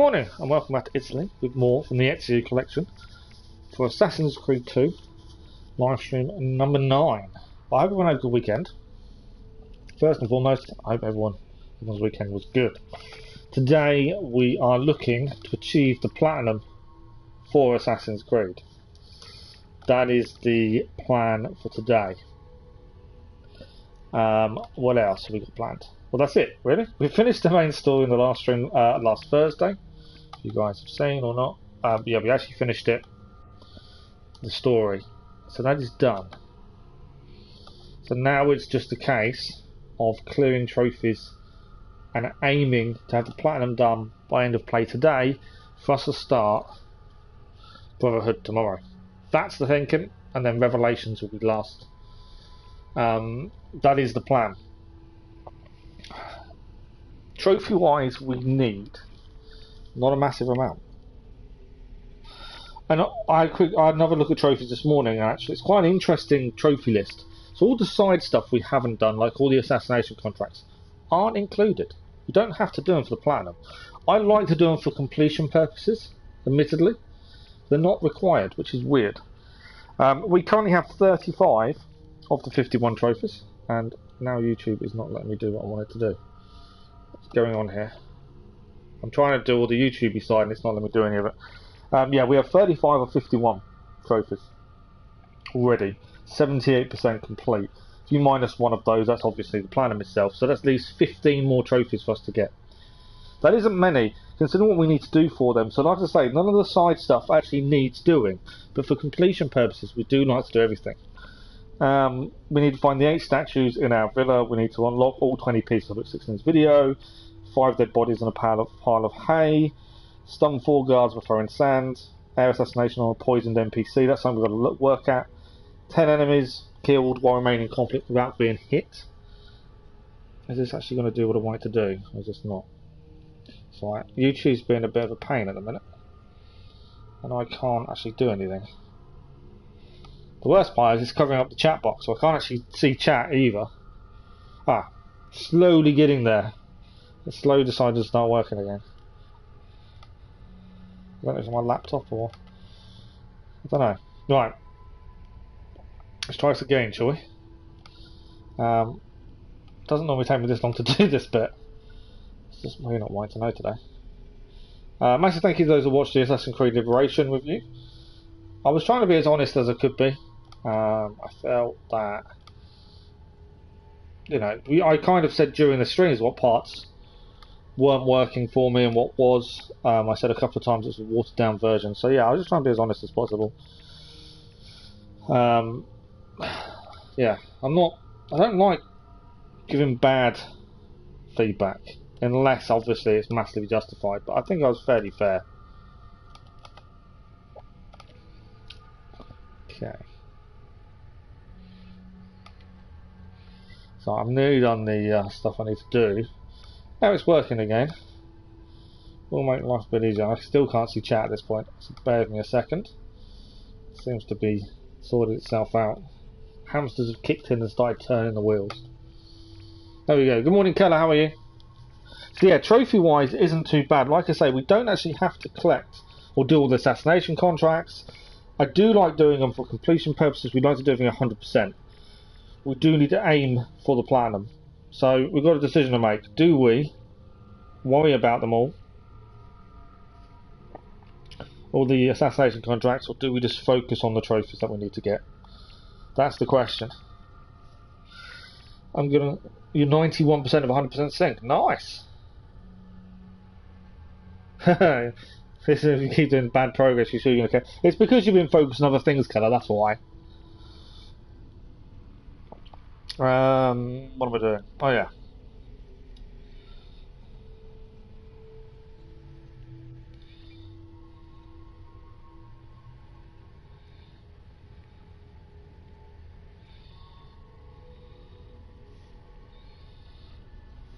morning and welcome back to Italy with more from the Ezio collection for Assassin's Creed 2 livestream number 9. I hope everyone had a good weekend. First and foremost, I hope everyone's weekend was good. Today we are looking to achieve the platinum for Assassin's Creed. That is the plan for today. What else have we got planned? Well, that's it, really. We finished the main story in the last stream last Thursday. If you guys have seen or not. Yeah, we actually finished it. The story. So that is done. So now it's just a case of clearing trophies and aiming to have the platinum done by end of play today for us to start Brotherhood tomorrow. That's the thinking, and then Revelations will be last. That is the plan. Trophy wise, we need not a massive amount. And I had another look at trophies this morning, and actually it's quite an interesting trophy list. So all the side stuff we haven't done, like all the assassination contracts, aren't included. You don't have to do them for the platinum. I like to do them for completion purposes, admittedly. They're not required, which is weird. We currently have 35 of the 51 trophies, and now YouTube is not letting me do what I wanted to do. What's going on here? I'm trying to do all the YouTubey side and it's not letting me do any of it. Yeah, we have 35 of 51 trophies already. 78% complete. If you minus one of those, that's obviously the platinum itself. So that leaves 15 more trophies for us to get. That isn't many, considering what we need to do for them. So like I say, none of the side stuff actually needs doing. But for completion purposes, we do like to do everything. We need to find the 8 statues in our villa. We need to unlock all 20 pieces of it, 6 in this video. 5 dead bodies in a pile of hay. Stun 4 guards with throwing sand. Air assassination on a poisoned NPC. That's something we've got to work at. 10 enemies killed while remaining in conflict without being hit. Is this actually going to do what I want it to do? Or is this not? It's alright. YouTube's being a bit of a pain at the minute. And I can't actually do anything. The worst part is it's covering up the chat box, so I can't actually see chat either. Slowly getting there. It slowly decided to start working again. I don't know if it's my laptop or... I don't know. Right. Let's try this again, shall we? Doesn't normally take me this long to do this bit. It's just really not wanting to know today. Massive thank you to those who watched the Assassin's Creed Liberation with you. I was trying to be as honest as I could be. I felt that... You know, I kind of said during the streams what parts weren't working for me and what was. I said a couple of times it's a watered down version, so yeah, I was just trying to be as honest as possible. Yeah, I don't like giving bad feedback unless obviously it's massively justified, but I think I was fairly fair. Okay, so I'm nearly done the stuff I need to do. Now it's working again. Will make life a bit easier. I still can't see chat at this point, so bear with me a second. It seems to be sorted itself out. Hamsters have kicked in and started turning the wheels. There we go. Good morning, Keller. How are you? So yeah, trophy-wise, it isn't too bad. Like I say, we don't actually have to collect or do all the assassination contracts. I do like doing them for completion purposes. We like to do everything 100%. We do need to aim for the platinum. So we've got a decision to make. Do we worry about them all the assassination contracts, or do we just focus on the trophies that we need to get? That's the question. You're 91% of 100% sync. Nice. This is, if you keep doing bad progress, you're sure you're okay. It's because you've been focused on other things, Keller. That's why. What am I doing? Oh yeah.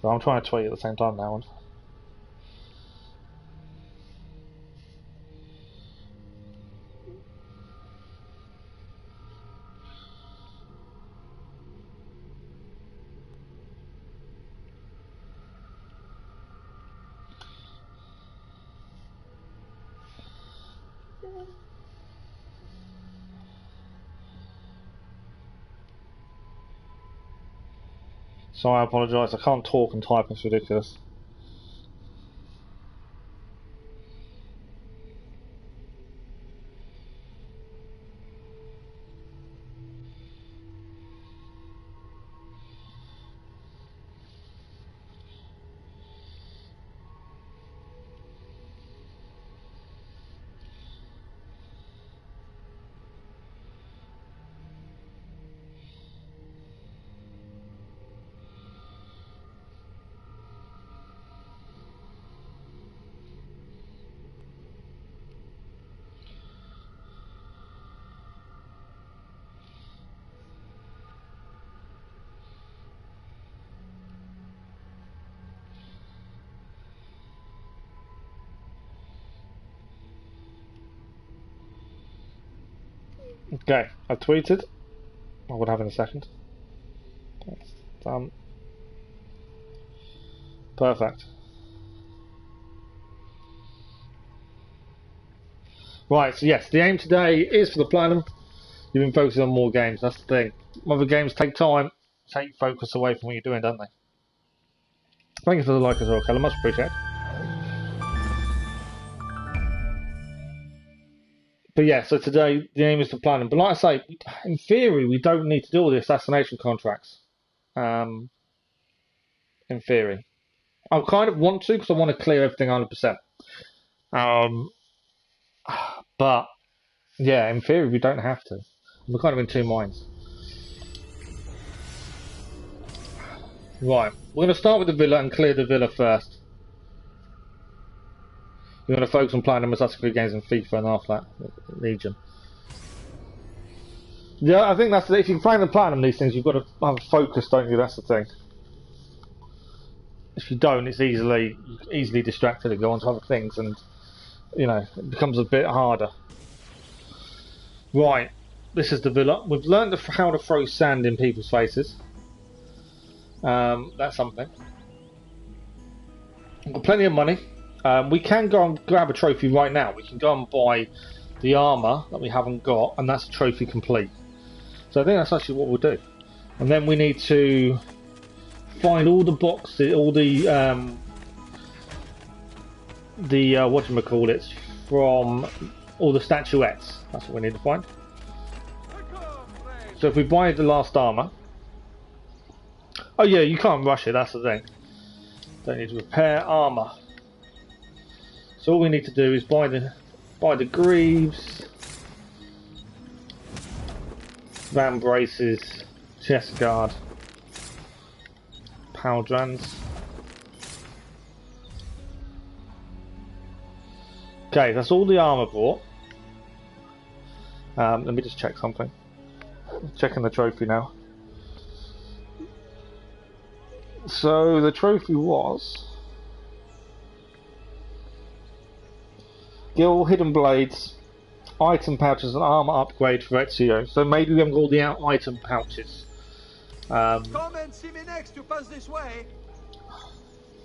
So I'm trying to tweet at the same time now. So I apologise, I can't talk and type, it's ridiculous. Okay, I've tweeted. I will have in a second. That's done. Perfect. Right, so yes, the aim today is for the platinum. You've been focusing on more games, that's the thing. Other games take time, take focus away from what you're doing, don't they? Thank you for the like as well, Keller, much appreciated. But yeah, so today the aim is to platinum. But like I say, in theory, we don't need to do all the assassination contracts. In theory. I kind of want to because I want to clear everything 100%. But yeah, in theory, we don't have to. We're kind of in two minds. Right, we're going to start with the villa and clear the villa first. We're going to focus on playing the Assassin's Creed games in FIFA and after that, Legion. Yeah, I think that's if you're playing the platinum these things, you've got to have focus, don't you? That's the thing. If you don't, it's easily distracted and go on to other things, and you know it becomes a bit harder. Right, this is the villa. We've learned how to throw sand in people's faces. That's something. We've got plenty of money. We can go and grab a trophy right now. We can go and buy the armour that we haven't got, and that's a trophy complete. So I think that's actually what we'll do. And then we need to find all the boxes, all the whatchamacallits from all the statuettes. That's what we need to find. So if we buy the last armour, oh yeah, you can't rush it. That's the thing. Don't need to repair armour. So all we need to do is buy the greaves, van braces, chest guard, pauldrons. Okay, that's all the armour bought. Let me just check something. Checking the trophy now. So the trophy was Gil hidden blades, item pouches, and armor upgrade for Ezio. So maybe we haven't got all the item pouches. Come and see me next. You pass this way.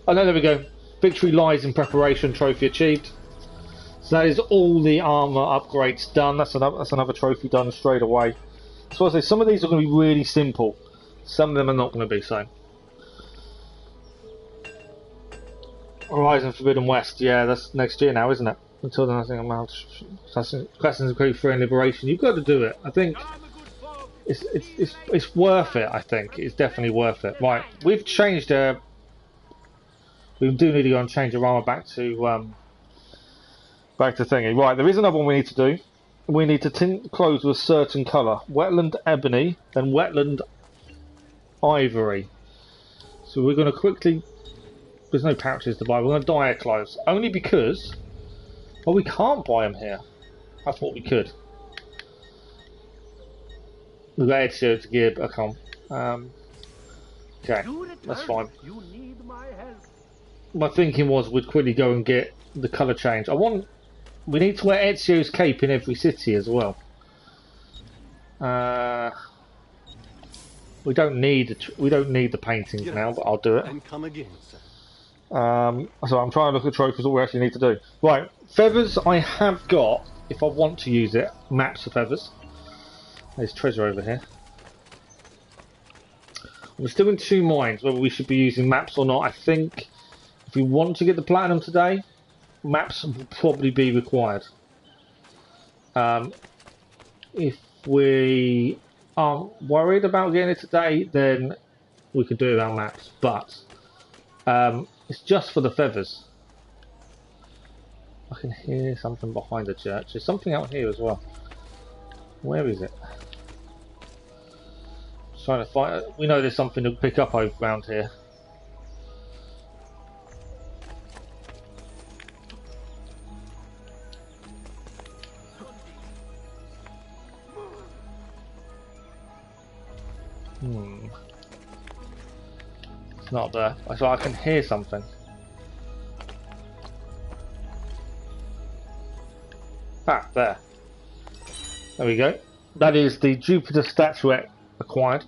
Oh no, there we go. Victory lies in preparation. Trophy achieved. So that is all the armor upgrades done. That's another trophy done straight away. So I say some of these are going to be really simple. Some of them are not going to be so. Horizon Forbidden West. Yeah, that's next year now, isn't it? Until then, I think I'm out. Assassin's Creed 3 and Liberation. You've got to do it. I think it's worth it. I think it's definitely worth it. Right, we've changed. We do need to go and change our armor back to thingy. Right, there is another one we need to do. We need to tint clothes with a certain colour. Wetland ebony, then wetland ivory. So we're going to quickly. There's no pouches to buy. We're going to dye our clothes only because. Well, we can't buy them here. I thought we could. We've got Ezio to give a com. Okay, that's fine. You need my help. My thinking was we'd quickly go and get the colour change. We need to wear Ezio's cape in every city as well. We don't need the paintings now, but I'll do it. And come again, sir. So I'm trying to look at trophies. What we actually need to do. Right, feathers I have got if I want to use it, maps of feathers. There's treasure over here. We're still in two minds whether we should be using maps or not. I think if we want to get the platinum today, maps will probably be required. If we aren't worried about getting it today, then we could do it without maps. But it's just for the feathers. I can hear something behind the church. There's something out here as well. Where is it? Trying to find it. We know there's something to pick up around here. It's not there. So I can hear something. Ah, there. There we go. That is the Jupiter statuette acquired.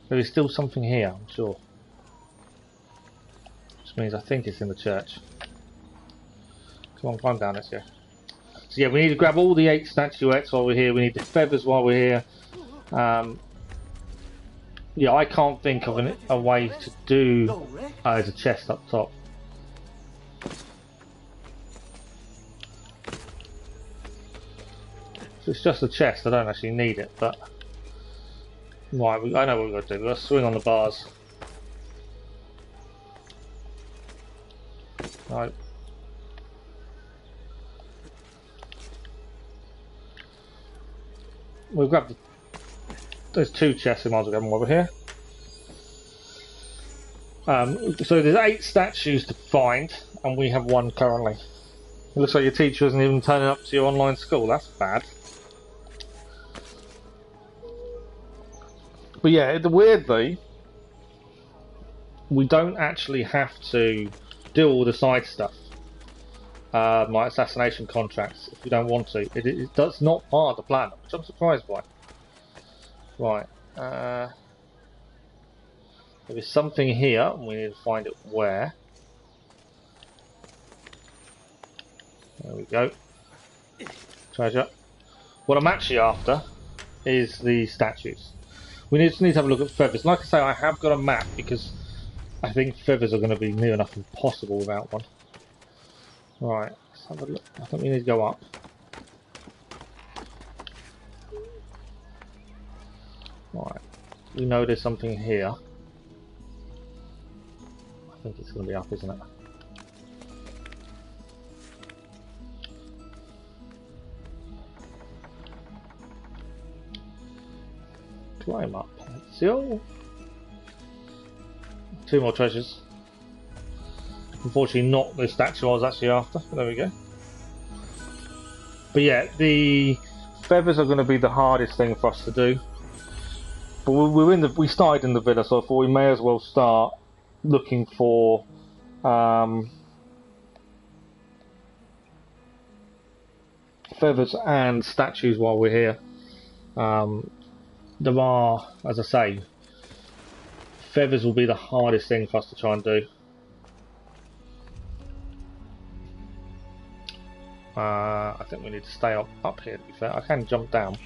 There is still something here, I'm sure. Which means I think it's in the church. Come on, climb down, let's go. So yeah, we need to grab all the 8 statuettes while we're here. We need the feathers while we're here. Yeah, I can't think of a way to do... there's a chest up top. So it's just a chest, I don't actually need it, but... Right, I know what we've got to do. We've got to swing on the bars. Right. We'll grab the... There's 2 chests, we might as well grab them over here. So there's 8 statues to find, and we have 1 currently. It looks like your teacher isn't even turning up to your online school. That's bad. But yeah, weirdly, we don't actually have to do all the side stuff, like assassination contracts, if we don't want to. That's not part of the plan, which I'm surprised by. Right, there is something here, and we need to find it where. There we go. Treasure. What I'm actually after is the statues. We just need to have a look at feathers. Like I say, I have got a map because I think feathers are going to be near enough impossible without one. Right, let's have a look. I think we need to go up. Right, we know there's something here. I think it's going to be up, isn't it? Climb up. Ezio. 2 more treasures. Unfortunately not the statue I was actually after. There we go. But yeah, the feathers are going to be the hardest thing for us to do. But we started in the villa, so I thought we may as well start looking for feathers and statues while we're here. There are, as I say, feathers will be the hardest thing for us to try and do. I think we need to stay up here, to be fair. I can jump down.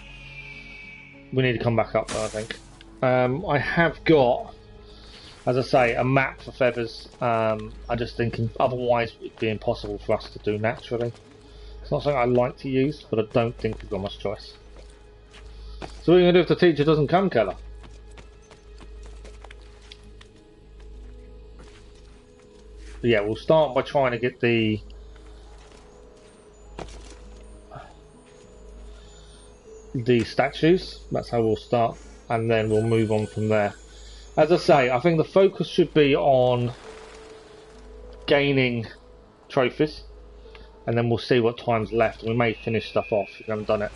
We need to come back up though, I think. I have got, as I say, a map for feathers. I'm just thinking otherwise it'd be impossible for us to do naturally. It's not something I like to use, but I don't think we've got much choice. So what are you going to do if the teacher doesn't come, Keller? But yeah, we'll start by trying to get the statues. That's how we'll start, and then we'll move on from there. As I say, I think the focus should be on gaining trophies, and then we'll see what time's left. We may finish stuff off if we haven't done it.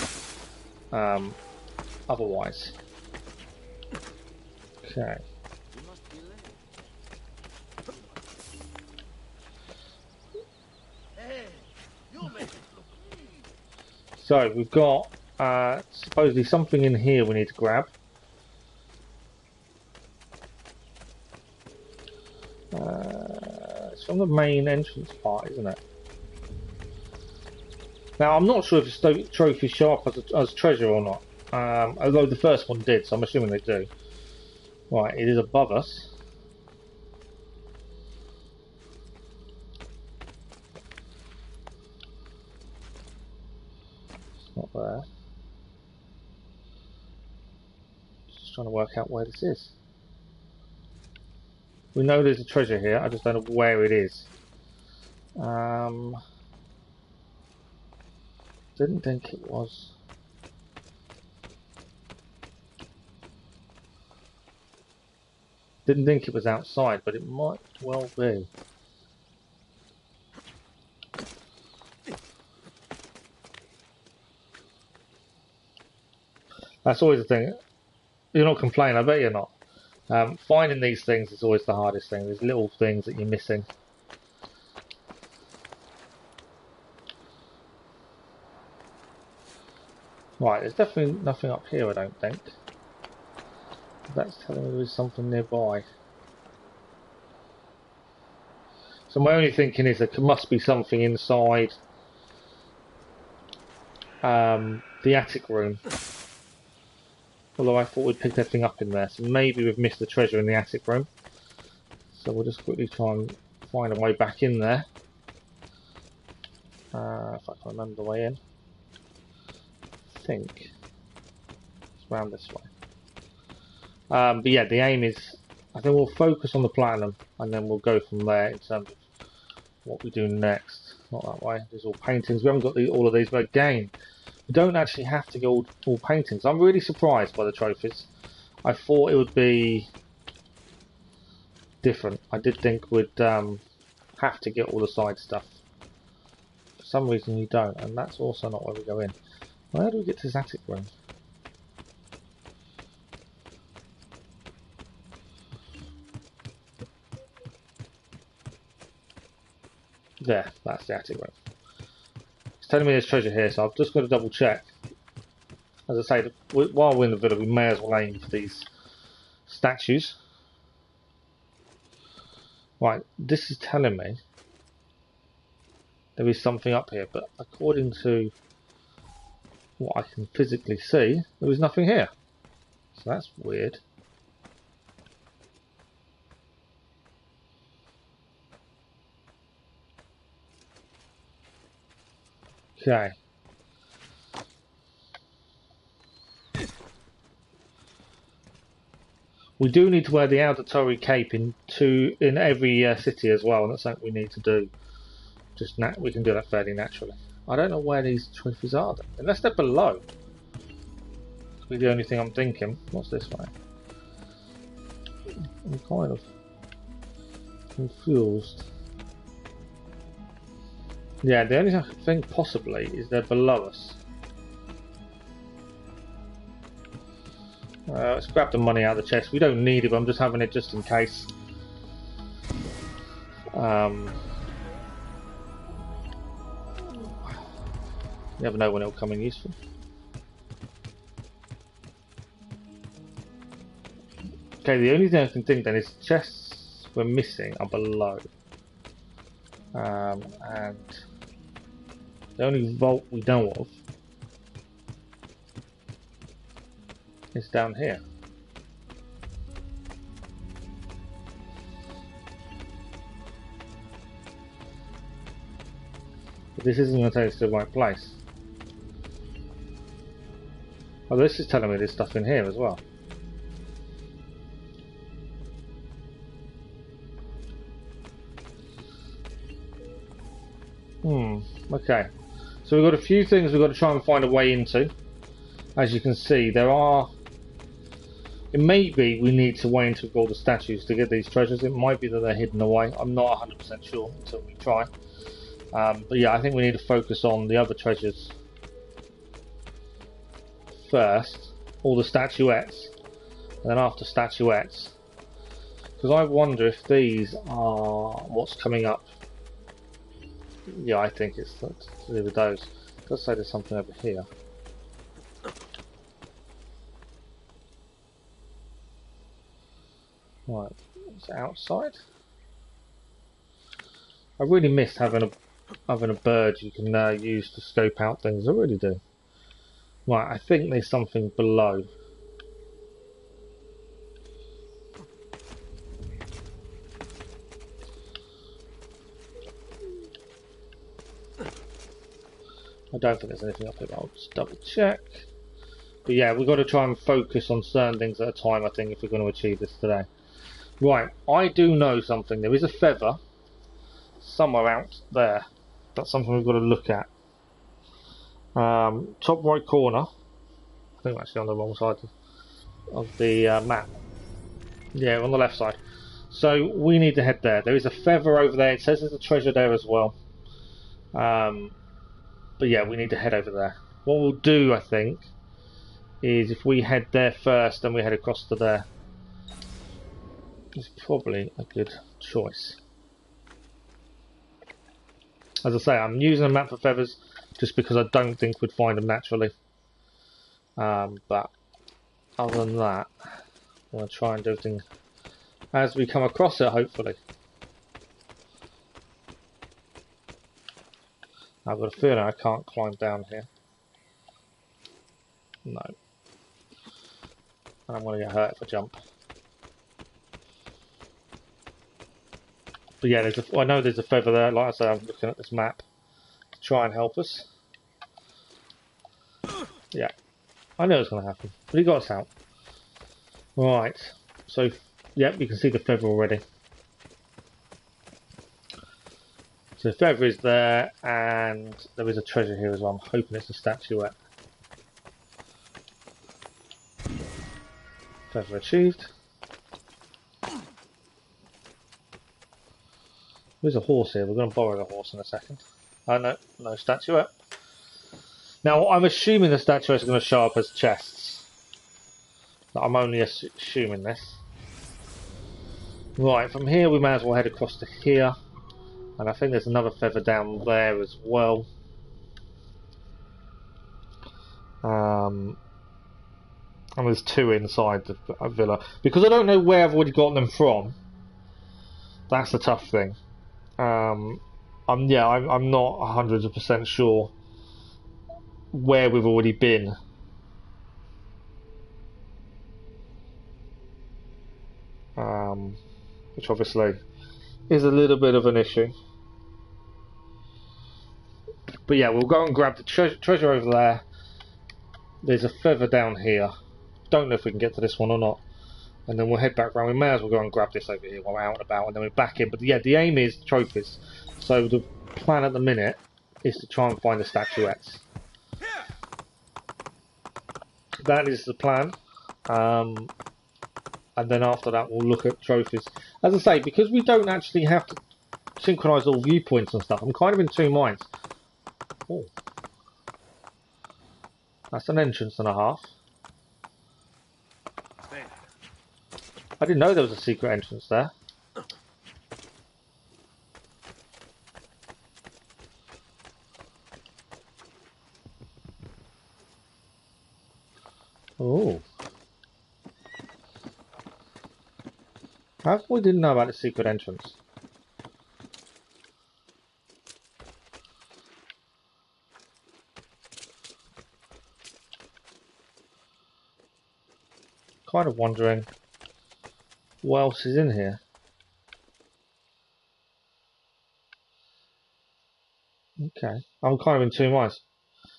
Otherwise. Okay. So we've got supposedly something in here we need to grab. It's from the main entrance part, isn't it? Now, I'm not sure if the trophies show up as treasure or not. Although the first one did, so I'm assuming they do. Right, it is above us. It's not there. Just trying to work out where this is. We know there's a treasure here, I just don't know where it is. Didn't think it was. Didn't think it was outside, but it might well be. That's always the thing. You're not complaining, I bet you're not. Finding these things is always the hardest thing. There's little things that you're missing. Right, there's definitely nothing up here, I don't think. That's telling me there's something nearby. So my only thinking is there must be something inside the attic room. Although I thought we'd picked everything up in there, so maybe we've missed the treasure in the attic room. So we'll just quickly try and find a way back in there. If I can remember the way in. I think it's around this way. But yeah, the aim is, I think we'll focus on the platinum and then we'll go from there in terms of what we do next. Not that way, there's all paintings. We haven't got all of these, but again, we don't actually have to get all paintings. I'm really surprised by the trophies. I thought it would be different. I did think we'd have to get all the side stuff. For some reason you don't, and that's also not where we go in. Where do we get to this attic room? There, that's the attic room. It's telling me there's treasure here, so I've just got to double check. As I say, while we're in the villa, we may as well aim for these statues. Right, this is telling me there is something up here, but according to what I can physically see, there is nothing here. So that's weird. Okay. We do need to wear the Auditore Cape in every city as well, and that's something we need to do. We can do that fairly naturally. I don't know where these trophies are, though. Unless they're below. That's the only thing I'm thinking. What's this way? I'm kind of confused. Yeah, the only thing I could think possibly is they're below us. Let's grab the money out of the chest. We don't need it, but I'm just having it just in case. You never know when it'll come in useful. Okay, the only thing I can think then is chests we're missing are below. And the only vault we know of is down here. But this isn't going to take us to the right place. Oh, this is telling me there's stuff in here as well. Okay. So we've got a few things we've got to try and find a way into. As you can see, there are... It may be we need to way into all the statues to get these treasures. It might be that they're hidden away. I'm not 100% sure until we try. But yeah, I think we need to focus on the other treasures first. All the statuettes. And then after statuettes. Because I wonder if these are what's coming up. Yeah, I think it's to do with those. It does say there's something over here. Right, it's outside. I really missed having other than a bird you can use to scope out things. I really do. Right, I think there's something below. I don't think there's anything up here, but I'll just double check. But yeah, we've got to try and focus on certain things at a time, I think, if we're going to achieve this today. Right, I do know something. There is a feather somewhere out there. That's something we've got to look at. Top right corner. I think we're actually on the wrong side of the map. Yeah, on the left side. So we need to head there. There is a feather over there. It says there's a treasure there as well. But yeah, we need to head over there. What we'll do, I think, is if we head there first, then we head across to there. It's probably a good choice. As I say, I'm using a map for feathers just because I don't think we'd find them naturally. But other than that, I'm going to try and do everything as we come across it, hopefully. I've got a feeling I can't climb down here. No. And I'm going to get hurt if I jump. But yeah, I know there's a feather there. Like I say, I'm looking at this map to try and help us. Yeah, I know it's going to happen. But he got us out. Right. So, yep, you can see the feather already. So the feather is there, and there is a treasure here as well. I'm hoping it's a statuette. Feather achieved. There's a horse here. We're going to borrow the horse in a second. Oh no, no statuette. Now I'm assuming the statuettes are going to show up as chests. I'm only assuming this. Right, from here we may as well head across to here. And I think there's another feather down there as well. And there's two inside the villa. Because I don't know where I've already got them from. That's the tough thing. I'm not 100% sure where we've already been. Which obviously is a little bit of an issue. But yeah, we'll go and grab the treasure over there. There's a feather down here. Don't know if we can get to this one or not. And then we'll head back round. We may as well go and grab this over here while we're out and about, and then we're back in. But yeah, the aim is trophies. So the plan at the minute is to try and find the statuettes. That is the plan. And then after that we'll look at trophies. As I say, because we don't actually have to synchronise all viewpoints and stuff, I'm kind of in two minds. Oh. That's an entrance and a half. I didn't know there was a secret entrance there. Oh. How come we didn't know about the secret entrance? Kind of wondering what else is in here. Okay, I'm kind of in two minds.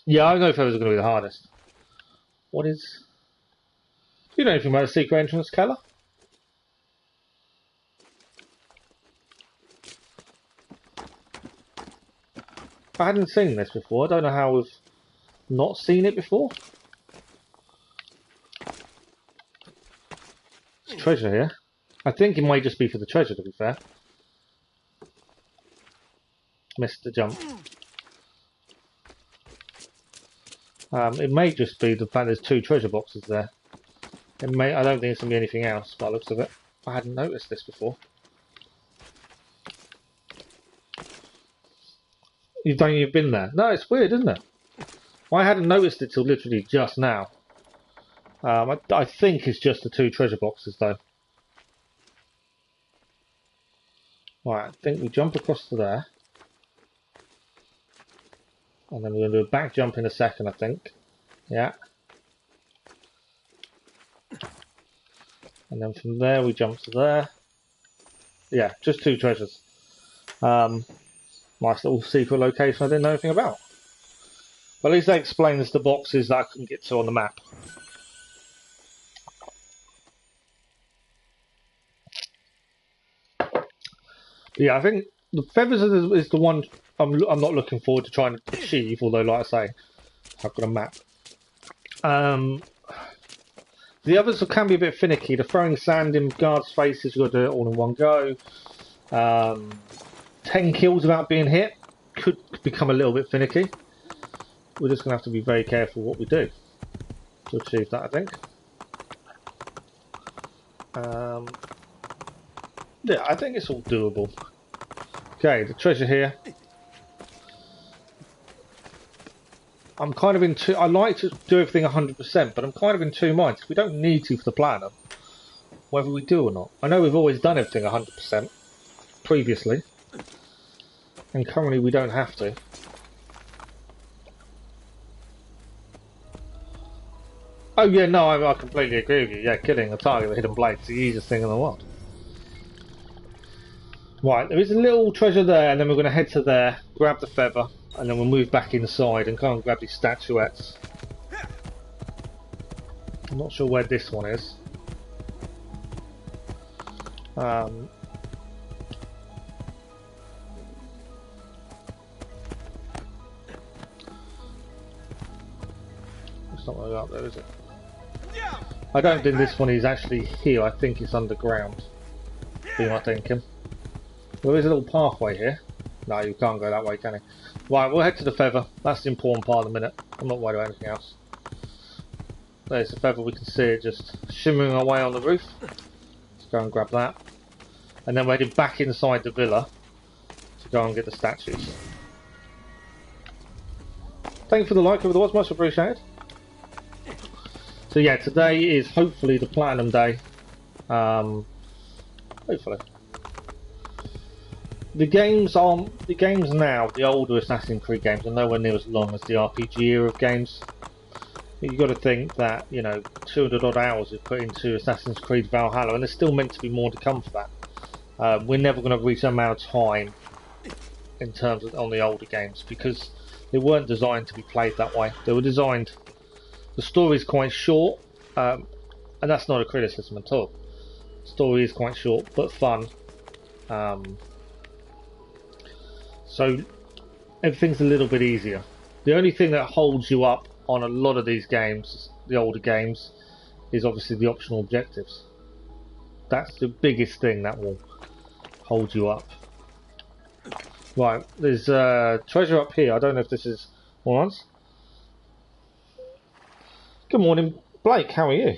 Yeah, I know if those are going to be the hardest. What is... Do you know anything about the secret entrance, Keller? I hadn't seen this before. I don't know how we've not seen it before. There's treasure here. I think it might just be for the treasure, to be fair. Missed the jump. It may just be the fact there's two treasure boxes there. I don't think it's going to be anything else by the looks of it. I hadn't noticed this before. You've been there? No, it's weird, isn't it? I hadn't noticed it till literally just now. I think it's just the two treasure boxes though. Right, I think we jump across to there. And then we're going to do a back jump in a second, I think. Yeah. And then from there we jump to there. Yeah, just 2 treasures. Nice little secret location I didn't know anything about. But at least that explains the boxes that I couldn't get to on the map. Yeah, I think the feathers is the one I'm not looking forward to trying to achieve, although like I say, I've got a map. The others can be a bit finicky. The throwing sand in guards' faces, you've got to do it all in one go. 10 kills without being hit could become a little bit finicky. We're just going to have to be very careful what we do to achieve that, I think. Yeah, I think it's all doable. Okay, the treasure here. I'm kind of in two... I like to do everything 100%, but I'm kind of in two minds. We don't need to for the platinum, whether we do or not. I know we've always done everything 100% previously, and currently we don't have to. Oh yeah, no, I completely agree with you. Yeah, killing a target with a hidden blade is the easiest thing in the world. Right, there is a little treasure there, and then we're going to head to there, grab the feather, and then we'll move back inside and kind of grab these statuettes. I'm not sure where this one is. It's not really up there, is it? I don't think this one is actually here. I think it's underground. Be my thinking. Well, there is a little pathway here. No, you can't go that way, can you? Right, we'll head to the feather. That's the important part of the minute. I'm not worried about anything else. There's the feather. We can see it just shimmering away on the roof. Let's go and grab that. And then we're heading back inside the villa to go and get the statues. Thank you for the like over the watch, much appreciated. So yeah, today is hopefully the platinum day. Hopefully. The games now, the older Assassin's Creed games, are nowhere near as long as the RPG era of games. You've got to think that, you know, 200 odd hours is put into Assassin's Creed Valhalla, and there's still meant to be more to come for that. We're never going to reach that amount of time in terms of on the older games because they weren't designed to be played that way. They were designed. The story is quite short, and that's not a criticism at all. The story is quite short but fun. So everything's a little bit easier. The only thing that holds you up on a lot of these games, the older games, is obviously the optional objectives. That's the biggest thing that will hold you up. Right, there's treasure up here. I don't know if this is once. Good morning, Blake. How are you?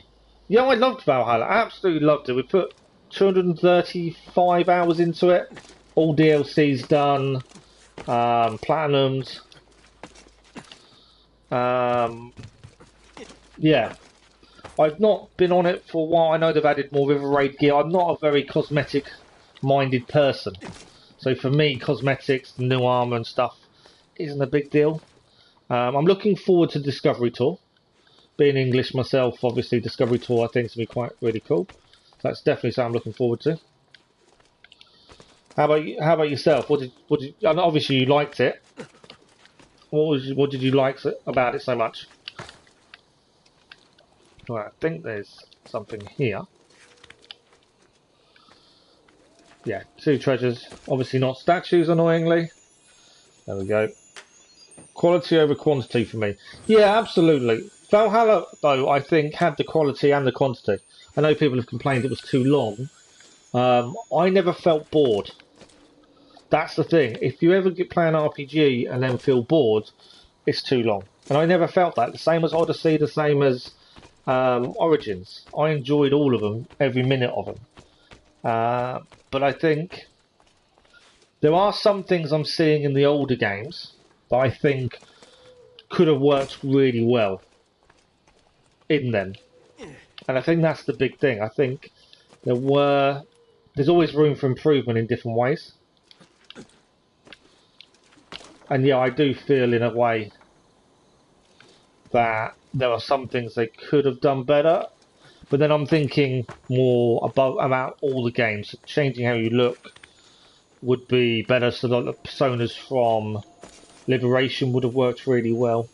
Yeah, I loved Valhalla. I absolutely loved it. We put 235 hours into it. All DLCs done. Platinums. Yeah. I've not been on it for a while. I know they've added more River Raid gear. I'm not a very cosmetic minded person. So for me, cosmetics, new armour and stuff isn't a big deal. I'm looking forward to Discovery Tour. Being English myself, obviously Discovery Tour I think is going to be quite really cool. That's definitely something I'm looking forward to. How about yourself? What did and obviously you liked it. What did you like about it so much? Right, I think there's something here. Yeah, 2 treasures. Obviously not statues, annoyingly. There we go. Quality over quantity for me. Yeah, absolutely. Valhalla, though, I think, had the quality and the quantity. I know people have complained it was too long. I never felt bored. That's the thing. If you ever play an RPG and then feel bored, it's too long. And I never felt that. The same as Odyssey, the same as Origins. I enjoyed all of them, every minute of them. But I think there are some things I'm seeing in the older games that I think could have worked really well in them. And I think that's the big thing. I think there's always room for improvement in different ways. And yeah, I do feel in a way that there are some things they could have done better. But then I'm thinking more about all the games. Changing how you look would be better. So that the personas from Liberation would have worked really well.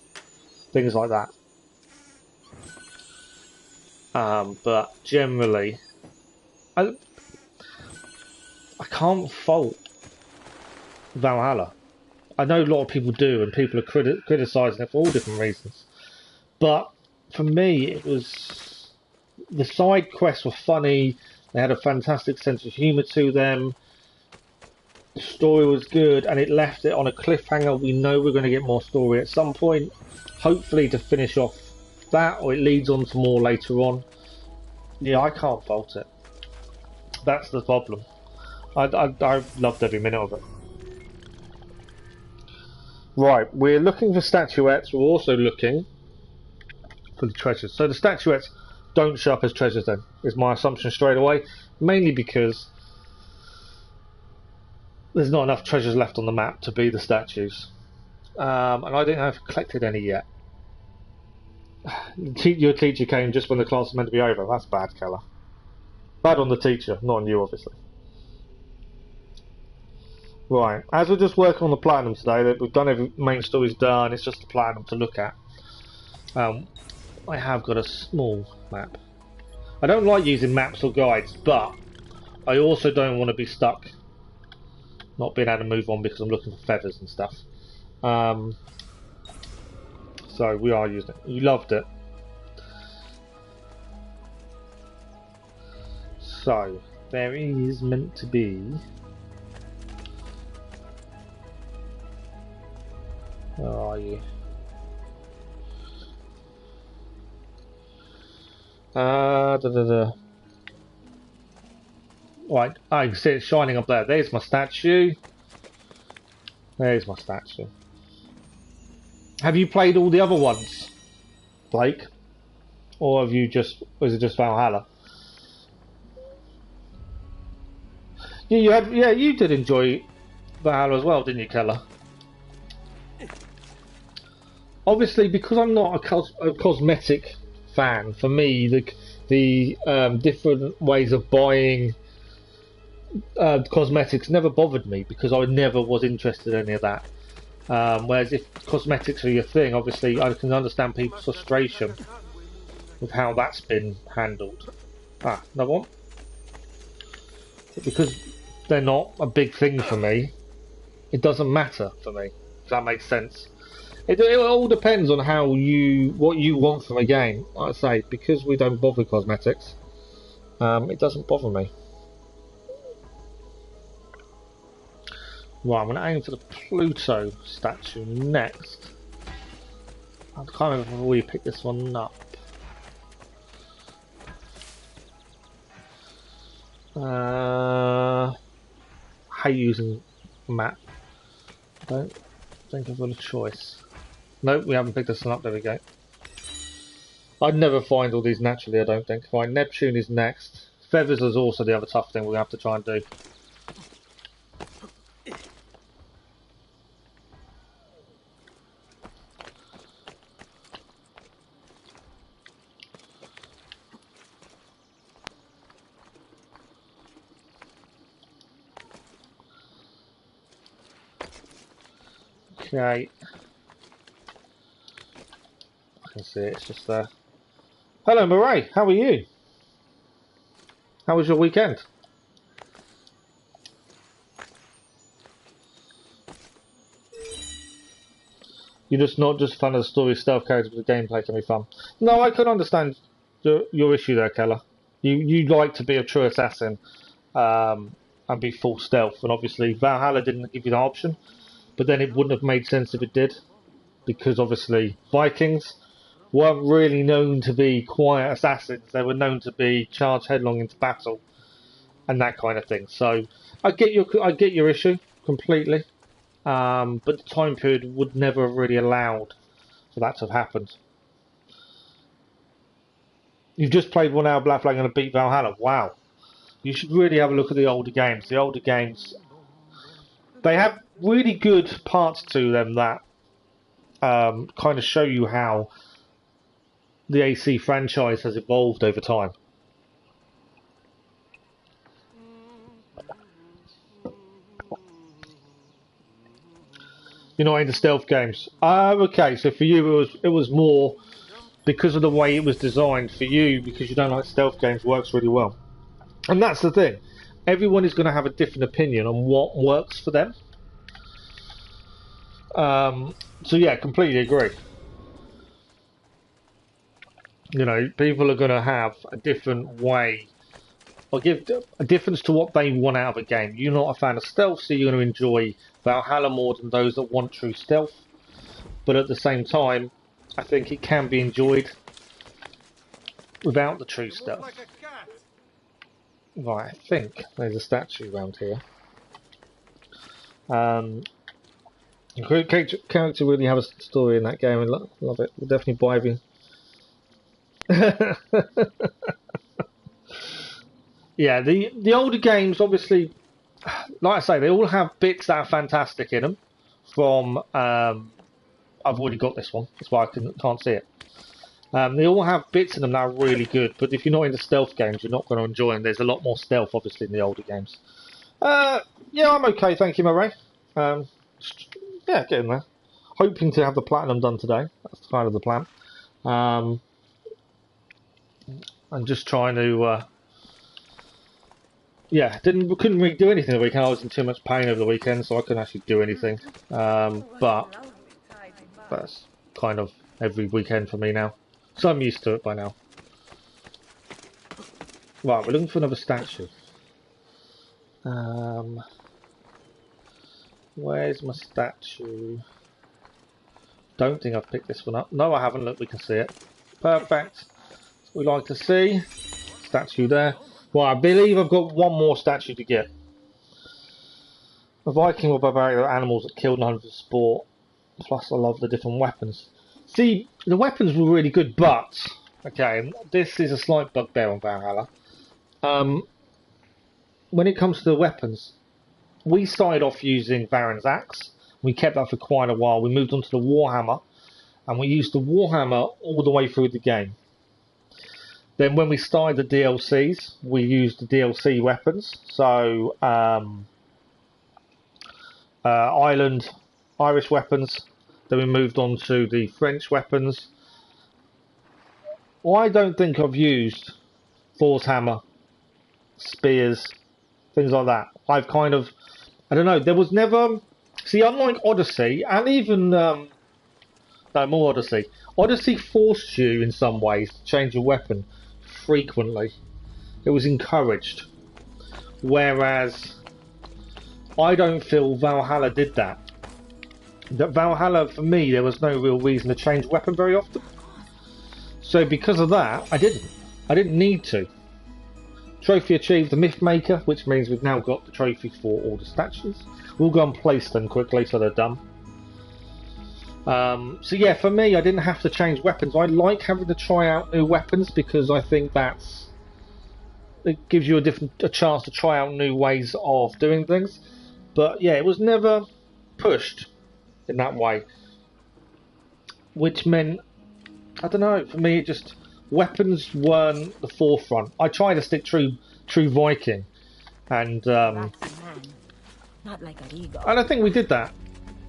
Things like that. But generally, I can't fault Valhalla. I know a lot of people do, and people are criticising it for all different reasons. But for me, it was the side quests were funny. They had a fantastic sense of humour to them. The story was good, and it left it on a cliffhanger. We know we're going to get more story at some point, hopefully to finish off that, or it leads on to more later on. Yeah, I can't fault it. That's the problem. I loved every minute of it. Right, we're looking for statuettes. We're also looking for the treasures. So the statuettes don't show up as treasures then, is my assumption straight away. Mainly because there's not enough treasures left on the map to be the statues. And I don't know if I've collected any yet. Your teacher came just when the class was meant to be over. That's bad, Keller. Bad on the teacher, not on you, obviously. Right, as we're just working on the platinum today, that we've done every main story's done, it's just the platinum to look at. I have got a small map. I don't like using maps or guides, but I also don't want to be stuck not being able to move on because I'm looking for feathers and stuff. So we are using it. You loved it. So there is meant to be. Where are you? Right, I can see it shining up there. There's my statue. There's my statue. Have you played all the other ones, Blake? Or have you just, was it just Valhalla? Yeah, you did enjoy Valhalla as well, didn't you, Keller? Obviously, because I'm not a cosmetic fan, for me, the different ways of buying cosmetics never bothered me because I never was interested in any of that. Whereas if cosmetics are your thing, obviously I can understand people's frustration with how that's been handled. Ah, another one. Because they're not a big thing for me, it doesn't matter for me. If that makes sense. It all depends on what you want from a game. Like I say, because we don't bother cosmetics, it doesn't bother me. Right, I'm going to aim for the Pluto statue next. I can't remember where we picked this one up. I hate using a map. I don't think I've got a choice. Nope, we haven't picked this one up. There we go. I'd never find all these naturally, I don't think. Right, Neptune is next. Feathers is also the other tough thing we're going to have to try and do. Okay. I can see it, it's just there. Hello, Murray, how are you? How was your weekend? You're just not just a fan of the story stealth characters, but the gameplay can be fun. No, I could understand your issue there, Keller. You like to be a true assassin and be full stealth, and obviously Valhalla didn't give you that option, but then it wouldn't have made sense if it did, because obviously Vikings weren't really known to be quiet assassins. They were known to be charge headlong into battle and that kind of thing. So I get your issue completely, but the time period would never have really allowed for that to have happened. You've just played 1 hour Black Flag and beat Valhalla. Wow. You should really have a look at the older games. The older games They have really good parts to them that kind of show you how the AC franchise has evolved over time. You're not into stealth games. Okay, so for you it was more because of the way it was designed for you, because you don't like stealth games, works really well. And that's the thing. Everyone is going to have a different opinion on what works for them. So yeah, completely agree. You know, people are going to have a different way, or give a difference to what they want out of a game. You're not a fan of stealth, so you're going to enjoy Valhalla more than those that want true stealth. But at the same time, I think it can be enjoyed without the true stealth. Like a cat. Right, I think there's a statue around here. Character really have a story in that game. I love it. We'll definitely buy everything. Yeah, the older games, obviously, like I say, they all have bits that are fantastic in them. From I've already got this one, that's why I can't see it. They all have bits in them that are really good, but if you're not into stealth games, you're not going to enjoy them. There's a lot more stealth, obviously, in the older games. Yeah, I'm okay, thank you, Murray. Yeah, getting there. Hoping to have the platinum done today. That's kind of the plan. I'm just trying to. Yeah, couldn't really do anything the weekend. I was in too much pain over the weekend, so I couldn't actually do anything. But that's kind of every weekend for me now. So I'm used to it by now. Right, we're looking for another statue. Where's my statue? Don't think I've picked this one up. No, I haven't. Look, we can see it. Perfect. That's what we like to see. Statue there. Well, I believe I've got one more statue to get. A Viking or barbarian animals that killed and hunted for sport. Plus, I love the different weapons. See, the weapons were really good, but okay, this is a slight bugbear on Valhalla. When it comes to the weapons, we started off using Varan's axe. We kept that for quite a while. We moved on to the Warhammer, and we used the Warhammer all the way through the game. Then when we started the DLCs, we used the DLC weapons. So, Irish weapons. Then we moved on to the French weapons. Well, I don't think I've used Thor's hammer, spears, things like that. I've kind of, I don't know, there was never... See, unlike Odyssey, and even... no, more Odyssey. Odyssey forced you, in some ways, to change your weapon frequently. It was encouraged. Whereas, I don't feel Valhalla did that. That Valhalla, for me, there was no real reason to change weapon very often. So because of that, I didn't. I didn't need to. Trophy achieved the Myth Maker, which means we've now got the trophy for all the statues. We'll go and place them quickly so they're done. So yeah, for me, I didn't have to change weapons. I like having to try out new weapons because I think it gives you a chance to try out new ways of doing things. But yeah, it was never pushed in that way, which meant, I don't know, for me it just, weapons weren't the forefront. I tried to stick true Viking, and Not like a ego. and I think we did that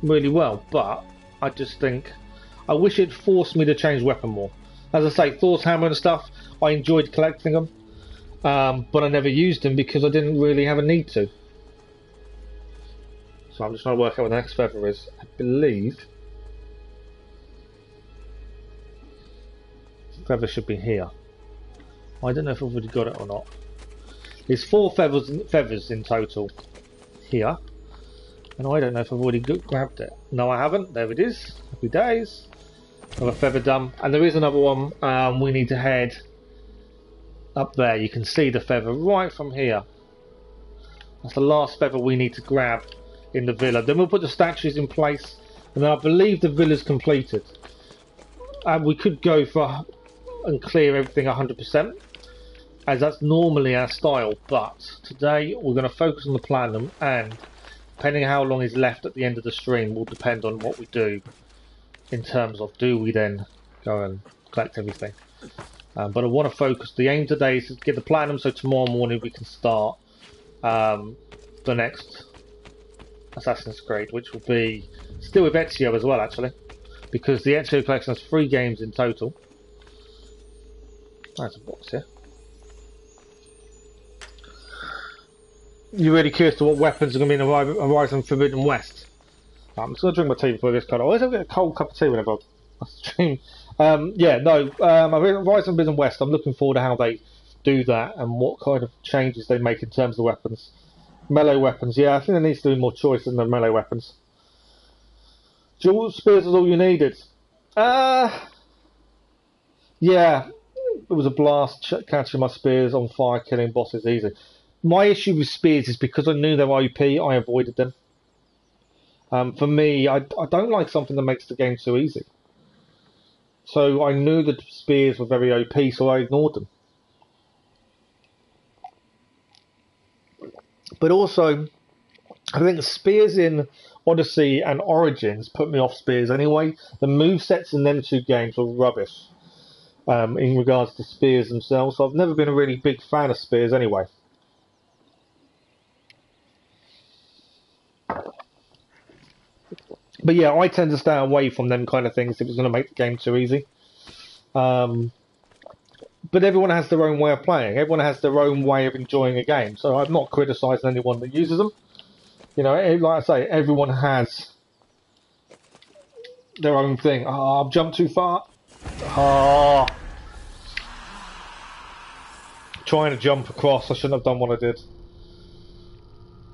really well, but I just think I wish it forced me to change weapon more. As I say, Thor's hammer and stuff, I enjoyed collecting them, but I never used them because I didn't really have a need to. So I'm just trying to work out what the next feather is. I believe feather should be here. I don't know if I've already got it or not. There's 4 feathers in total here, and I don't know if I've already grabbed it. No, I haven't. There it is. Happy days. Another feather done, and there is another one. We need to head up there. You can see the feather right from here. That's the last feather we need to grab in the villa. Then we'll put the statues in place, and then I believe the villa's completed. And we could go for and clear everything 100%, as that's normally our style, but today we're going to focus on the platinum and depending how long is left at the end of the stream will depend on what we do in terms of do we then go and collect everything. But I want to focus. The aim today is to get the platinum, so tomorrow morning we can start the next Assassin's Creed, which will be still with Ezio as well, actually, because the Ezio collection has 3 games in total. There's a box here. You're really curious to what weapons are going to be in Horizon Forbidden West. I'm just going to drink my tea before this cut. I always have a cold cup of tea whenever I stream. Horizon Forbidden West, I'm looking forward to how they do that and what kind of changes they make in terms of weapons. Melee weapons, yeah, I think there needs to be more choice in the melee weapons. Dual spears is all you needed. Yeah, it was a blast catching my spears on fire, killing bosses easy. My issue with spears is because I knew they were OP, I avoided them. For me, I don't like something that makes the game too easy. So I knew that spears were very OP, so I ignored them. But also, I think the spears in Odyssey and Origins put me off spears anyway. The movesets in them 2 games were rubbish in regards to spears themselves. So I've never been a really big fan of spears anyway. But yeah, I tend to stay away from them kind of things if it's going to make the game too easy. But everyone has their own way of playing. Everyone has their own way of enjoying a game. So I'm not criticising anyone that uses them. You know, like I say, everyone has their own thing. I've jumped too far. Trying to jump across. I shouldn't have done what I did.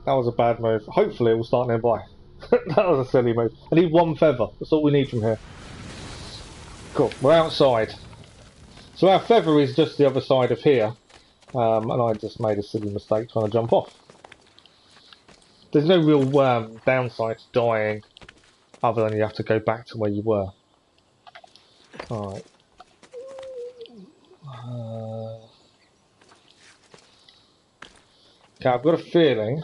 That was a bad move. Hopefully it will start nearby. That was a silly move. I need 1 feather. That's all we need from here. Cool. We're outside. So our feather is just the other side of here. And I just made a silly mistake trying to jump off. There's no real downside to dying other than you have to go back to where you were. Alright. Okay, I've got a feeling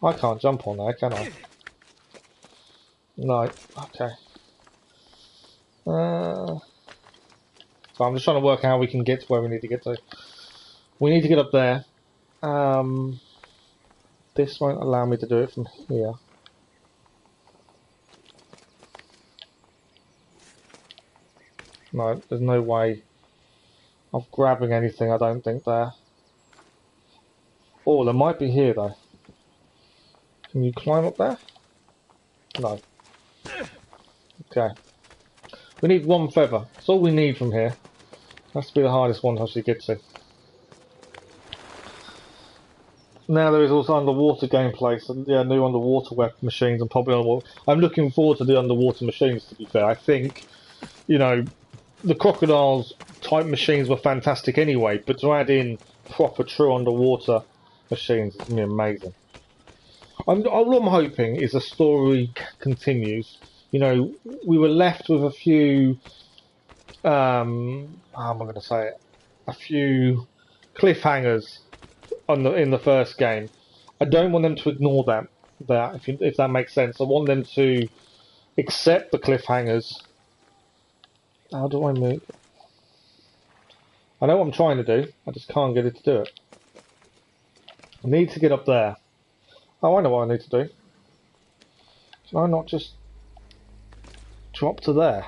I can't jump on there, can I? No. Okay. So I'm just trying to work out how we can get to where we need to get to. We need to get up there. This won't allow me to do it from here. No, there's no way of grabbing anything, I don't think, there. Oh, there might be here, though. Can you climb up there? No. Okay. We need 1 feather. That's all we need from here. Has to be the hardest one to actually get to. Now there is also underwater gameplay, so yeah, new underwater weapon machines and probably underwater. I'm looking forward to the underwater machines, to be fair. I think, you know, the crocodiles type machines were fantastic anyway, but to add in proper true underwater machines is going to be amazing. All I'm hoping is the story continues. You know, we were left with a few, how am I going to say it? A few cliffhangers in the first game. I don't want them to ignore that if that makes sense. I want them to accept the cliffhangers. How do I move? I know what I'm trying to do, I just can't get it to do it. I need to get up there. Oh, I know what I need to do. Can I not just drop to there?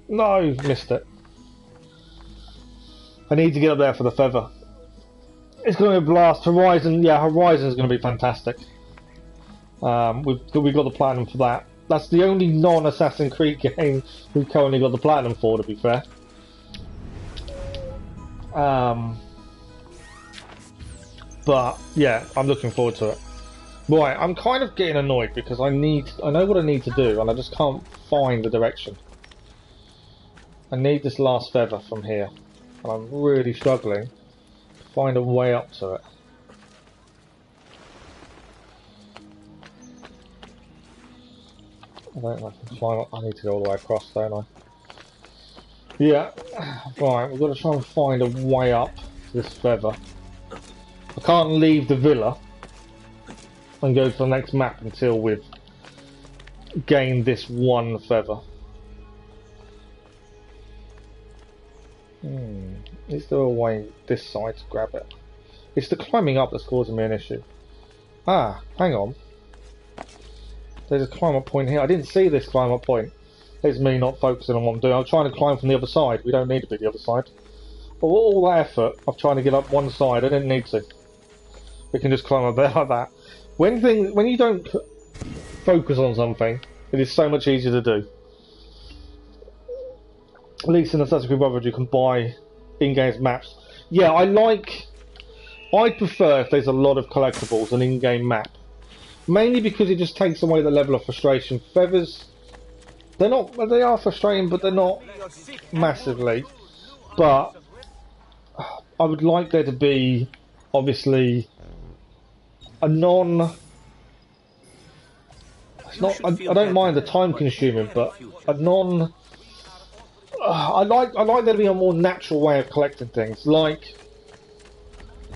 No, missed it. I need to get up there for the feather. It's going to be a blast. Horizon, yeah, Horizon's going to be fantastic. We've got the platinum for that. That's the only non-Assassin's Creed game we've currently got the platinum for, to be fair. But yeah, I'm looking forward to it. Right, I'm kind of getting annoyed because I know what I need to do and I just can't find the direction. I need this last feather from here. And I'm really struggling to find a way up to it. I don't know if I can climb up. I need to go all the way across, don't I? Yeah. Right, we've got to try and find a way up this feather. I can't leave the villa and go to the next map until we've gained this one feather. Is there a way this side to grab it? It's the climbing up that's causing me an issue. Ah, hang on. There's a climb up point here. I didn't see this climb up point. It's me not focusing on what I'm doing. I'm trying to climb from the other side. We don't need to be the other side. But all that effort of trying to get up one side, I didn't need to. We can just climb up there like that. When you don't focus on something, it is so much easier to do. At least in Assassin's Creed Brotherhood you can buy in-game maps. Yeah, I prefer if there's a lot of collectibles, an in-game map. Mainly because it just takes away the level of frustration. Feathers, they are frustrating, but they're not massively. But I would like there to be, obviously, a non... It's not, I don't mind the time consuming, but a non... I like there to be a more natural way of collecting things. Like,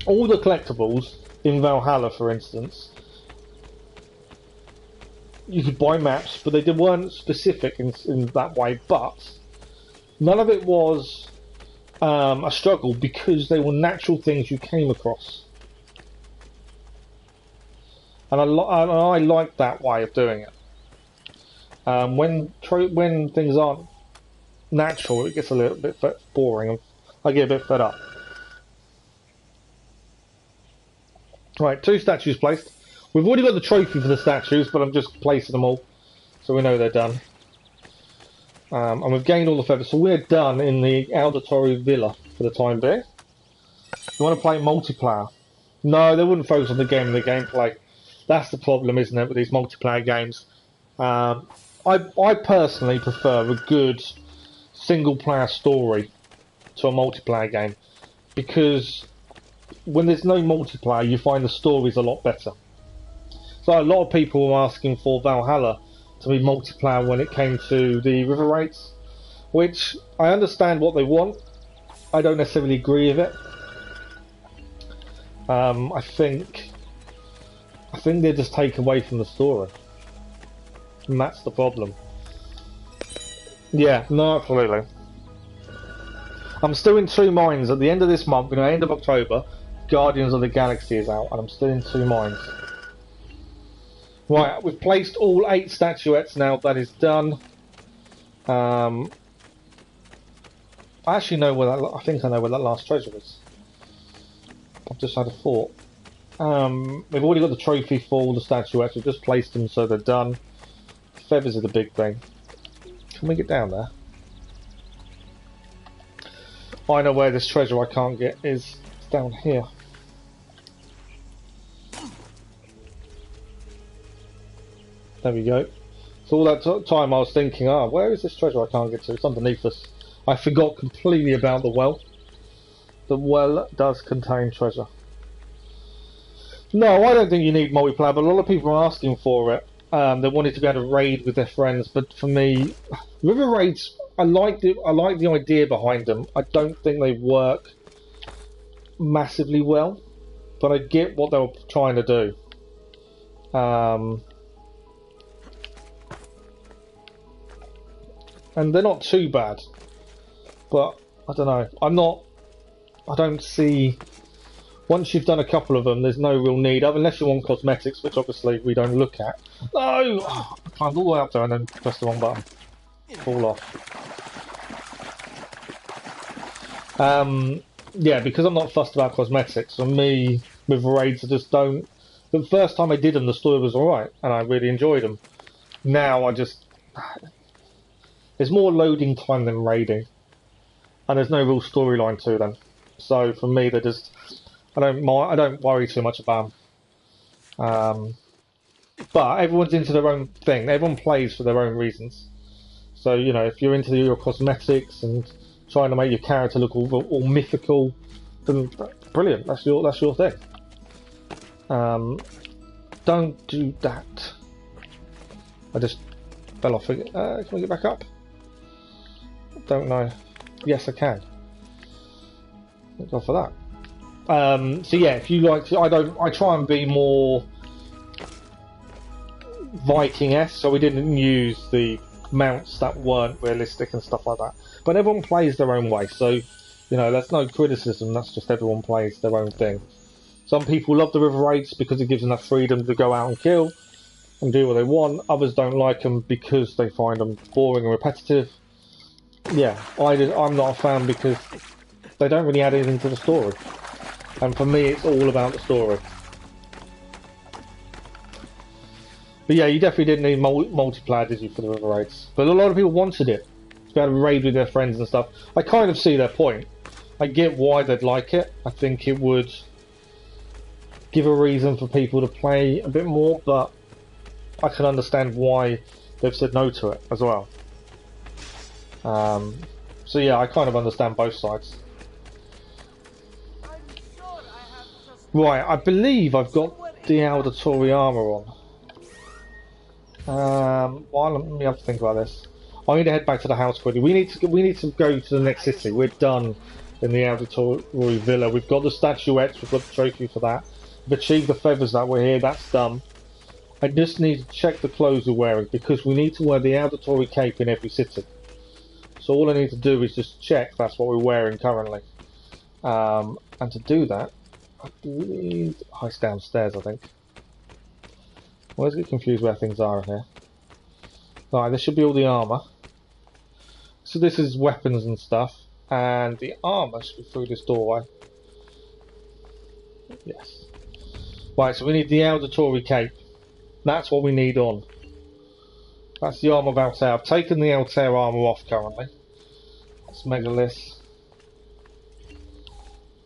all the collectibles in Valhalla, for instance, you could buy maps, but they weren't specific in that way. But none of it was a struggle because they were natural things you came across, and I like that way of doing it. When things aren't natural, it gets a little bit boring, and I get a bit fed up. Right, 2 statues placed. We've already got the trophy for the statues, but I'm just placing them all, so we know they're done. And we've gained all the feathers, so we're done in the Auditore Villa for the time being. You want to play multiplayer? No, they wouldn't focus on the game and the gameplay. That's the problem, isn't it, with these multiplayer games? I personally prefer a good single-player story to a multiplayer game, because when there's no multiplayer, you find the stories a lot better. So a lot of people were asking for Valhalla to be multiplayer when it came to the river raids, which I understand what they want. I don't necessarily agree with it. I think they just take away from the story, and that's the problem. Yeah, no, absolutely. I'm still in 2 minds. At the end of this month, at the end of October, Guardians of the Galaxy is out, and I'm still in 2 minds. Right, we've placed all 8 statuettes now. That is done. I actually know where that. I think I know where that last treasure is. I've just had a thought. We've already got the trophy for all the statuettes. We've just placed them, so they're done. Feathers are the big thing. Can we get down there? I know where this treasure I can't get is. It's down here. There we go. So all that time I was thinking, where is this treasure I can't get to? It's underneath us. I forgot completely about the well. The well does contain treasure. No, I don't think you need multiplayer, but a lot of people are asking for it. They wanted to be able to raid with their friends, but for me, river raids, I like the idea behind them. I don't think they work massively well, but I get what they were trying to do. And they're not too bad, but I don't know. I don't see. Once you've done a couple of them, there's no real need, unless you want cosmetics, which obviously we don't look at. No! I climbed all the way up there and then pressed the wrong button. Fall off. Yeah, because I'm not fussed about cosmetics, for me, with raids, I just don't. The first time I did them, the story was alright, and I really enjoyed them. Now I just. There's more loading time than raiding, and there's no real storyline to them. So for me, they're just. I don't worry too much about them. But everyone's into their own thing. Everyone plays for their own reasons. So, you know, if you're into your cosmetics and trying to make your character look all mythical, then brilliant. That's your thing. Don't do that. I just fell off. Can we get back up? Don't know. Yes, I can. Thank God for that. So yeah, if you like, I try and be more Viking-esque, so we didn't use the mounts that weren't realistic and stuff like that. But everyone plays their own way, so you know, that's no criticism. That's just everyone plays their own thing. Some people love the river raids because it gives them that freedom to go out and kill and do what they want. Others don't like them because they find them boring and repetitive. Yeah, I'm not a fan because they don't really add anything to the story. And for me, it's all about the story. But yeah, you definitely didn't need multiplayer, did you, for the river raids? But a lot of people wanted it, to be able to raid with their friends and stuff. I kind of see their point. I get why they'd like it. I think it would give a reason for people to play a bit more, but I can understand why they've said no to it as well. So yeah, I kind of understand both sides. Right, I believe I've got the Auditore Armour on. Let me have to think about this. I need to head back to the house quickly. We need to go to the next city. We're done in the Auditore Villa. We've got the statuettes. We've got the trophy for that. We've achieved the feathers that were here. That's done. I just need to check the clothes we're wearing because we need to wear the Auditore Cape in every city. So all I need to do is just check that's what we're wearing currently. And to do that, I believe it's downstairs, I think. I always get confused where things are in here. Right, this should be all the armour. So this is weapons and stuff. And the armour should be through this doorway. Yes. Right, so we need the Auditore Cape. That's what we need on. That's the armour of Altair. I've taken the Altair armour off currently. That's megalith.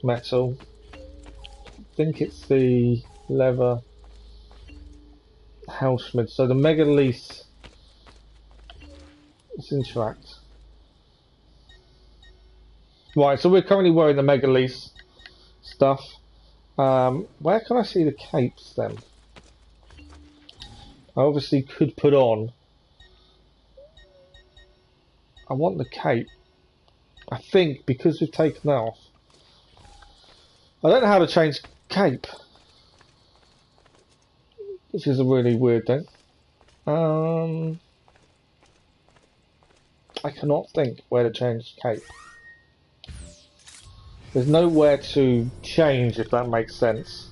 Metal. I think it's the leather Housemid. So the megalith. Let's interact. Right, so we're currently wearing the megalith stuff. Where can I see the capes then? I obviously could put on. I want the cape. I think because we've taken that off. I don't know how to change cape. This is a really weird thing. I cannot think where to change cape. There's nowhere to change, if that makes sense.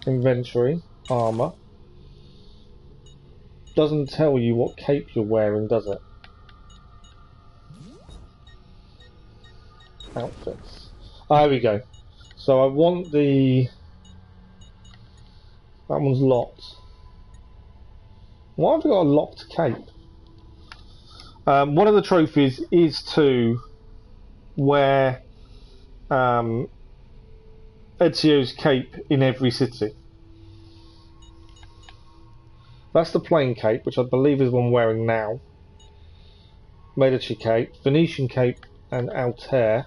Inventory, armour. Doesn't tell you what cape you're wearing, does it? Outfits. There we go. So I want the... That one's locked. Why have we got a locked cape? One of the trophies is to wear Ezio's cape in every city. That's the plain cape, which I believe is one I'm wearing now. Medici cape, Venetian cape, and Altair.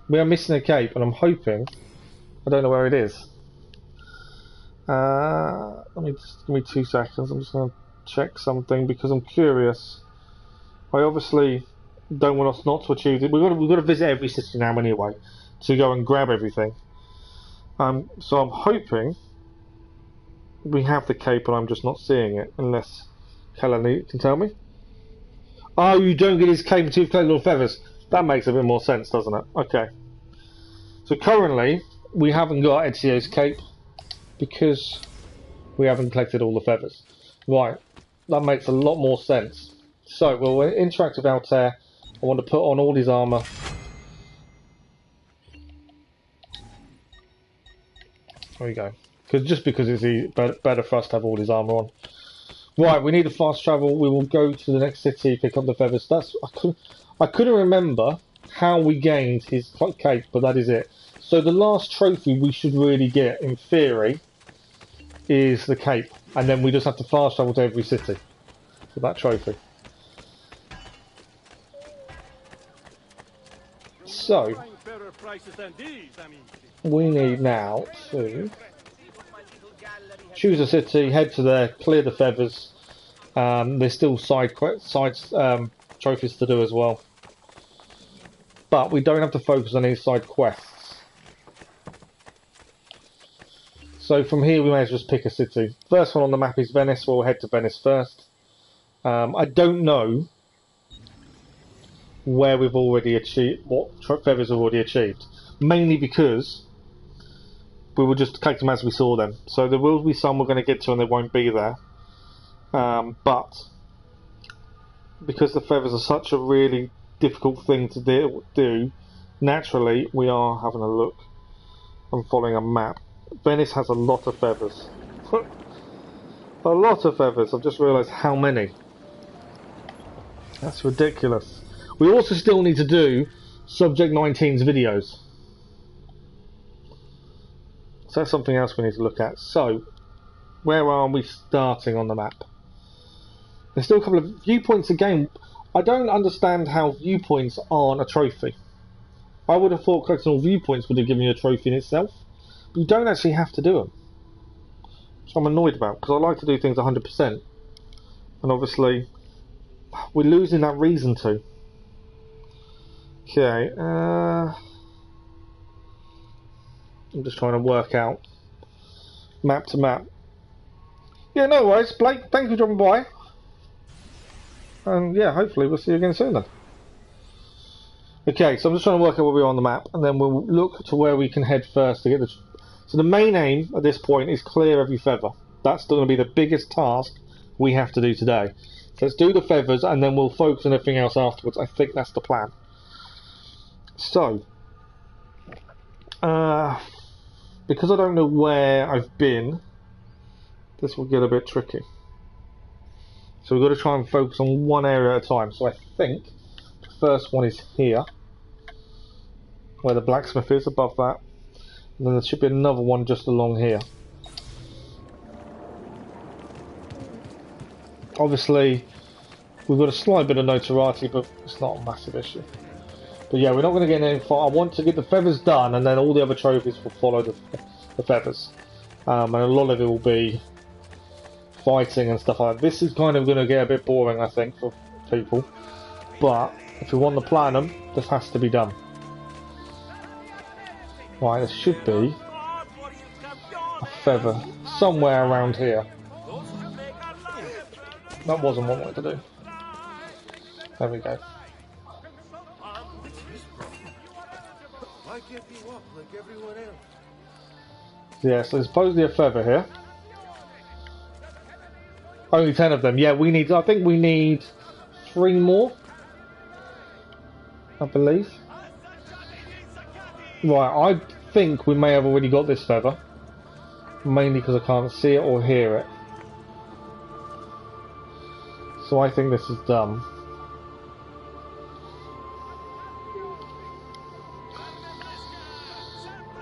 We are missing a cape, and I'm hoping. I don't know where it is. Let me just give me 2 seconds. I'm just going to check something because I'm curious. I obviously don't want us not to achieve it. We've got to visit every city now anyway to go and grab everything. So I'm hoping we have the cape, and I'm just not seeing it unless Kelly can tell me. Oh, you don't get his cape until you've collected all feathers. That makes a bit more sense, doesn't it? Okay. So currently we haven't got Ezio's cape because we haven't collected all the feathers. Right. That makes a lot more sense. So we'll interact with Altair. I want to put on all his armour. There we go. Just because it's better for us to have all his armour on. Right, we need to fast travel. We will go to the next city, pick up the feathers. I couldn't remember how we gained his cape, but that is it. So the last trophy we should really get, in theory, is the cape. And then we just have to fast travel to every city for that trophy. So, we need now to choose a city, head to there, clear the feathers. There's still side trophies to do as well. But we don't have to focus on these side quests. So from here we may as well just pick a city. First one on the map is Venice. We'll head to Venice first. I don't know where we've already achieved, what feathers we've already achieved. Mainly because we will just collect them as we saw them. So there will be some we're going to get to and they won't be there. But because the feathers are such a really difficult thing to do, naturally we are having a look and following a map. Venice has a lot of feathers. A lot of feathers. I've just realised how many. That's ridiculous. We also still need to do Subject 19's videos. So that's something else we need to look at. So, where are we starting on the map? There's still a couple of viewpoints again. I don't understand how viewpoints aren't a trophy. I would have thought collecting all viewpoints would have given you a trophy in itself. But you don't actually have to do them. Which I'm annoyed about, because I like to do things 100%. And obviously, we're losing that reason to. Okay, I'm just trying to work out map to map. Yeah, no worries, Blake, thank you for dropping by. And yeah, hopefully we'll see you again soon then. Okay, so I'm just trying to work out where we are on the map, and then we'll look to where we can head first to get the... So the main aim at this point is clear every feather. That's going to be the biggest task we have to do today. So let's do the feathers, and then we'll focus on everything else afterwards. I think that's the plan. So, because I don't know where I've been, this will get a bit tricky. So we've got to try and focus on one area at a time. So I think the first one is here, where the blacksmith is, above that. And then there should be another one just along here. Obviously, we've got a slight bit of notoriety, but it's not a massive issue. But yeah, we're not going to get any far. I want to get the feathers done, and then all the other trophies will follow the feathers. And a lot of it will be fighting and stuff like that. This is kind of going to get a bit boring, I think, for people. But if we want the platinum, this has to be done. Right, there should be a feather somewhere around here. That wasn't what I wanted to do. There we go. Why can't you walk like everyone else? Yeah, so there's supposedly a feather here. Only 10 of them. Yeah, we need. I think we need 3 more. I believe. Right, I think we may have already got this feather. Mainly because I can't see it or hear it. So I think this is done.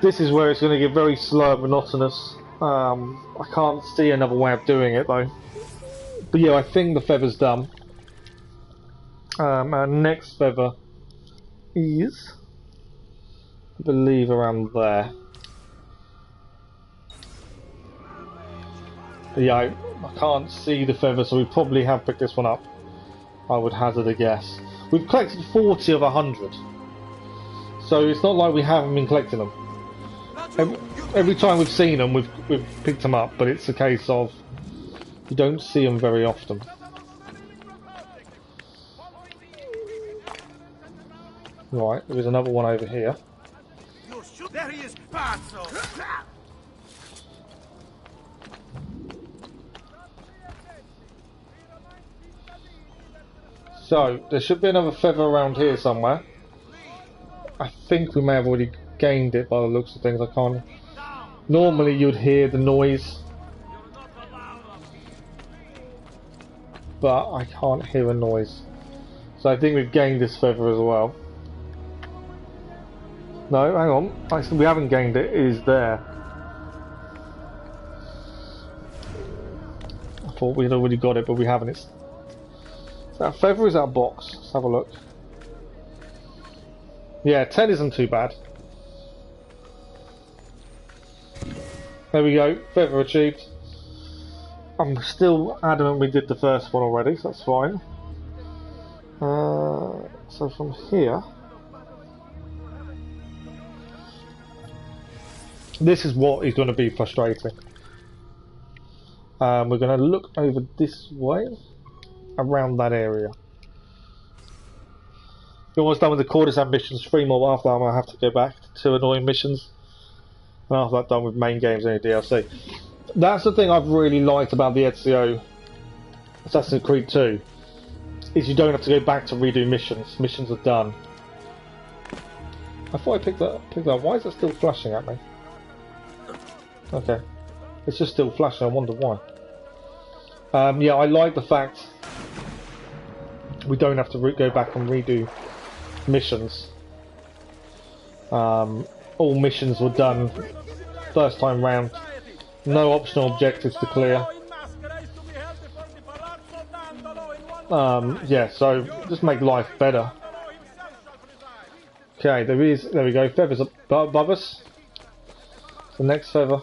This is where it's going to get very slow and monotonous. I can't see another way of doing it though. But yeah, I think the feather's done. Our next feather is, I believe, around there. But yeah, I can't see the feather, so we probably have picked this one up. I would hazard a guess. We've collected 40 of 100. So it's not like we haven't been collecting them. Every time we've seen them, we've picked them up, but it's a case of you don't see them very often. Right, there is another one over here. There he is, Pazzo! So, there should be another feather around here somewhere. I think we may have already gained it by the looks of things. I can't... Normally you'd hear the noise, but I can't hear a noise. So I think we've gained this feather as well. No, hang on. Actually, we haven't gained it. It is there. I thought we'd already got it, but we haven't. Is that a feather or is that a box? Let's have a look. Yeah, 10 isn't too bad. There we go, feather achieved. I'm still adamant we did the first one already, so that's fine. So from here, this is what is going to be frustrating. We're going to look over this way, around that area. We're almost done with the courtesan missions. 3 more after that. I'm going to have to go back to 2 annoying missions. And after that, done with main games and DLC. That's the thing I've really liked about the Ezio Assassin's Creed 2, is you don't have to go back to redo missions. Missions are done. I thought I picked that up. Why is it still flashing at me? Okay. It's just still flashing, I wonder why. Yeah, I like the fact we don't have to go back and redo missions. All missions were done first time round. No optional objectives to clear. Yeah, so just make life better. Okay, there we go, feathers above us. The next feather.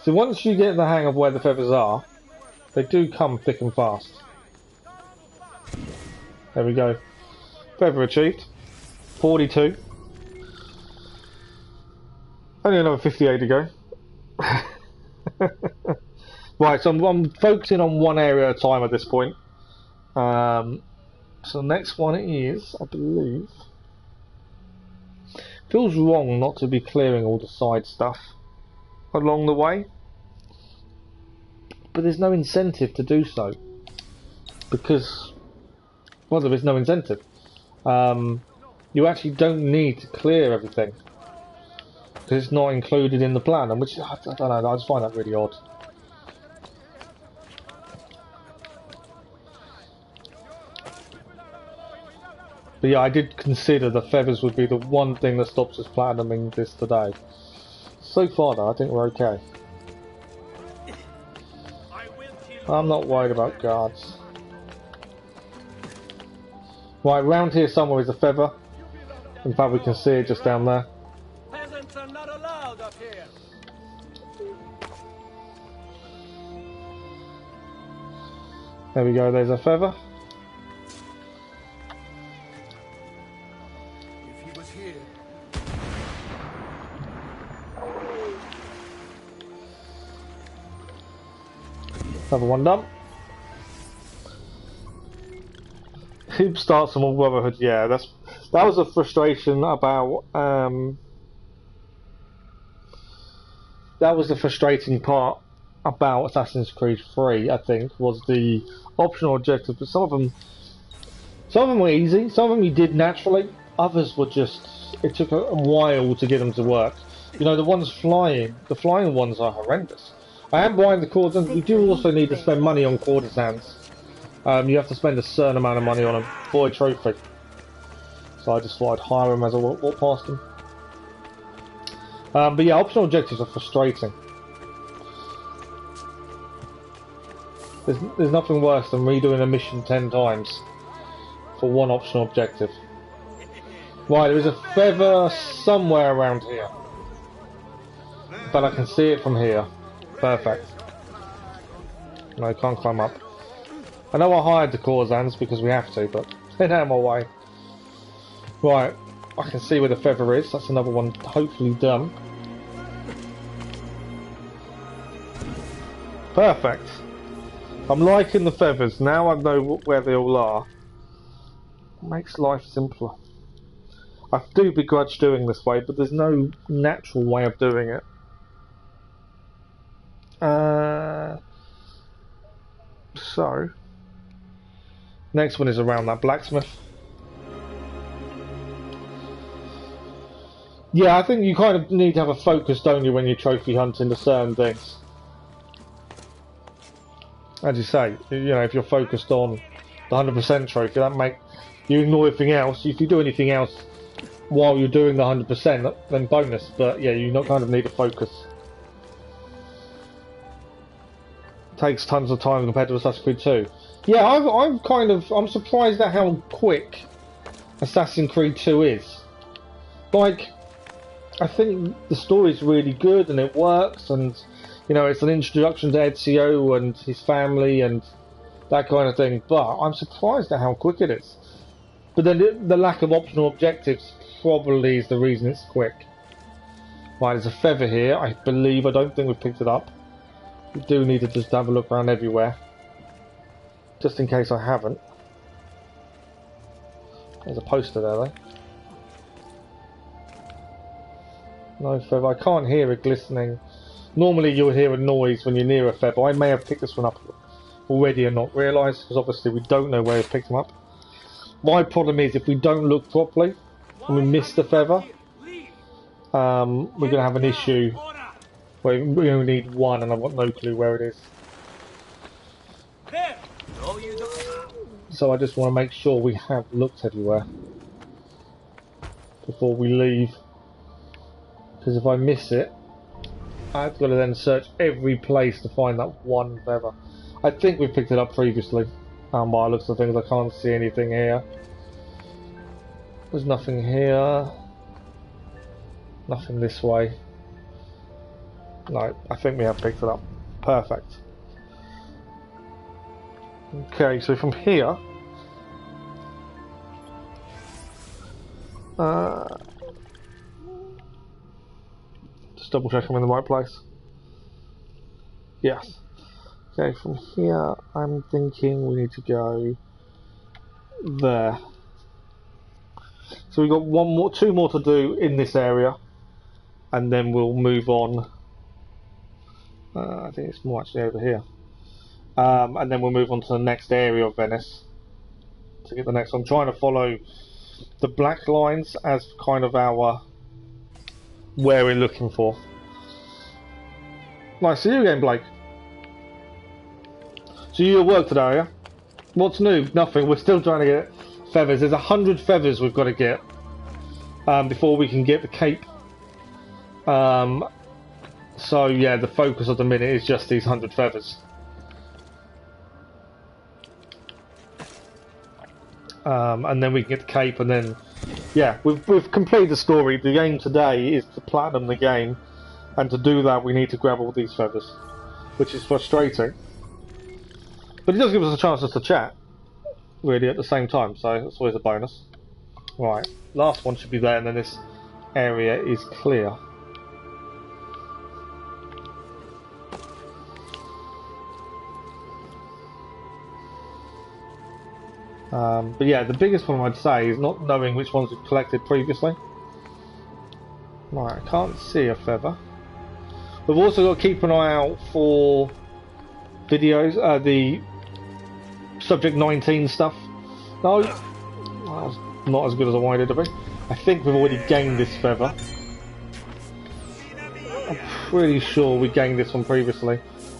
So once you get the hang of where the feathers are, they do come thick and fast. There we go. Feather achieved. 42. Only another 58 to go. Right, so I'm focusing on one area at a time at this point. So the next one is, I believe... Feels wrong not to be clearing all the side stuff along the way. But there's no incentive to do so. Because... well, there is no incentive. You actually don't need to clear everything. Because it's not included in the plan, and which, I don't know, I just find that really odd. But yeah, I did consider the feathers would be the one thing that stops us platinuming this today. So far though, I think we're okay. I'm not worried about guards. Right, round here somewhere is a feather. In fact, we can see it just down there. Peasants are not allowed up here. There we go, there's a feather. If he was here. Another one done. Who starts from all Brotherhood? Yeah, that was a frustration about that was the frustrating part about Assassin's Creed 3, I think, was the optional objectives, but some of them were easy, some of them you did naturally, others were just, it took a while to get them to work. You know, the ones flying, the flying ones are horrendous. I am buying the courtesans. You do also need to spend money on courtesans. You have to spend a certain amount of money on them for a trophy. So I just thought I'd hire them as I walk past them. But yeah, optional objectives are frustrating. There's nothing worse than redoing a mission 10 times for one optional objective. Right, there is a feather somewhere around here. But I can see it from here. Perfect. No, I can't climb up. I know I hired the courtesans because we have to, but they're out of my way. Right, I can see where the feather is. That's another one hopefully done. Perfect. I'm liking the feathers. Now I know where they all are. It makes life simpler. I do begrudge doing this way, but there's no natural way of doing it. So next one is around that blacksmith. Yeah, I think you kind of need to have a focus, don't you, when you're trophy hunting to certain things. As you say, you know, if you're focused on the 100% trophy, that make you ignore everything else. If you do anything else while you're doing the 100%, then bonus. But yeah, you kind of need a focus. Takes tons of time compared to Assassin's Creed 2. Yeah, I'm surprised at how quick Assassin's Creed 2 is. Like, I think the story's really good and it works, and you know, it's an introduction to Ezio and his family and that kind of thing, but I'm surprised at how quick it is. But then the lack of optional objectives probably is the reason it's quick. Right, there's a feather here, I believe. I don't think we've picked it up. We do need to just have a look around everywhere, just in case I haven't. There's a poster there though. No feather. I can't hear it glistening. Normally you'll hear a noise when you're near a feather. I may have picked this one up already and not realised, because obviously we don't know where we've picked them up. My problem is if we don't look properly and we miss the feather, we're going to have an issue where we only need one and I've got no clue where it is. So I just want to make sure we have looked everywhere before we leave. Because if I miss it, I've got to then search every place to find that one feather. I think we picked it up previously. By the looks of things, I can't see anything here. There's nothing here. Nothing this way. No, I think we have picked it up. Perfect. Okay, so from here... just double check I'm in the right place. Yes. Okay, from here I'm thinking we need to go there. So we've got two more to do in this area, and then we'll move on. I think it's more actually over here. And then we'll move on to the next area of Venice to get the next one. I'm trying to follow the black lines as kind of our where we're looking for. Nice to see you again, Blake. So you at work today, yeah? What's new? Nothing. We're still trying to get feathers. There's 100 feathers we've got to get before we can get the cape. So yeah, the focus of the minute is just these 100 feathers. And then we can get the cape, and then yeah, we've completed the story. The aim today is to platinum the game, and to do that we need to grab all these feathers, which is frustrating. But it does give us a chance just to chat, really, at the same time, so that's always a bonus. Right, last one should be there, and then this area is clear. But yeah, the biggest one I'd say is not knowing which ones we've collected previously. Right, I can't see a feather. We've also got to keep an eye out for videos, the Subject 19 stuff. No, that's not as good as I wanted it to be. I think we've already gained this feather. I'm pretty sure we gained this one previously.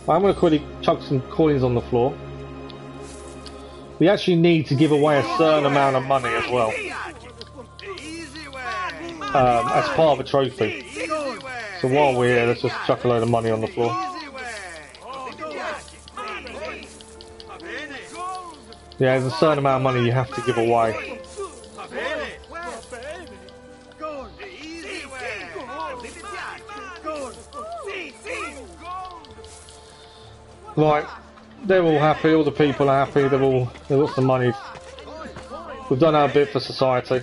I'm going to quickly chuck some coins on the floor. We actually need to give away a certain amount of money as well, as part of a trophy. So while we're here, let's just chuck a load of money on the floor. Yeah, there's a certain amount of money you have to give away. Right, they're all happy, all the people are happy, they've got some money. We've done our bit for society.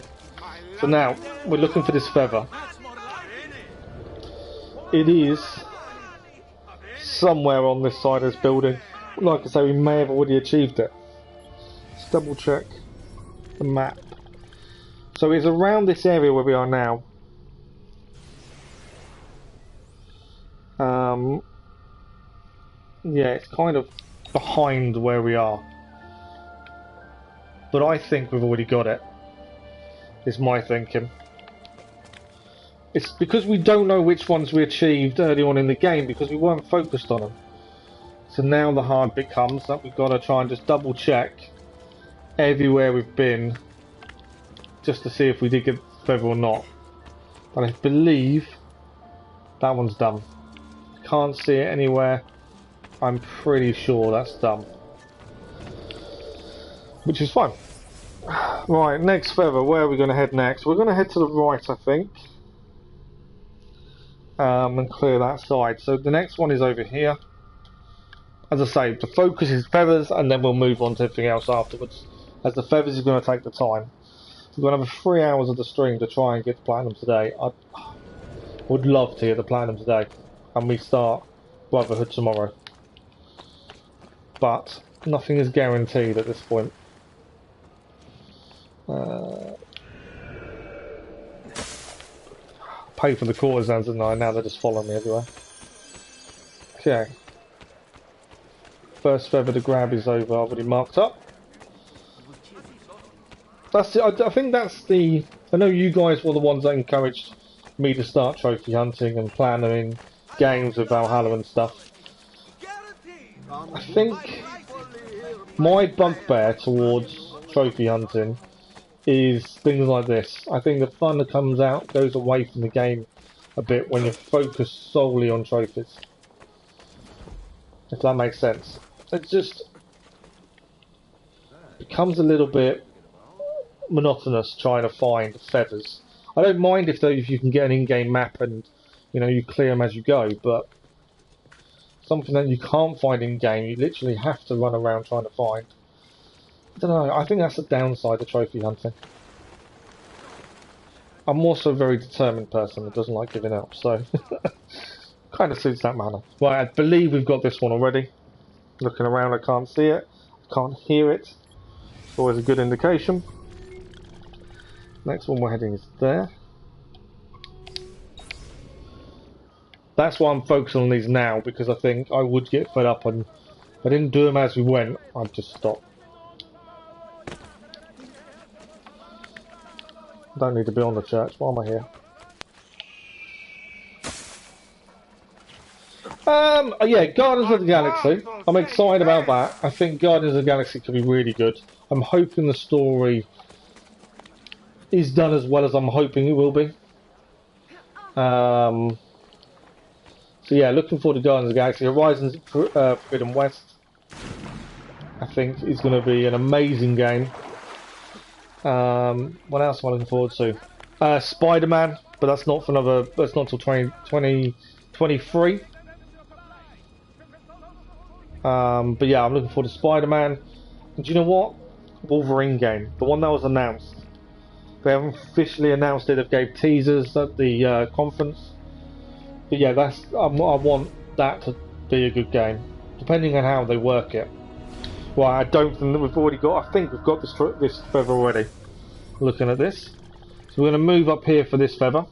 So now, we're looking for this feather. It is somewhere on this side of this building. Like I say, we may have already achieved it. Let's double check the map. So it's around this area where we are now. Yeah, it's kind of behind where we are. But I think we've already got it. Is my thinking. It's because we don't know which ones we achieved early on in the game because we weren't focused on them. So now the hard bit comes that we've got to try and just double check everywhere we've been just to see if we did get feather or not. But I believe that one's done. Can't see it anywhere. I'm pretty sure that's done. Which is fine. Right, next feather. Where are we going to head next? We're going to head to the right, I think. And clear that side. So the next one is over here. As I say, the focus is feathers, and then we'll move on to everything else afterwards. As the feathers is going to take the time. We're going to have 3 hours of the stream to try and get the platinum today. I would love to get the platinum today. And we start Brotherhood tomorrow. But nothing is guaranteed at this point. Pay for the courtesans, didn't I? Now they're just following me everywhere. Okay. First feather to grab is over, already marked up. That's it. I think that's the... I know you guys were the ones that encouraged me to start trophy hunting and planning games with Valhalla and stuff. I think my bugbear towards trophy hunting is things like this. I think the fun that comes out goes away from the game a bit when you're focused solely on trophies. If that makes sense. It just becomes a little bit monotonous trying to find feathers. I don't mind if you can get an in-game map and you clear them as you go, but something that you can't find in-game, you literally have to run around trying to find. I don't know, I think that's the downside of trophy hunting. I'm also a very determined person that doesn't like giving up, so kind of suits that manner. Right, I believe we've got this one already. Looking around, I can't see it, I can't hear it. It's always a good indication. Next one we're heading is there. That's why I'm focusing on these now, because I think I would get fed up and if I didn't do them as we went, I'd just stop. Don't need to be on the church. Why am I here? Yeah, Guardians of the Galaxy. I'm excited about that. I think Guardians of the Galaxy could be really good. I'm hoping the story is done as well as I'm hoping it will be. So yeah, looking forward to Guardians of the Galaxy. Horizon Forbidden West, I think, is going to be an amazing game. What else am I looking forward to? Spider-Man, but that's not for another. That's not until 2023. But yeah, I'm looking forward to Spider-Man. And do you know what? Wolverine game, the one that was announced. They haven't officially announced it. They've gave teasers at the conference. But yeah, that's I want that to be a good game, depending on how they work it. Well, I don't think that we've already got. I think we've got this feather already. Looking at this, so we're going to move up here for this feather.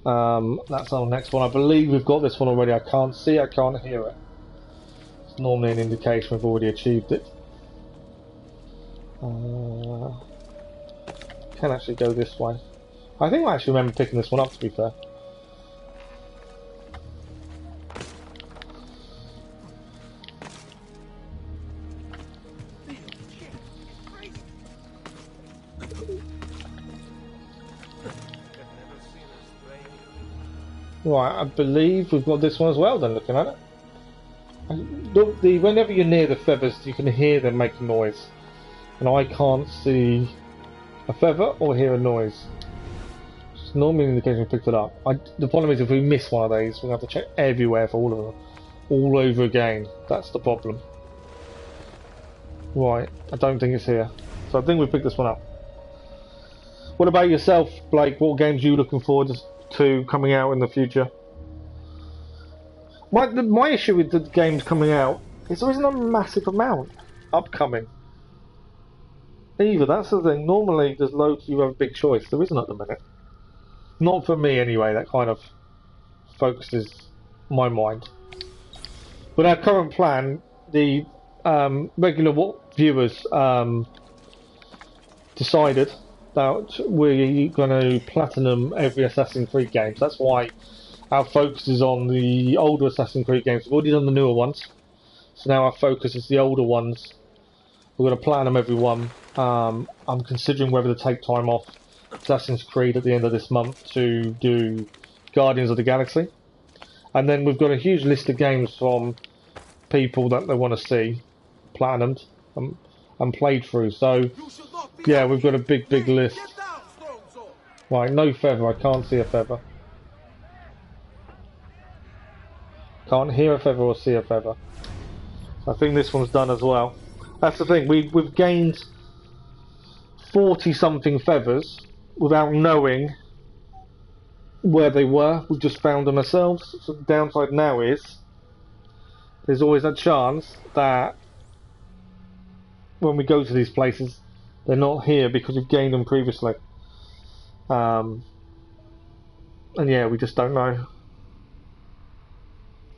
That's our next one. I believe we've got this one already. I can't see. I can't hear it. It's normally an indication we've already achieved it. Can actually go this way. I think I actually remember picking this one up, to be fair. Right, I believe we've got this one as well then, looking at it. Whenever you're near the feathers, you can hear them making noise. And I can't see a feather or hear a noise. It's normally an indication we picked it up. The problem is if we miss one of these, we'll have to check everywhere for all of them. All over again. That's the problem. Right, I don't think it's here. So I think we picked this one up. What about yourself, Blake? What games are you looking forward to coming out in the future? My issue with the games coming out is there isn't a massive amount upcoming. Either, that's the thing. Normally there's loads, you have a big choice. There isn't at the minute. Not for me anyway, that kind of focuses my mind. With our current plan, the regular viewers decided that we're going to platinum every Assassin's Creed game. So that's why our focus is on the older Assassin's Creed games. We've already done the newer ones, so now our focus is the older ones. We're going to platinum every one. I'm considering whether to take time off Assassin's Creed at the end of this month to do Guardians of the Galaxy. And then we've got a huge list of games from people that they want to see platinumed. and played through. So yeah, we've got a big list. Right, no feather. I can't see a feather. Can't hear a feather or see a feather. I think this one's done as well. That's the thing. We've gained 40 something feathers without knowing where they were. We've just found them ourselves. So the downside now is there's always a chance that when we go to these places they're not here because we've gained them previously. And yeah, we just don't know.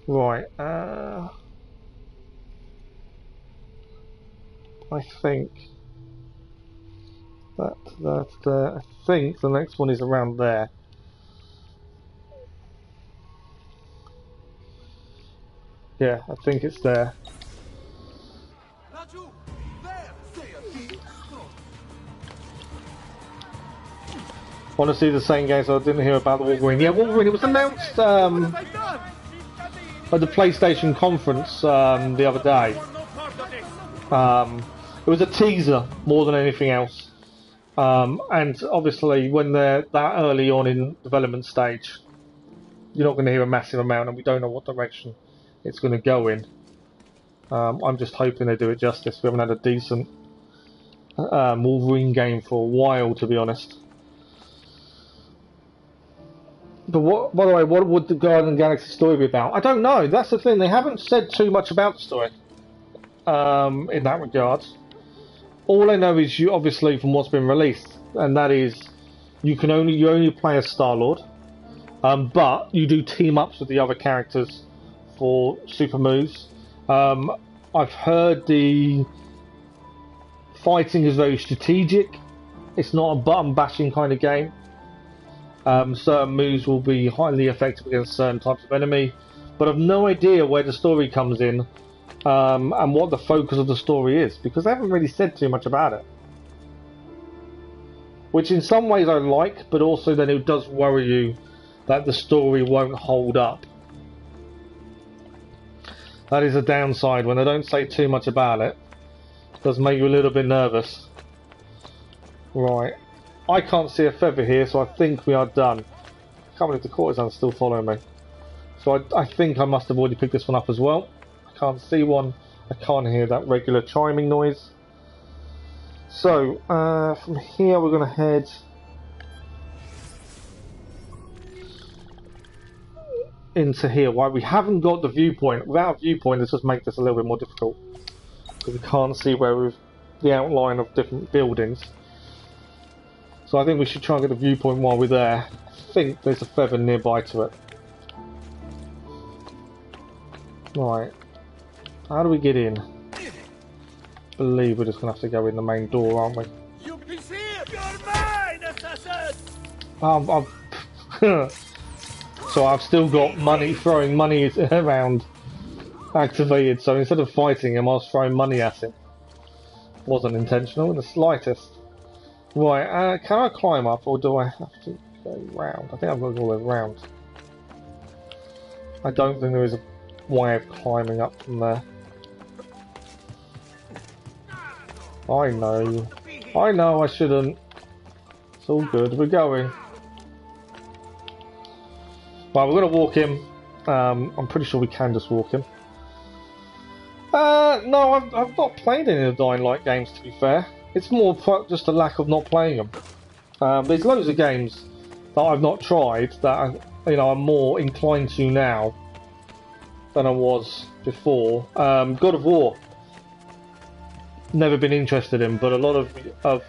Right, I think that's there. I think the next one is around there. Yeah, I think it's there. Want to see the same game, so I didn't hear about the Wolverine. Yeah, Wolverine, it was announced at the PlayStation conference the other day. It was a teaser more than anything else. And obviously when they're that early on in development stage, you're not going to hear a massive amount, and we don't know what direction it's going to go in. I'm just hoping they do it justice. We haven't had a decent Wolverine game for a while, to be honest. But what, by the way, what would the Guardian of the Galaxy story be about? I don't know. That's the thing. They haven't said too much about the story in that regard. All I know is you, obviously, from what's been released, and that is you only play as Star-Lord, but you do team ups with the other characters for super moves. I've heard the fighting is very strategic. It's not a button bashing kind of game. Certain moves will be highly effective against certain types of enemy, but I've no idea where the story comes in and what the focus of the story is, because they haven't really said too much about it. Which in some ways I like, but also then it does worry you that the story won't hold up. That is a downside. When they don't say too much about it, it does make you a little bit nervous. Right. I can't see a feather here, so I think we are done. I can't believe the courtesan's still following me. So I think I must have already picked this one up as well. I can't see one. I can't hear that regular chiming noise. So, from here we're going to head into here. Why we haven't got the viewpoint. Without a viewpoint, this just makes this a little bit more difficult, because we can't see where we've the outline of different buildings. So I think we should try and get the viewpoint while we're there. I think there's a feather nearby to it. Right. How do we get in? I believe we're just going to have to go in the main door, aren't we? So I've still got money, throwing money around activated. So instead of fighting him, I was throwing money at him. Wasn't intentional in the slightest. Right, can I climb up, or do I have to go round? I think I've got to go all the way round. I don't think there is a way of climbing up from there. I know I shouldn't. It's all good, we're going. Right, we're going to walk him. I'm pretty sure we can just walk him. No, I've not played any of the Dying Light games, to be fair. It's more just a lack of not playing them. There's loads of games that I've not tried that I'm more inclined to now than I was before. God of War, never been interested in, but a lot of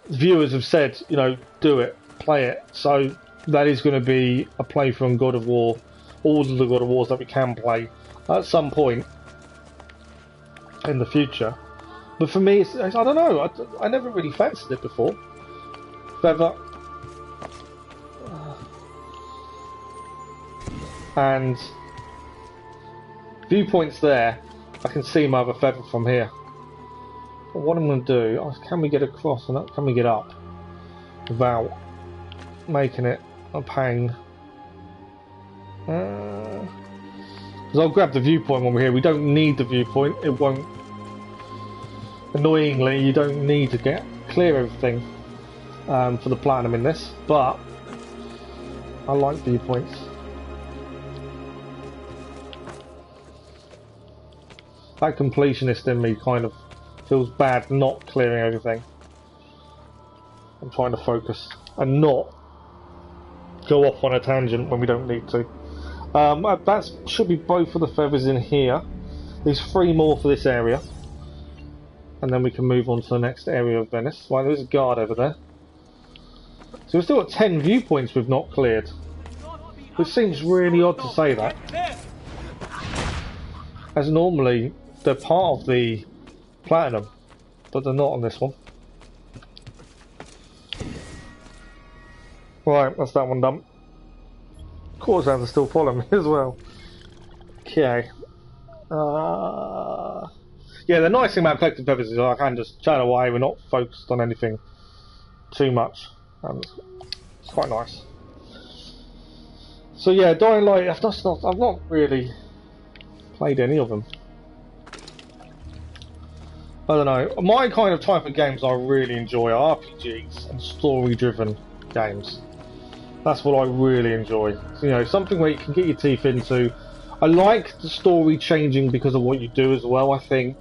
viewers have said, do it, play it. So that is going to be a playthrough on God of War, all of the God of Wars that we can play at some point in the future. But for me, I don't know, I never really fancied it before. Feather. And viewpoints there, I can see my other feather from here. But what I'm going to do, can we get across and can we get up without making it a pain? Because I'll grab the viewpoint when we're here. We don't need the viewpoint, it won't Annoyingly, you don't need to clear everything for the platinum in this, but I like viewpoints. That completionist in me kind of feels bad not clearing everything. I'm trying to focus and not go off on a tangent when we don't need to. That should be both of the feathers in here. There's 3 more for this area. And then we can move on to the next area of Venice. Right, there's a guard over there. So we've still got 10 viewpoints we've not cleared. Which seems really odd to say that. As normally, they're part of the platinum. But they're not on this one. Right, that's that one done. Corsairs are still following me as well. Okay. Yeah, the nice thing about collecting feathers is I can just chat away. We're not focused on anything too much. It's quite nice. So yeah, Dying Light. I've not really played any of them. I don't know. My kind of type of games I really enjoy are RPGs and story-driven games. That's what I really enjoy. So, you know, something where you can get your teeth into. I like the story changing because of what you do as well. I think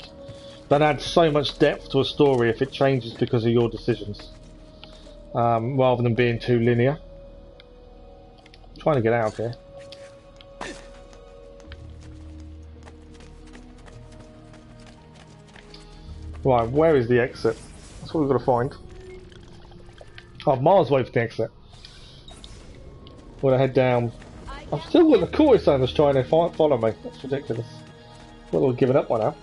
that adds so much depth to a story if it changes because of your decisions, rather than being too linear. I'm trying to get out of here. Right, where is the exit? That's what we've got to find. Oh, miles away from the exit. We're gonna head down. I've still got the courtesan that's trying to follow me. That's ridiculous. Well, we'll give it up by now.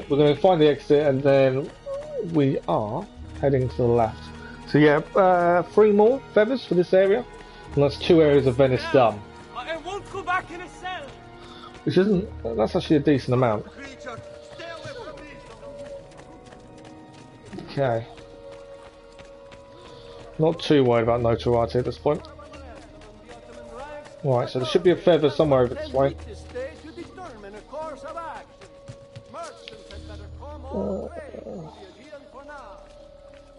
We're going to find the exit and then we are heading to the left. So yeah, 3 more feathers for this area. And that's 2 areas of Venice done. I won't go back in a cell. Which isn't... that's actually a decent amount. Okay. Not too worried about notoriety at this point. Right, so there should be a feather somewhere over this way.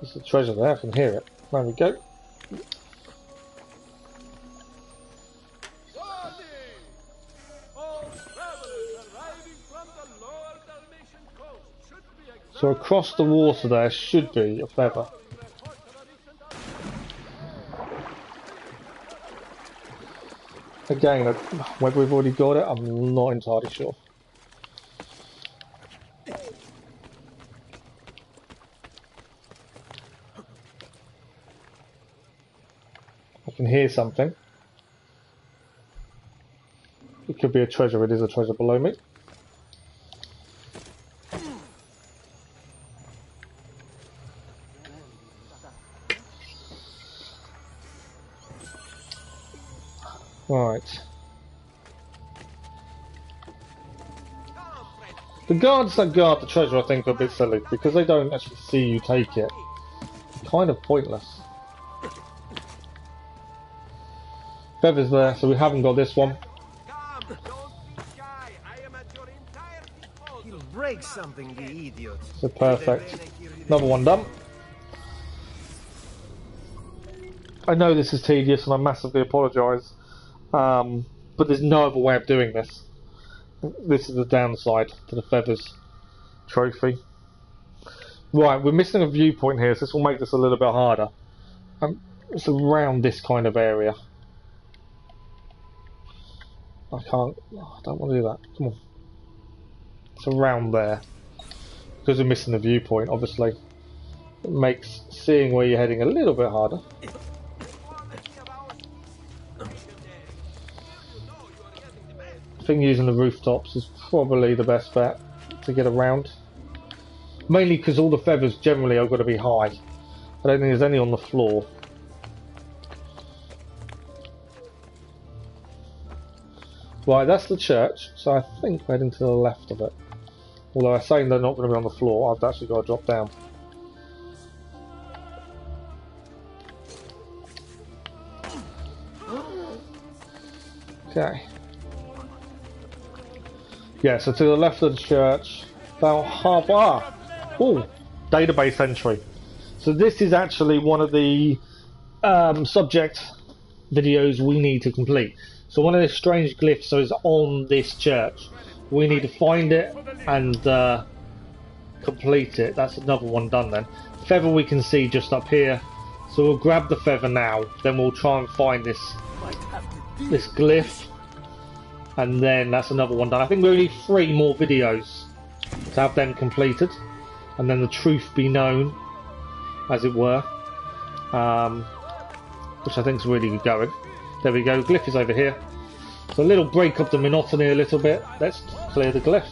There's a treasure there, I can hear it. There we go. So across the water there should be a feather. Again, whether we've already got it, I'm not entirely sure. I can hear something. It could be a treasure. It is a treasure below me. Right. The guards that guard the treasure I think are a bit silly because they don't actually see you take it. It's kind of pointless. Feathers there, so we haven't got this one. He'll break something, the idiot. So perfect. Another one done. I know this is tedious and I massively apologise. But there's no other way of doing this. This is the downside to the feathers trophy. Right, we're missing a viewpoint here, so this will make this a little bit harder. It's around this kind of area. I don't want to do that. Come on. It's around there. Because we're missing the viewpoint, obviously. It makes seeing where you're heading a little bit harder. I think using the rooftops is probably the best bet to get around. Mainly because all the feathers generally are going to be high. I don't think there's any on the floor. Right, that's the church, so I think we're heading to the left of it. Although I'm saying they're not going to be on the floor, I've actually got to drop down. Okay. Yeah, so to the left of the church, about half... Oh, database entry. So this is actually one of the subject videos we need to complete. So one of the strange glyphs is on this church. We need to find it and complete it. That's another one done then. Feather we can see just up here. So we'll grab the feather now. Then we'll try and find this glyph. And then that's another one done. I think we only 3 more videos to have them completed. And then the truth be known, as it were. Which I think is really good going. There we go, glyph is over here. So a little break up the monotony a little bit. Let's clear the glyph.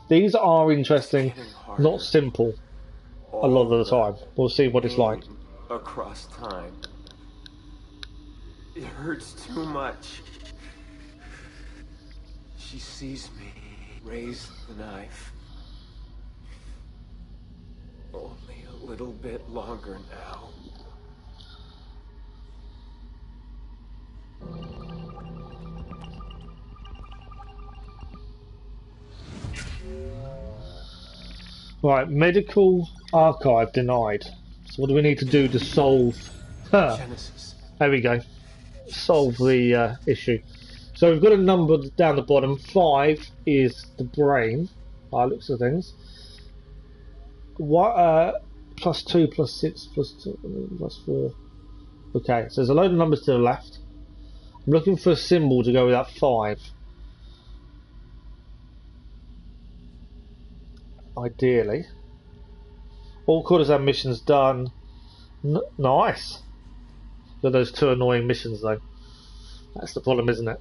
These are interesting, not simple a lot of the time. We'll see what it's like. Across time. It hurts too much. She sees me raise the knife. Only a little bit longer now. Right, medical archive denied. So what do we need to do to solve... Genesis. There we go. Solve the issue. So we've got a number down the bottom. 5 is the brain, by the looks of things. What? Plus 2, plus 6, plus 2, plus 4. Okay, so there's a load of numbers to the left. I'm looking for a symbol to go with that 5. Ideally. All quarters and missions done. Nice. Got those 2 annoying missions though. That's the problem, isn't it?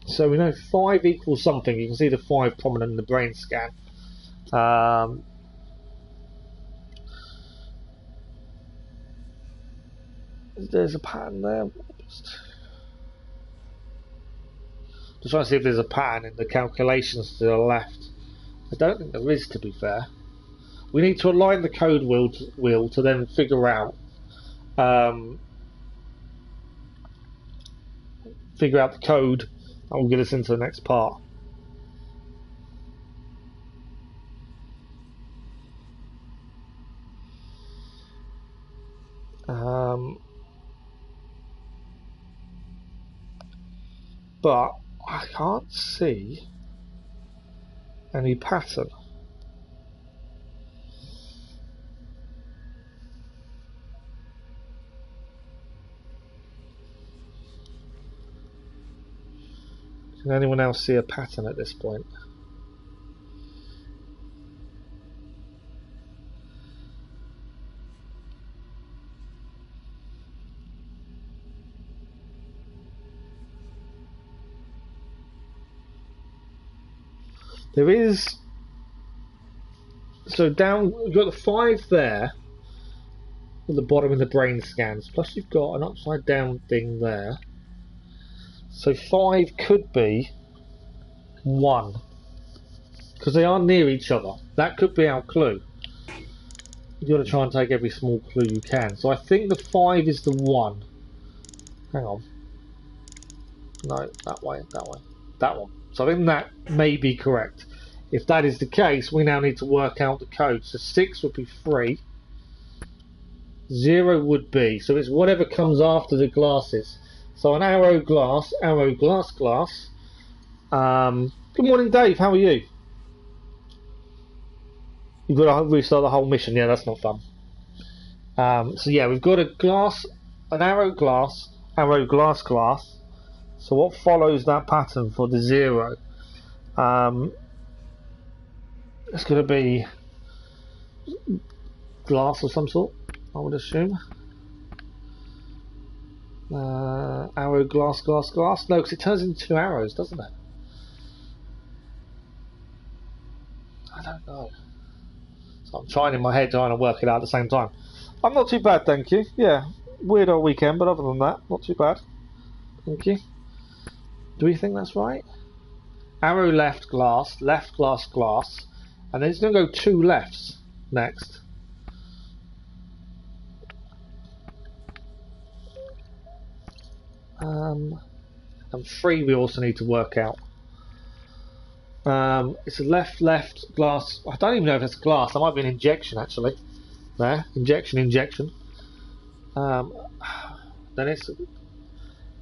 So we know 5 equals something. You can see the 5 prominent in the brain scan. There's a pattern there. Just trying to see if there's a pattern in the calculations to the left. I don't think there is, to be fair. We need to align the code wheel to then figure out the code that will get us into the next part. But I can't see any pattern. Can anyone else see a pattern at this point? There is, so down, you've got the 5 there at the bottom of the brain scans, plus you've got an upside down thing there. So 5 could be 1, because they are near each other. That could be our clue. You've got to try and take every small clue you can. So I think the 5 is the 1. Hang on. No, that way, that one. So I think that may be correct. If that is the case, we now need to work out the code. So 6 would be 3. 0 would be, so it's whatever comes after the glasses. So an arrow, glass, glass. Good morning, Dave. How are you? You've got to restart the whole mission. Yeah, that's not fun. So yeah, we've got a glass, an arrow, glass, glass. So what follows that pattern for the 0? It's going to be glass of some sort, I would assume. Arrow, glass. No, because it turns into 2 arrows, doesn't it? I don't know. So I'm trying in my head, trying to work it out at the same time. I'm not too bad, thank you. Yeah, weird old weekend, but other than that, not too bad. Thank you. Do we think that's right? Arrow, left, glass, glass. And then it's going to go 2 lefts next. And 3 we also need to work out. It's a left glass. I don't even know if it's glass. That might be an injection actually. There, injection. Then it's.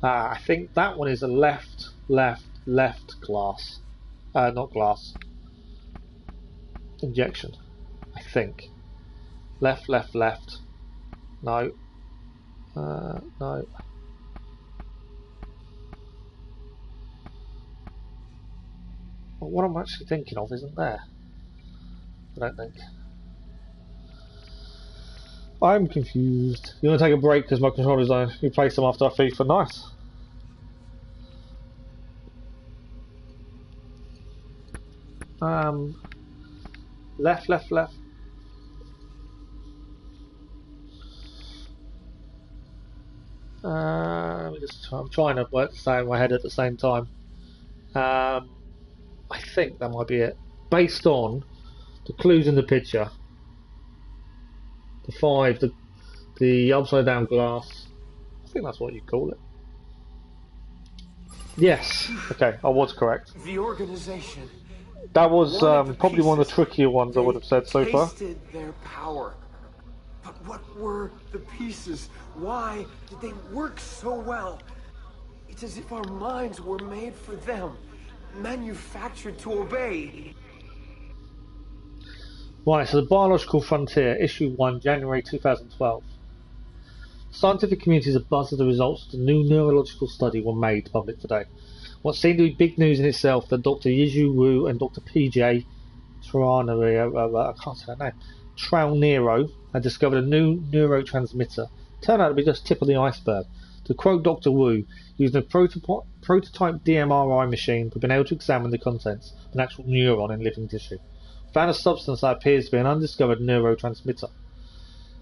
I think that one is a left glass. Not glass. Injection. I think. Left. No. No. Well, what I'm actually thinking of isn't there. I don't think. I'm confused. You want to take a break because my controllers I replaced them after I FIFA? Nice. Left. I'm trying to work stay in my head at the same time. I think that might be it. Based on the clues in the picture. The 5, the upside down glass. I think that's what you call it. Yes. Okay, I was correct. The organization. That was probably one of the trickier ones I would have said so far. Tasted their power. But what were the pieces? Why did they work so well? It's as if our minds were made for them, manufactured to obey. Right, so the Biological Frontier, Issue 1, January 2012. The scientific community is abuzz as the results of the new neurological study were made public today. What seemed to be big news in itself that Dr. Yizu Wu and Dr. PJ Traunero had discovered a new neurotransmitter. Turned out to be just tip of the iceberg. To quote Dr. Wu, using a prototype DMRI machine, we've been able to examine the contents of an actual neuron in living tissue. Found a substance that appears to be an undiscovered neurotransmitter.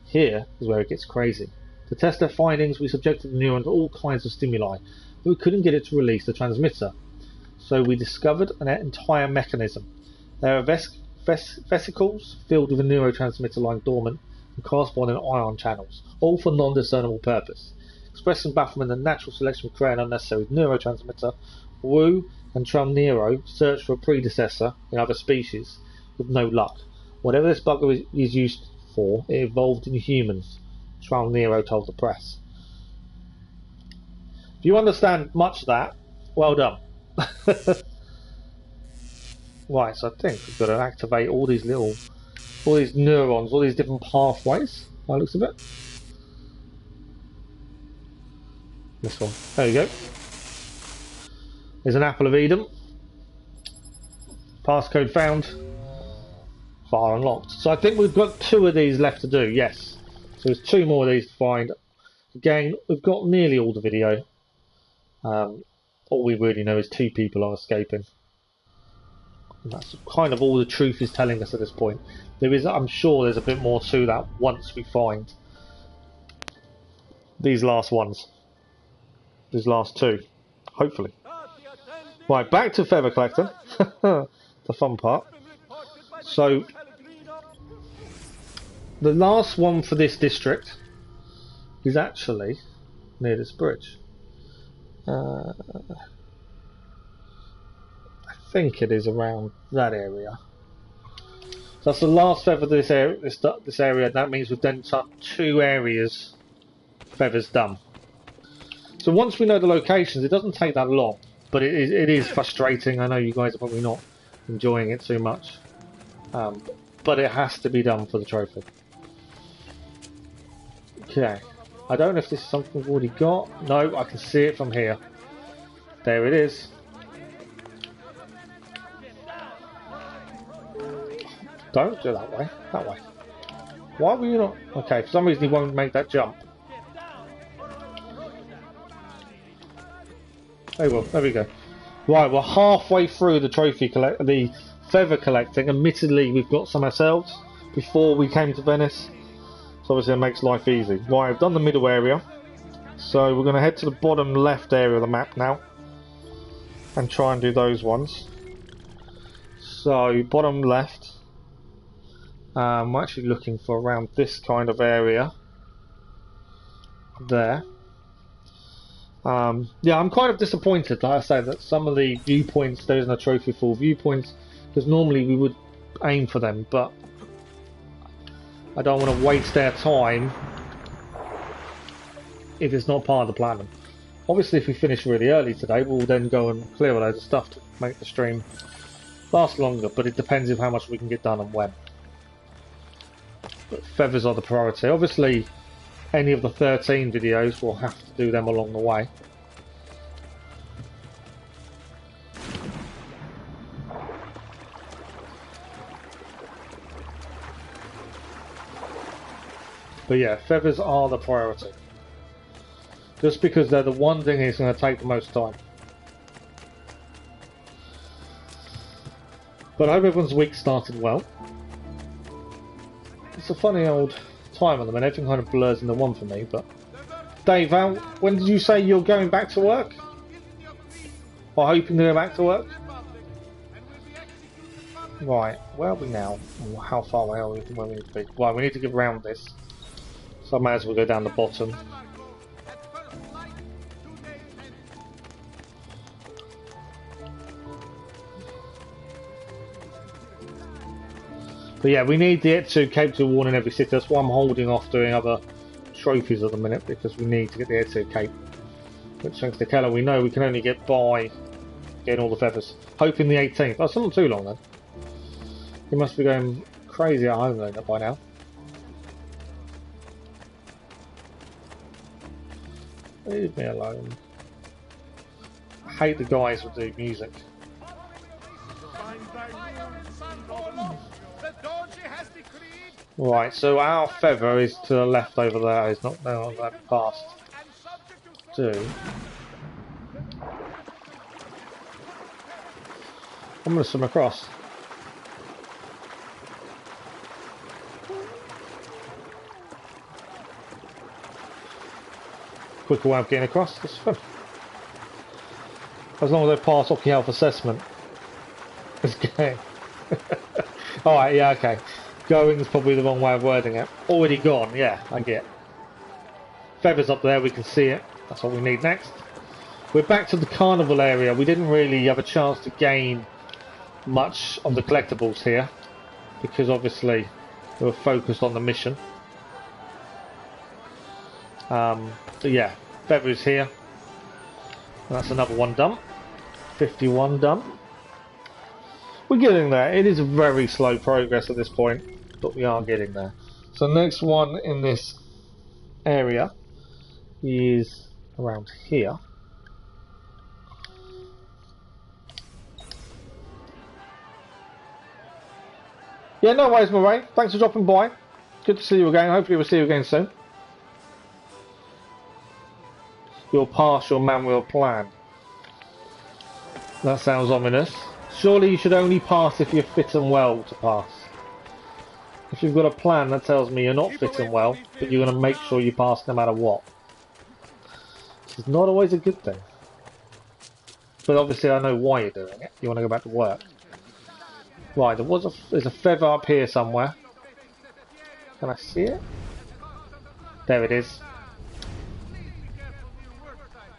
Here is where it gets crazy. To test their findings, we subjected the neuron to all kinds of stimuli, but we couldn't get it to release the transmitter. So we discovered an entire mechanism. There are vesicles filled with a neurotransmitter lying dormant and corresponding ion channels, all for non-discernible purpose. Expressing bafflement and natural selection would create an unnecessary neurotransmitter, Wu and Traunero searched for a predecessor in other species, with no luck. Whatever this bugger is used for, it evolved in humans, Traunero told the press. If you understand much of that, well done. Right, so I think we've got to activate all these neurons, all these different pathways, by the looks of it. This one. There you go. There's an Apple of Eden. Passcode found. File unlocked. So I think we've got 2 of these left to do, yes. So there's 2 more of these to find. Again, we've got nearly all the video. All we really know is 2 people are escaping. And that's kind of all the truth is telling us at this point. I'm sure there's a bit more to that once we find these last ones. These last 2. Hopefully. Right, back to feather collecting. The fun part. So, the last one for this district is actually near this bridge. I think it is around that area. So that's the last feather this area. That means we've then got 2 areas feathers done. So once we know the locations, it doesn't take that long, but it is frustrating. I know you guys are probably not enjoying it too much, but it has to be done for the trophy. Okay, I don't know if this is something we've already got. No, I can see it from here. There it is. Don't do that way. That way. Why were you not? Okay, for some reason he won't make that jump. Oh well, there we go. Right, we're halfway through the feather collecting. Admittedly, we've got some ourselves before we came to Venice, so obviously it makes life easy. Right, I've done the middle area, so we're going to head to the bottom left area of the map now and try and do those ones. So, bottom left, we're actually looking for around this kind of area there. Yeah, I'm kind of disappointed, like I say, that some of the viewpoints, there isn't a trophy for viewpoints, because normally we would aim for them, but I don't want to waste their time if it's not part of the plan. Obviously, if we finish really early today, we'll then go and clear a load of stuff to make the stream last longer, but it depends on how much we can get done and when. But feathers are the priority. Obviously, any of the 13 videos, we'll have to do them along the way. But yeah, feathers are the priority. Just because they're the one thing that's going to take the most time. But I hope everyone's week started well. It's a funny old time at the minute, everything kind of blurs into one for me, but... Dave, when did you say you're going back to work? Or hoping to go back to work? Right, where are we now? How far away are we from where we need to be? Right, we need to get around this. So I might as well go down the bottom. But yeah, we need the AC2 Cape to warn in every city. That's why I'm holding off doing other trophies at the minute, because we need to get the AC2 Cape. Which, thanks to Keller, we know we can only get by getting all the feathers. Hoping the 18th. Oh, it's not too long then. He must be going crazy at home then by now. Leave me alone. I hate the guys who do music. Right, so our feather is to the left over there. It's not there on that past. I'm going to swim across. Quicker way of getting across, just swim. As long as they pass Hockey Health assessment. It's going. Alright, yeah, okay. Going is probably the wrong way of wording it. Already gone, yeah, I get. Feathers up there, we can see it. That's what we need next. We're back to the carnival area. We didn't really have a chance to gain much on the collectibles here, because obviously we were focused on the mission. So yeah, feathers here. And that's another one done. 51 done. We're getting there. It is very slow progress at this point, but we are getting there. So next one in this area is around here. Yeah, no worries, Murray. Thanks for dropping by. Good to see you again. Hopefully we'll see you again soon. You'll pass your manual plan. That sounds ominous. Surely you should only pass if you're fit and well to pass. If you've got a plan, that tells me you're not fit and well, but you're going to make sure you pass no matter what. It's not always a good thing. But obviously I know why you're doing it. You want to go back to work. Right, there's a feather up here somewhere. Can I see it? There it is.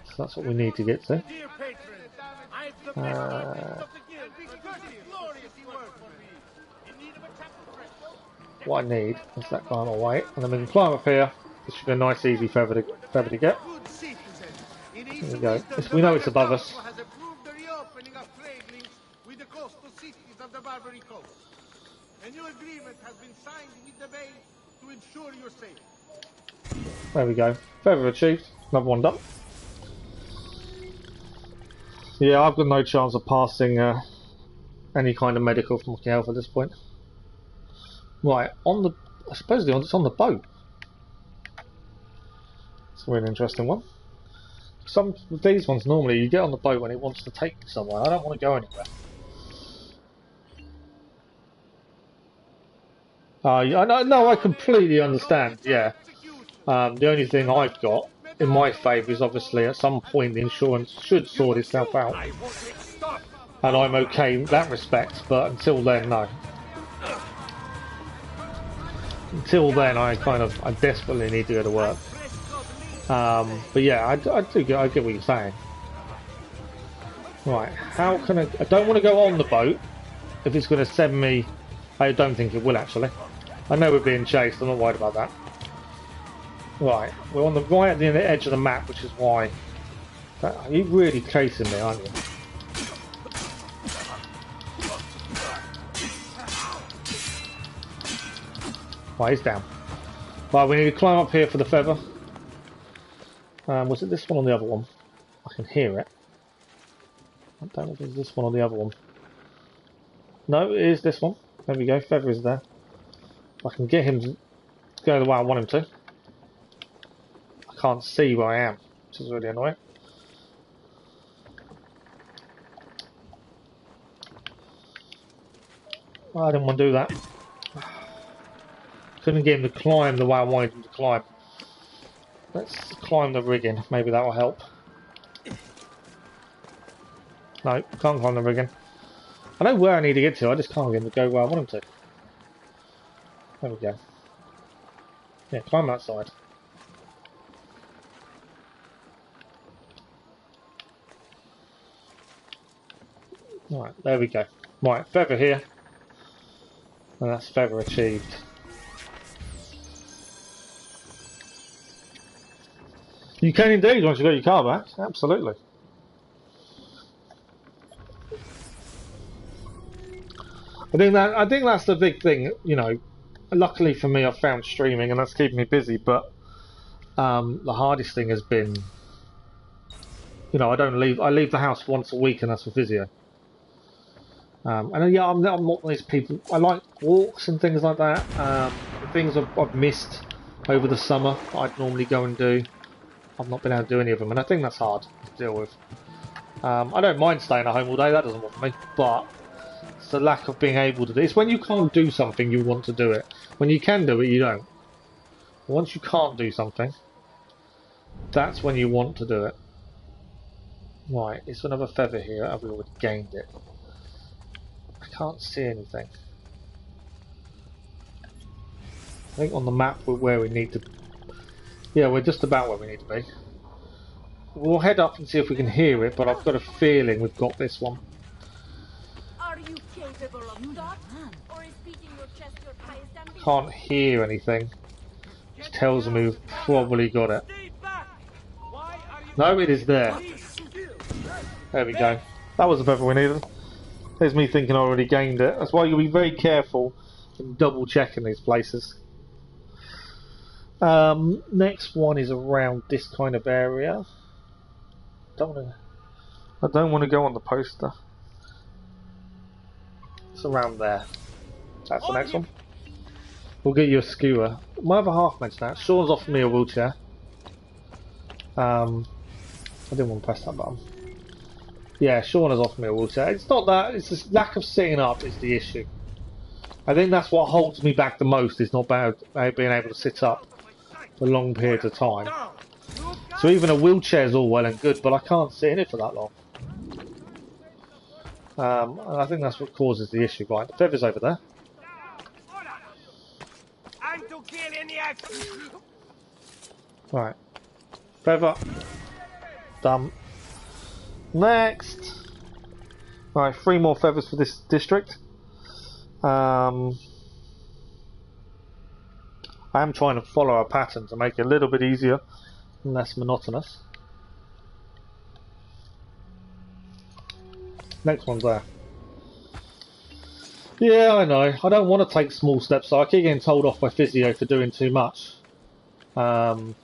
So that's what we need to get to. What I need is that climb away, and then we can climb up here. This should be a nice, easy feather to get. There we go. We know it's above us. There we go. Feather achieved. Another one done. Yeah, I've got no chance of passing any kind of medical from Hockey Health at this point. Right, supposedly it's on the boat. It's a really interesting one. Some of these ones normally you get on the boat when it wants to take you somewhere. I don't want to go anywhere. No, I completely understand. Yeah. The only thing I've got in my favour is obviously at some point the insurance should sort itself out, and I'm okay in that respect. But until then, no. Until then, I desperately need to go to work. But yeah, I get what you're saying. Right, how can I don't want to go on the boat if it's going to send me. I don't think it will actually. I know we're being chased, I'm not worried about that. Right, we're on the right at the edge of the map, which is why. You're really chasing me, aren't you? Right, he's down. Right, we need to climb up here for the feather. Was it this one or the other one? I can hear it. I don't know if it's this one or the other one. No, it is this one. There we go, feather is there. I can get him to go the way I want him to. I can't see where I am, which is really annoying. I didn't want to do that. Couldn't get him to climb the way I wanted him to climb. Let's climb the rigging, maybe that will help. No, can't climb the rigging. I know where I need to get to, I just can't get him to go where I want him to. There we go. Yeah, climb that side. Right, there we go. Right, feather here. And that's feather achieved. You can indeed once you've got your car back, absolutely. I think that's the big thing, you know. Luckily for me, I've found streaming and that's keeping me busy, but the hardest thing has been, you know, I leave the house once a week and that's for physio. And yeah, I'm not one of these people. I like walks and things like that. The things I've missed over the summer that I'd normally go and do, I've not been able to do any of them, and I think that's hard to deal with. I don't mind staying at home all day, that doesn't bother me, but it's the lack of being able to do it. It's when you can't do something you want to do it. When you can do it, you don't. Once you can't do something, that's when you want to do it. Right, it's another feather here. Have we already gained it? I can't see anything. I think on the map we're where we need to. Yeah, we're just about where we need to be. We'll head up and see if we can hear it, but I've got a feeling we've got this one. Are you capable of thought? Or is beating your chest your highest ambition? Can't hear anything, which tells me we've probably got it. No, it is there. There we go. That was the feather we needed. There's me thinking I already gained it. That's why you'll be very careful and double checking these places. Next one is around this kind of area. I don't want to go on the poster. It's around there. That's the next one. We'll get you a skewer. My other half mentioned that. Sean's offered me a wheelchair. I didn't want to press that button. Yeah, Sean has offered me a wheelchair. It's not that, it's this lack of sitting up is the issue. I think that's what holds me back the most, is not being able to sit up for long periods of time. So even a wheelchair is all well and good, but I can't sit in it for that long. And I think that's what causes the issue. Right, the feather's over there. Right, feather. Done. Next. Right, 3 more feathers for this district. I am trying to follow a pattern to make it a little bit easier and less monotonous. Next one's there. Yeah, I know. I don't want to take small steps, so I keep getting told off by physio for doing too much. And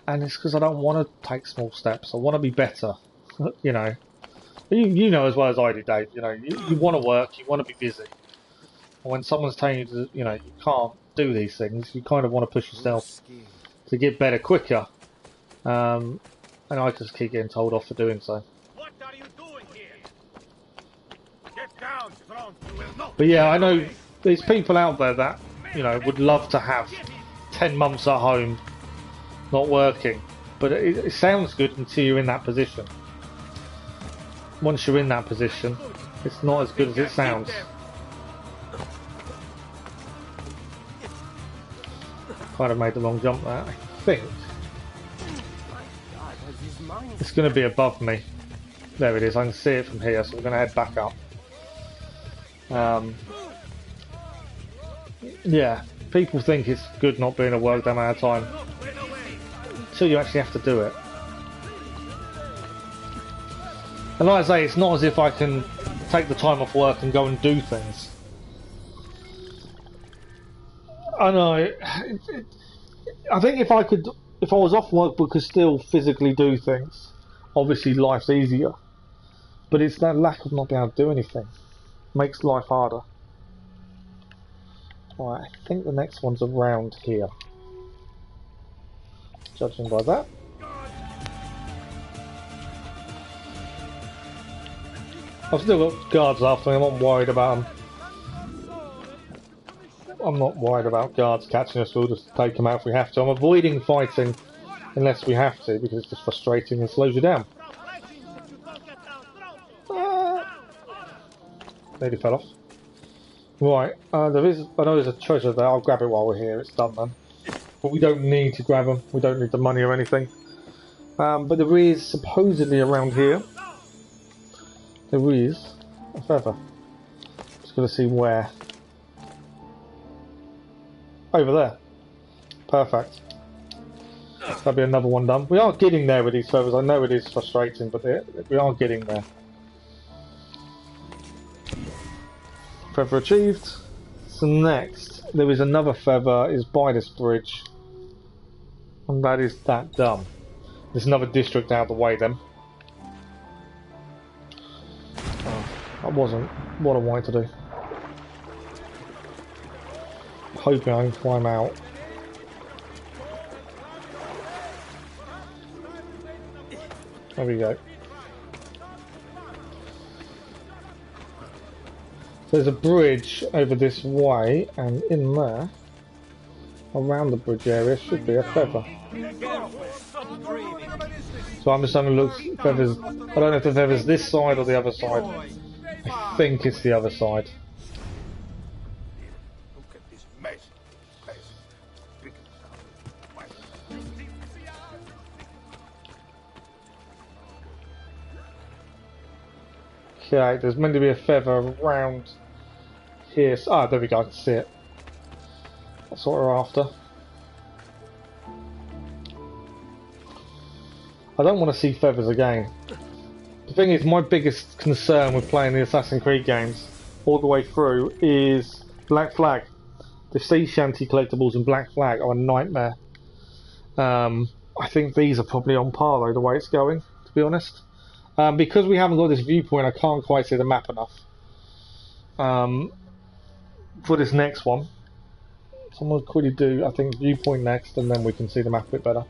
it's because I don't want to take small steps. I want to be better. You know. You know as well as I do, Dave. You know, you want to work, you want to be busy. And when someone's telling you to, you know, you can't do these things, you kind of want to push yourself to get better quicker. And I just keep getting told off for doing so. What are you doing here? Get down, strong. You will not. But yeah, I know there's people out there that, you know, would love to have 10 months at home not working. But it sounds good until you're in that position. Once you're in that position, it's not as good as it sounds. Kind of made the wrong jump there, I think. minds. It's going to be above me. There it is. I can see it from here, so we're going to head back up. Yeah, people think it's good not being at work that amount of time until you actually have to do it. And like I say, it's not as if I can take the time off work and go and do things. I know. I think if I was off work but could still physically do things, obviously life's easier. But it's that lack of not being able to do anything makes life harder. Right, I think the next one's around here. Judging by that. I've still got guards after me, I'm not worried about them. I'm not worried about guards catching us, we'll just take them out if we have to. I'm avoiding fighting unless we have to, because it's just frustrating and slows you down. Nearly fell off. Right, I know there's a treasure there, I'll grab it while we're here, it's done then. But we don't need to grab them, we don't need the money or anything. But there is, supposedly around here, there is a feather. Just gonna see where. Over there. Perfect. That'll be another one done. We are getting there with these feathers, I know it is frustrating, but we are getting there. Feather achieved. So next, there is another feather, is by this bridge. And that is that done. There's another district out of the way then. Oh, that wasn't what I wanted to do. Hoping I can climb out. There we go. There's a bridge over this way, and in there, around the bridge area, should be a feather. So I'm just having a look. Feathers. I don't know if the feather's this side or the other side. I think it's the other side. Okay, there's meant to be a feather around here. Ah, there we go, I can see it. That's what we're after. I don't want to see feathers again. The thing is, my biggest concern with playing the Assassin's Creed games all the way through is Black Flag. The sea shanty collectibles in Black Flag are a nightmare. I think these are probably on par though, the way it's going, to be honest. Because we haven't got this viewpoint, I can't quite see the map enough for this next one. So I'm going to quickly do, I think, viewpoint next, and then we can see the map a bit better.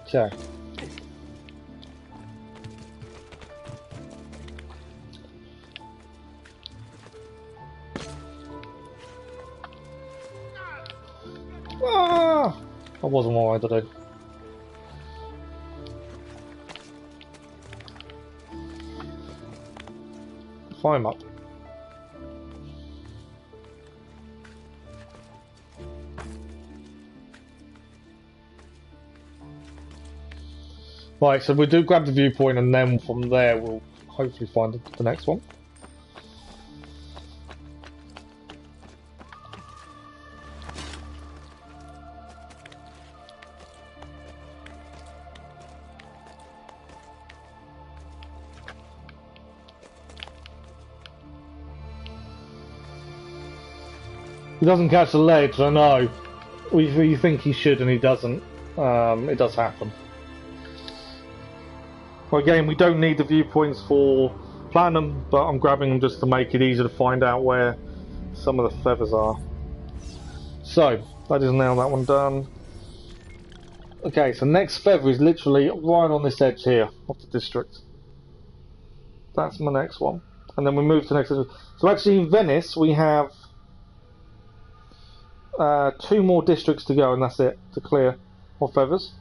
Okay. Ah! That wasn't what I wanted to do. Climb up. Right, so we do grab the viewpoint, and then from there we'll hopefully find the next one. He doesn't catch the ledge, I know. You think he should and he doesn't. It does happen. Well, again, we don't need the viewpoints for platinum, but I'm grabbing them just to make it easier to find out where some of the feathers are. So, that is now that one done. Okay, so next feather is literally right on this edge here of the district. That's my next one. And then we move to the next. So actually in Venice we have 2 more districts to go, and that's it, to clear of feathers.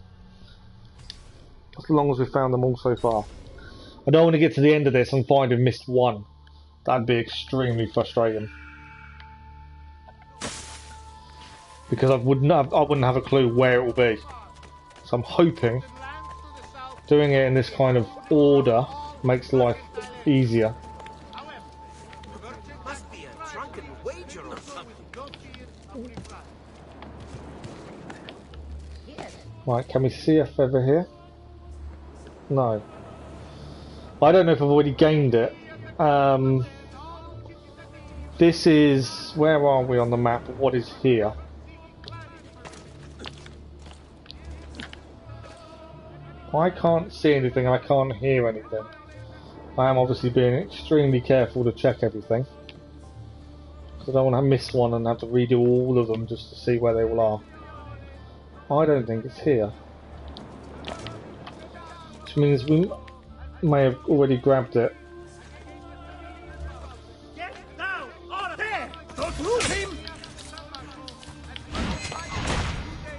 As long as we've found them all so far. I don't want to get to the end of this and find we've missed one. That'd be extremely frustrating. because I wouldn't have a clue where it will be. So I'm hoping doing it in this kind of order makes life easier. Must be a drunken wager or something. Right, can we see a feather here? No. I don't know if I've already gained it. This is... Where are we on the map? What is here? I can't see anything, I can't hear anything. I am obviously being extremely careful to check everything. Because I don't want to miss one and have to redo all of them just to see where they all are. I don't think it's here. Which means we may have already grabbed it. Get down! On there! Don't lose him!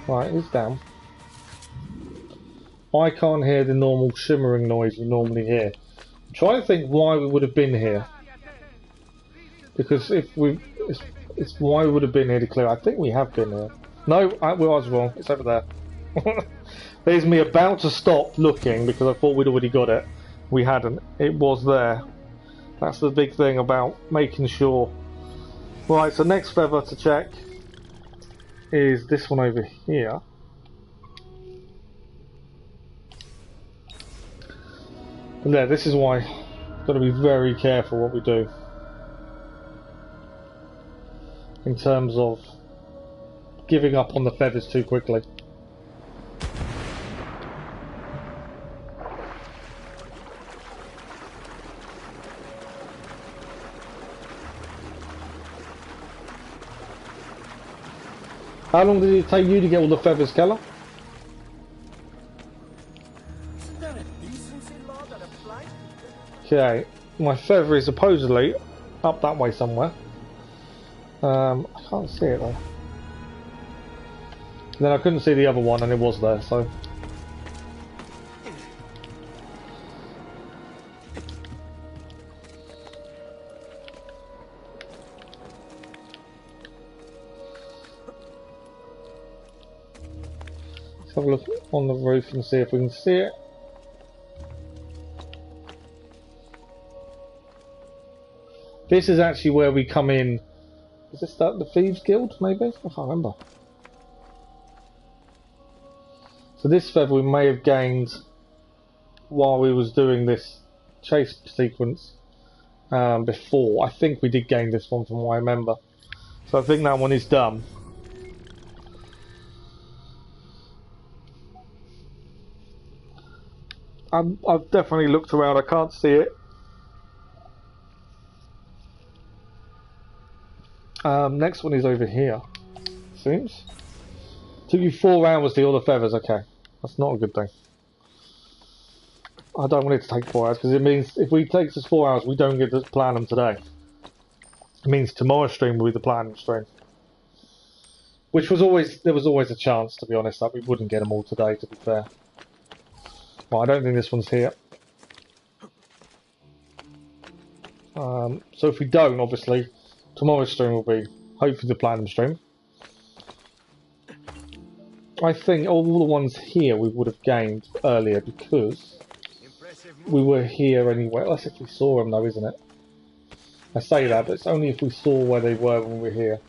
Right, he's down. I can't hear the normal shimmering noise we normally hear. I'm trying to think why we would have been here. Because if we... It's why we would have been here to clear. I think we have been here. No, I was wrong. It's over there. There's me about to stop looking because I thought we'd already got it. We hadn't. It was there. That's the big thing about making sure. Right, so next feather to check is this one over here. And there, this is why we've got to be very careful what we do in terms of giving up on the feathers too quickly. How long did it take you to get all the feathers, Keller? Isn't there a decency law that applies? Okay, my feather is supposedly up that way somewhere. I can't see it though. And then I couldn't see the other one and it was there, so... Let's have a look on the roof and see if we can see it. This is actually where we come in. Is this the Thieves Guild, maybe? I can't remember. So this feather we may have gained while we was doing this chase sequence before. I think we did gain this one from what I remember. So I think that one is done. I've definitely looked around, I can't see it. Next one is over here. Seems. Took you 4 hours to get all the feathers, okay. That's not a good thing. I don't want it to take 4 hours because it means if it takes us 4 hours we don't get to plan them today. It means tomorrow's stream will be the planning stream. Which was always, there was always a chance, to be honest, that we wouldn't get them all today, to be fair. Well, I don't think this one's here. So if we don't, obviously, tomorrow's stream will be hopefully the platinum stream. I think all the ones here we would have gained earlier because we were here anyway. That's if we saw them though, isn't it? I say that, but it's only if we saw where they were when we were here.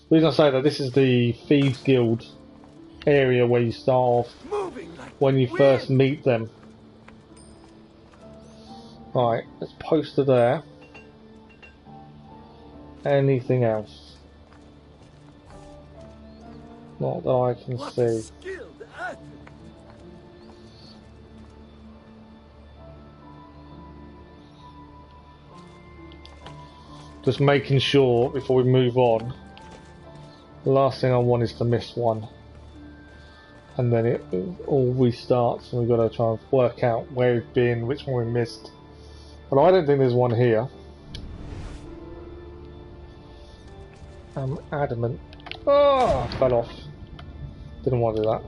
The reason I say that, this is the Thieves Guild area where you start off when you first meet them. Right, let's post it there. Anything else? Not that I can see. Just making sure before we move on. The last thing I want is to miss one. And then it all restarts and we've got to try and work out where we've been, which one we missed. But I don't think there's one here. I'm adamant. Oh, I fell off. Didn't want to do that.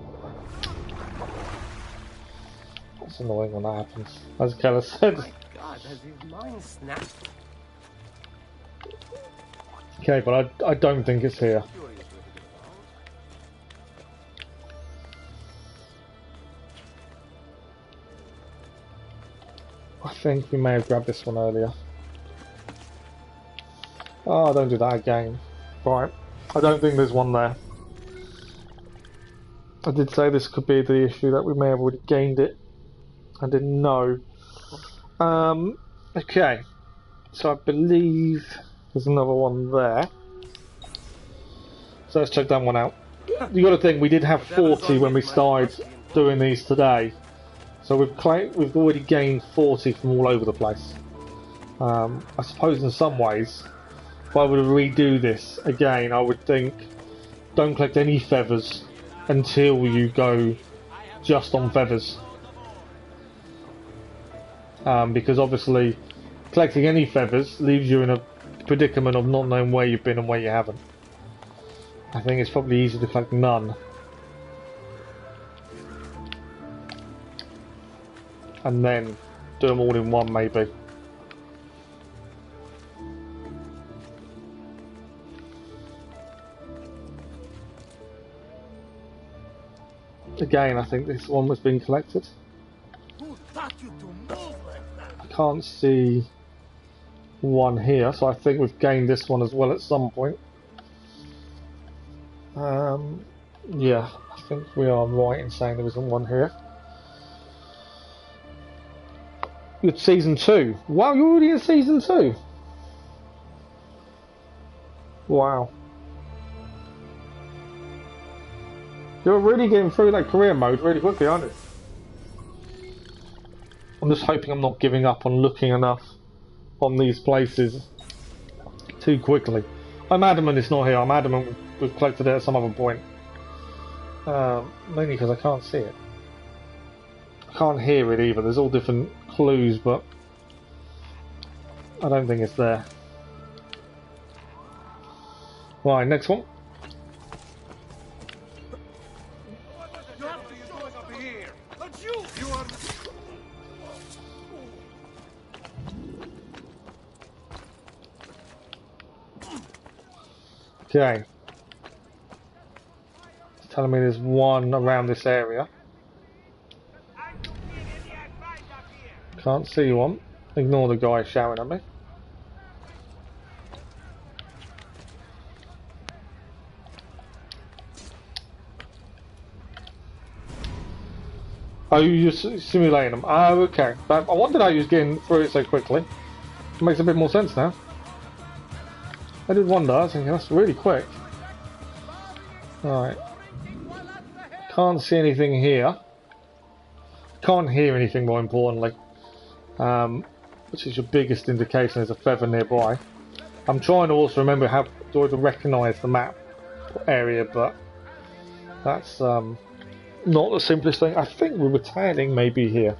That's annoying when that happens. As Keller said. My God, has his mind snapped? Okay, but I don't think it's here. I think we may have grabbed this one earlier. Oh, don't do that again. Right, I don't think there's one there. I did say this could be the issue, that we may have already gained it. I didn't know. Okay, so I believe there's another one there. So let's check that one out. You got to think, we did have 40 when we started doing these today. So we've already gained 40 from all over the place. I suppose in some ways, if I were to redo this again, I would think don't collect any feathers until you go just on feathers. Because obviously collecting any feathers leaves you in a predicament of not knowing where you've been and where you haven't. I think it's probably easier to collect none. And then do them all in one, maybe. Again, I think this one was being collected. Who taught you to move like that? I can't see one here, so I think we've gained this one as well at some point. Yeah, I think we are right in saying there isn't one here. It's season 2. Wow, you're already in season 2. Wow. You're really getting through that career mode really quickly, aren't you? I'm just hoping I'm not giving up on looking enough on these places too quickly. I'm adamant it's not here. I'm adamant we've collected it at some other point. Mainly because I can't see it. I can't hear it either. There's all different clues, but I don't think it's there. Right, next one. What are you doing up here? But you are... Okay. It's telling me there's one around this area. Can't see one. Ignore the guy shouting at me. Oh, you're simulating them. Oh, okay. But I wondered how you was getting through it so quickly. It makes a bit more sense now. I did wonder. I was thinking that's really quick. Alright. Can't see anything here. Can't hear anything, more importantly. Which is your biggest indication there's a feather nearby. I'm trying to also remember how to recognise the map area, but that's not the simplest thing. I think we were tailing maybe here,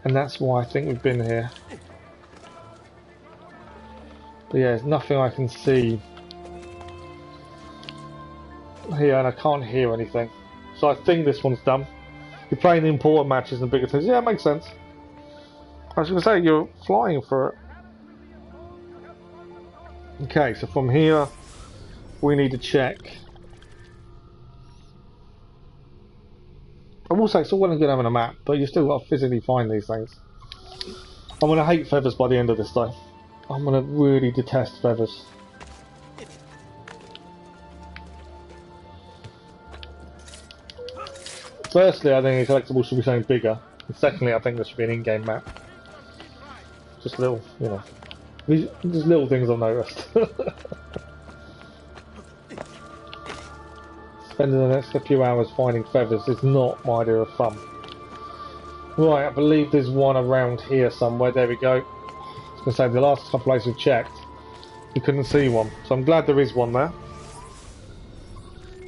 and that's why I think we've been here. But yeah, there's nothing I can see here, and I can't hear anything. So I think this one's done. You're playing the important matches and bigger things. Yeah, it makes sense. I was going to say, you're flying for it. Okay, so from here, we need to check. I will say, it's all well and good having a map, but you still got to physically find these things. I'm going to hate feathers by the end of this, though. I'm going to really detest feathers. Firstly, I think a collectible should be something bigger. And secondly, I think there should be an in-game map. Just little, you know, just little things I've noticed. Spending the next few hours finding feathers is not my idea of fun. Right, I believe there's one around here somewhere. There we go. I was going to say, the last couple places we've checked, we couldn't see one. So I'm glad there is one there.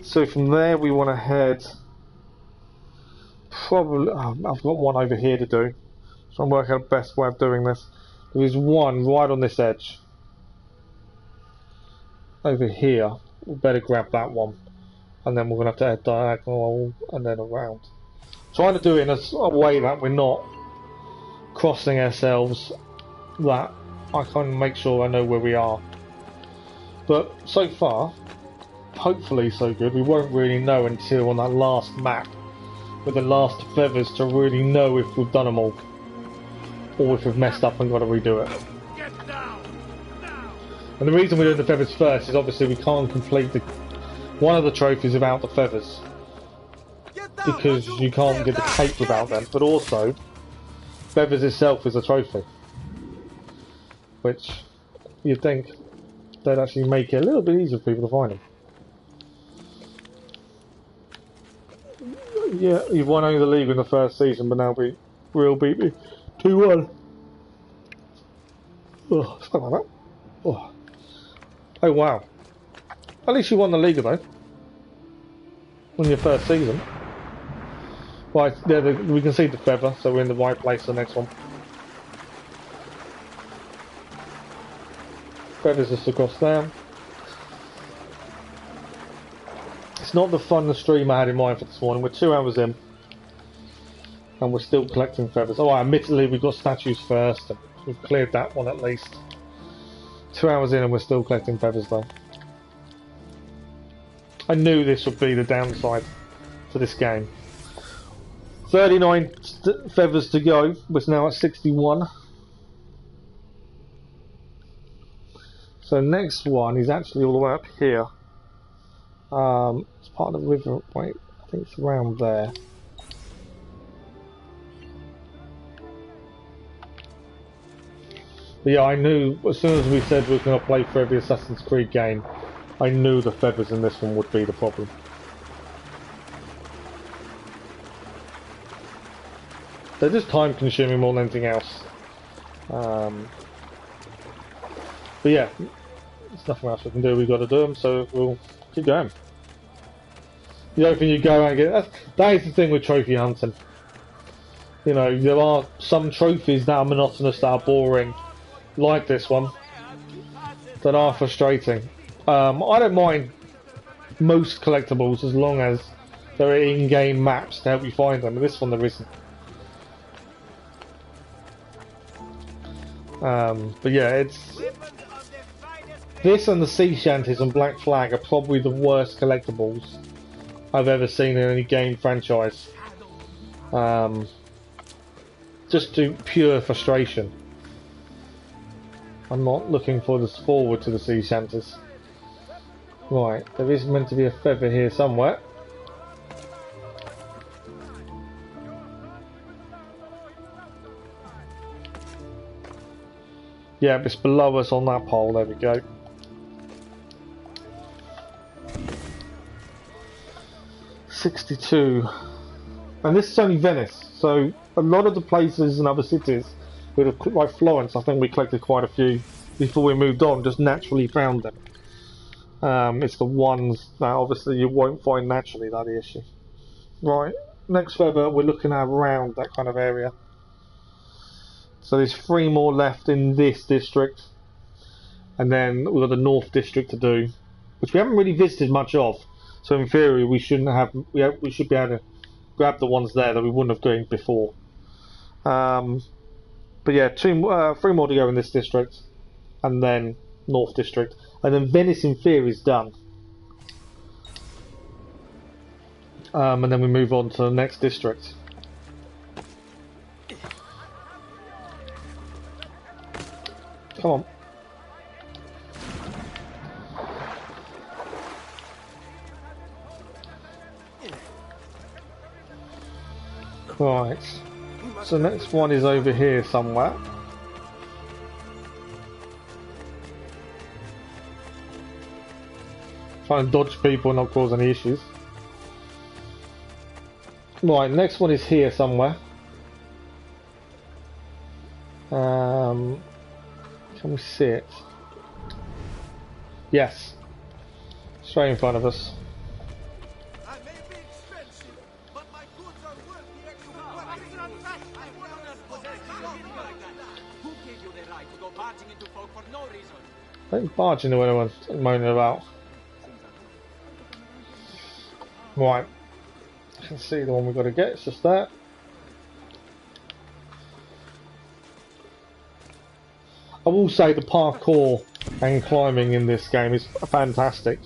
So from there we want to head... Probably... I've got one over here to do. So I'm working out the best way of doing this. There is one right on this edge. Over here. We better grab that one. And then we're going to have to head diagonal and then around. Trying to do it in a way that we're not crossing ourselves, that I kind of make sure I know where we are. But so far, hopefully so good. We won't really know until on that last map with the last feathers to really know if we've done them all. or if we've messed up and got to redo it. Get down! Now! And the reason we're doing the feathers first is obviously we can't complete one of the trophies without the feathers, because you can't get the cape without them. But also, feathers itself is a trophy, which you'd think they'd actually make it a little bit easier for people to find them. Yeah, you've won only the league in the first season, but now Real beat me 2-1. Oh, something like that. Oh. Oh wow! At least you won the league though, in your first season. Right, there we can see the feather, so we're in the right place for the next one. Feathers just across there. It's not the fun the stream I had in mind for this morning. We're 2 hours in, and we're still collecting feathers. Oh, admittedly we got statues first, and we've cleared that one at least. 2 hours in and we're still collecting feathers though. I knew this would be the downside to this game. 39 feathers to go. We're now at 61. So next one is actually all the way up here. It's part of the river. Wait, I think it's around there. But yeah, I knew as soon as we said we were going to play for every Assassin's Creed game, I knew the feathers in this one would be the problem. They're just time consuming more than anything else. But yeah, there's nothing else we can do, we've got to do them, so we'll keep going. The only thing you go out and get, that is the thing with trophy hunting. You know, there are some trophies that are monotonous, that are boring, like this one, that are frustrating. I don't mind most collectibles as long as there are in-game maps to help you find them, but this one there isn't. But yeah, it's this and the sea shanties and Black Flag are probably the worst collectibles I've ever seen in any game franchise. Just to pure frustration. I'm not looking forward to the sea shanties. Right, there is meant to be a feather here somewhere. Yeah, it's below us on that pole, there we go. $62. And this is only Venice, so a lot of the places in other cities, like Florence, I think we collected quite a few before we moved on, just naturally found them. It's the ones that obviously you won't find naturally, that's the issue. Right, next feather we're looking at around that kind of area. So there's 3 more left in this district, and then we've got the North District to do, which we haven't really visited much of. So in theory, we shouldn't have. We should be able to grab the ones there that we wouldn't have done before. But yeah, 3 more to go in this district, and then North District, and then Venice in theory is done. And then we move on to the next district. Come on. Right. So next one is over here somewhere. Trying to dodge people and not cause any issues. Right, next one is here somewhere. Can we see it? Yes. Straight in front of us. I may be expensive, but my goods are worth the extra Who gave you the right to go barging into folk for no reason? I think barging into anyone's moaning about. Right. I can see the one we've got to get, it's just that. I will say the parkour and climbing in this game is fantastic,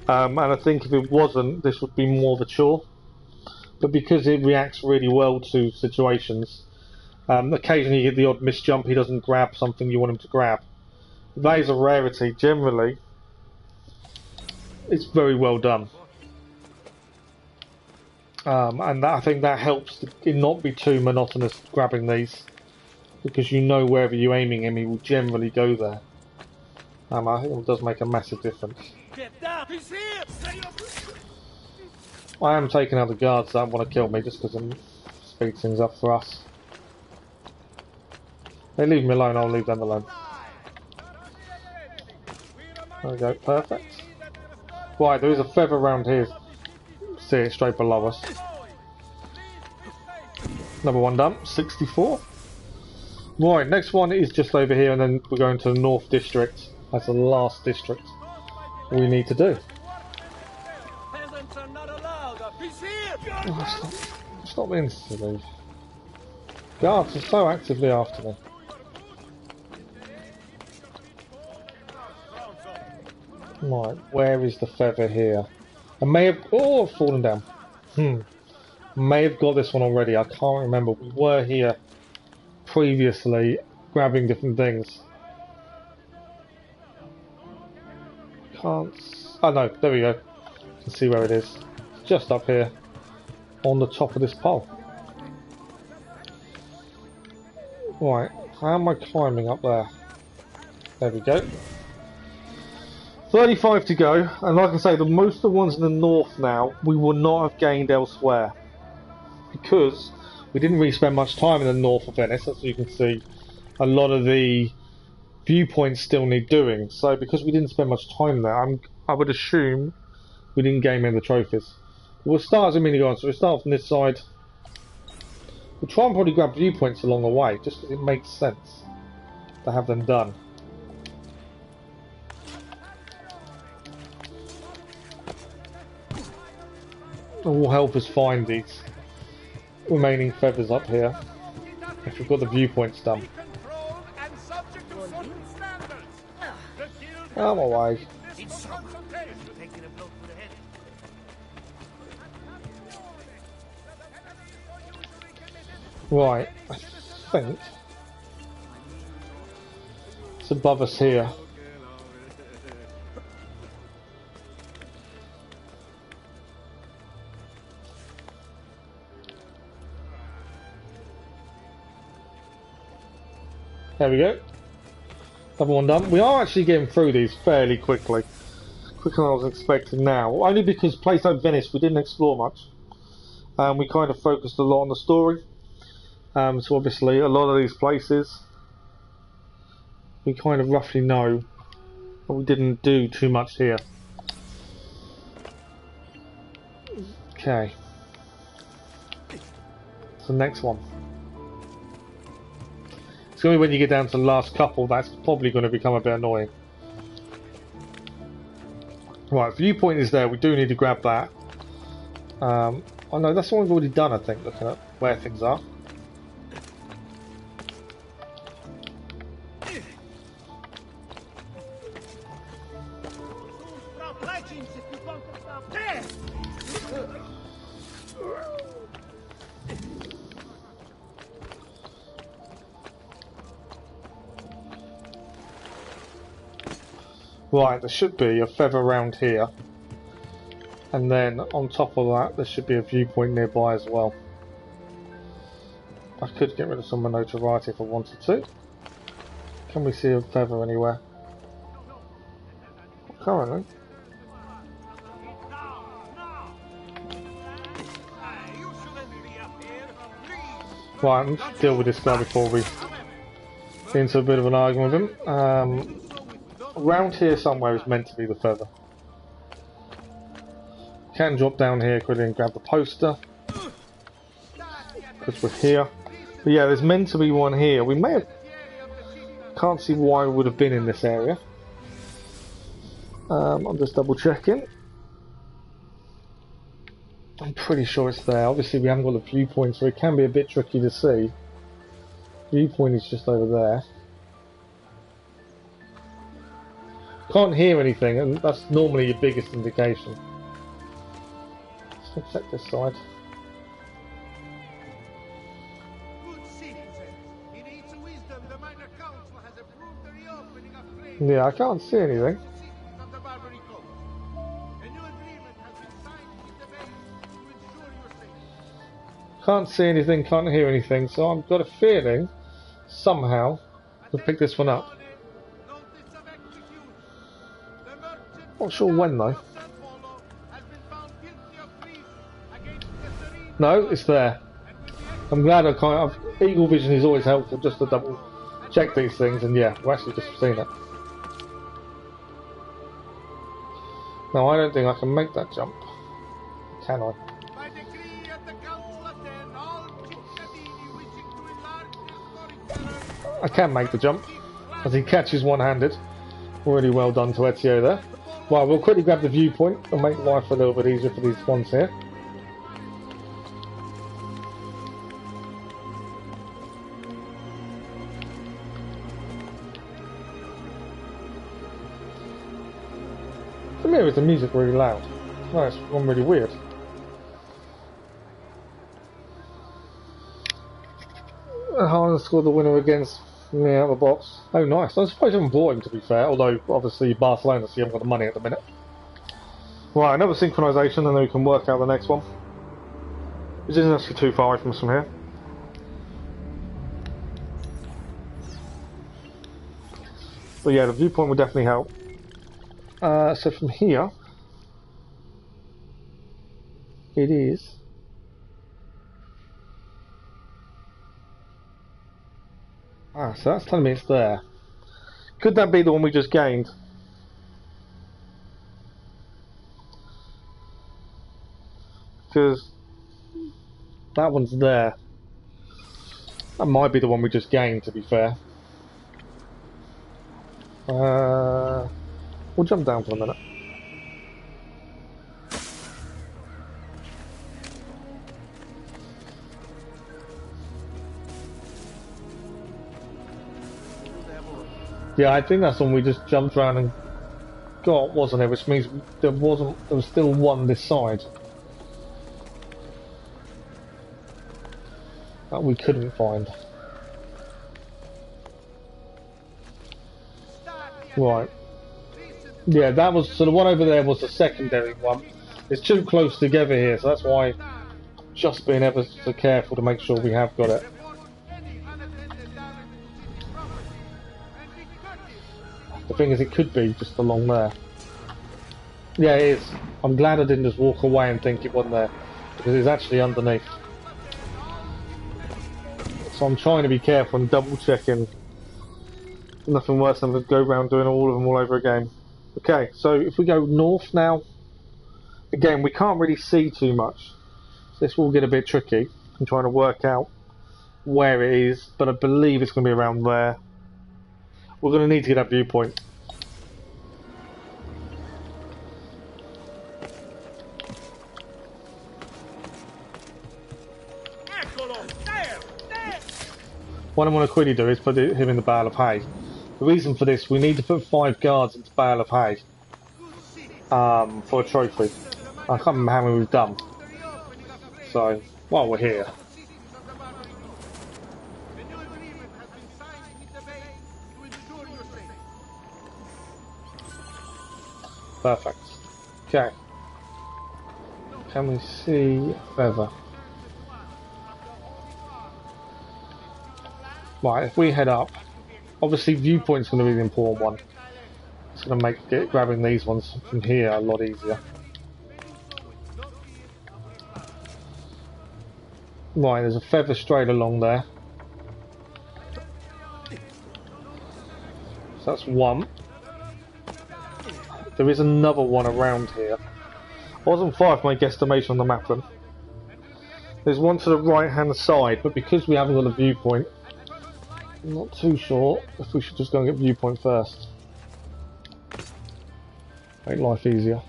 and I think if it wasn't, this would be more of a chore. But because it reacts really well to situations, Occasionally you get the odd misjump, he doesn't grab something you want him to grab. That is a rarity. Generally, it's very well done. And I think that helps it not be too monotonous grabbing these, because you know wherever you're aiming him, he will generally go there. I think it does make a massive difference. Get down! He's here! I am taking out the guards that want to kill me just because it speeds things up for us. They leave me alone, I'll leave them alone. There we go, perfect. Right, there is a feather around here. See it straight below us. Number one done, 64. Right, next one is just over here, and then we're going to the North District. That's the last district we need to do. Oh, stop being silly. Guards are so actively after me. Right, where is the feather here? I may have... Oh, I've fallen down. May have got this one already, I can't remember. We were here previously grabbing different things. Can't... Oh no, there we go. You can see where it is. Just up here. On the top of this pole. Right, how am I climbing up there? There we go. 35 to go, and like I say, most of the ones in the north now, we will not have gained elsewhere. Because we didn't really spend much time in the north of Venice, as you can see. A lot of the viewpoints still need doing, so because we didn't spend much time there, I would assume we didn't gain any of the trophies. We'll start as a minigun, so we'll start from this side. We'll try and probably grab viewpoints along the way, just because it makes sense to have them done. It will help us find these remaining feathers up here, if we've got the viewpoints done. Out of my way. Right, I think it's above us here. There we go. Another one done. We are actually getting through these fairly quickly. Quicker than I was expecting now. Only because place like Venice we didn't explore much. We kind of focused a lot on the story. So obviously a lot of these places we kind of roughly know, but we didn't do too much here. Okay. So next one. It's only when you get down to the last couple that's probably going to become a bit annoying. Right, viewpoint is there, we do need to grab that. Oh no, that's the one we've already done I think, looking at where things are. Right, there should be a feather around here, and then on top of that there should be a viewpoint nearby as well. I could get rid of some of my notoriety if I wanted to. Can we see a feather anywhere? Currently. Right, let's deal with this guy before we get into a bit of an argument with him. Around here somewhere is meant to be the feather. Can drop down here quickly and grab the poster, because we're here. But yeah, there's meant to be one here. We may have... Can't see why we would have been in this area. I'm just double checking. I'm pretty sure it's there. Obviously we haven't got the viewpoint, so it can be a bit tricky to see. Viewpoint is just over there. Can't hear anything, and that's normally your biggest indication. Let's check this side. Yeah, I can't see anything. Of the Barbary Coast. A new agreement has been signed with the base to ensure your safety. Can't see anything, can't hear anything, so I've got a feeling somehow we'll pick this one up. Notice of execution. The merchant Not sure when though. has been found guilty of treason against the serene No, it's there. and will be I'm glad I kind of... Eagle vision is always helpful just to double check these things, and yeah, we've actually just seen it. No, I don't think I can make that jump. Can I? by decree of the Council of Ten, all cittadini wishing to enlarge their storage I can make the jump, as he catches one-handed. Really well done to Ezio there. Well, we'll quickly grab the viewpoint and make life a little bit easier for these ones here. For me, is the music really loud? No, it's gone really weird. Haaland scored the winner against me out of the box. Oh, nice. I suppose I haven't bought him, to be fair, although obviously Barcelona see haven't got the money at the minute. Right, another synchronisation, and then we can work out the next one. Which isn't actually too far away from us from here. But yeah, the viewpoint will definitely help. So from here, it is... Ah, so that's telling me it's there. Could that be the one we just gained? Because that one's there. That might be the one we just gained, to be fair. We'll jump down for a minute. Yeah, I think that's when we just jumped around and got, wasn't it? Which means there was still one this side that we couldn't find. Right. Yeah, that was, so the one over there was the secondary one. It's too close together here, so that's why just being ever so careful to make sure we have got it. The thing is, it could be just along there. Yeah, it is. I'm glad I didn't just walk away and think it wasn't there, because it's actually underneath. So I'm trying to be careful and double checking. Nothing worse than to go around doing all of them all over again. Okay, so if we go north now, again we can't really see too much. So this will get a bit tricky. I'm trying to work out where it is, but I believe it's going to be around there. We're going to need to get that viewpoint. What I'm going to quickly do is put him in the bale of hay. The reason for this, we need to put 5 guards into bale of hay for a trophy. I can't remember how many we've done. So, while we're here. Perfect. Okay. Can we see feather? Right, if we head up, obviously viewpoint's going to be the important one. It's going to make grabbing these ones from here a lot easier. Right, there's a feather straight along there. So that's one. There is another one around here. I wasn't far off my guesstimation on the map then. There's one to the right hand side, but because we haven't got a viewpoint, I'm not too sure if we should just go and get viewpoint first. Make life easier.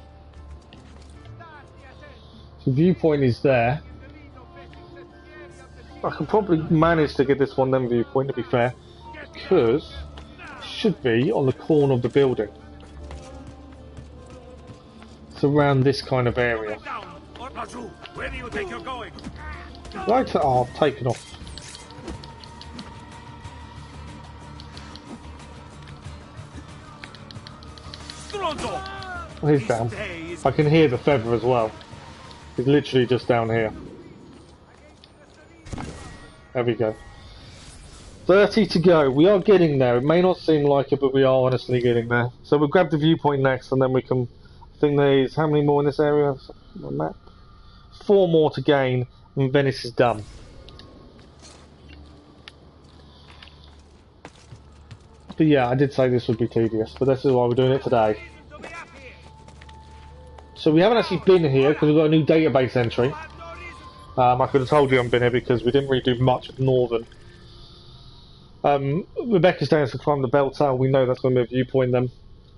So viewpoint is there. I can probably manage to get this one then viewpoint, to be fair, because it should be on the corner of the building. It's around this kind of area. Where do you think you're going? Right, oh, I've taken off. Oh, he's down. I can hear the feather as well. He's literally just down here. There we go. 30 to go. We are getting there. It may not seem like it, but we are honestly getting there. So we'll grab the viewpoint next, and then we can... I think there's... How many more in this area? On the map? 4 more to gain, and Venice is done. But yeah, I did say this would be tedious, but this is why we're doing it today. So we haven't actually been here, because we've got a new database entry. I could have told you I haven't been here, because we didn't really do much of Northern. Rebecca's down to climb the bell tower. We know that's going to be a viewpoint then.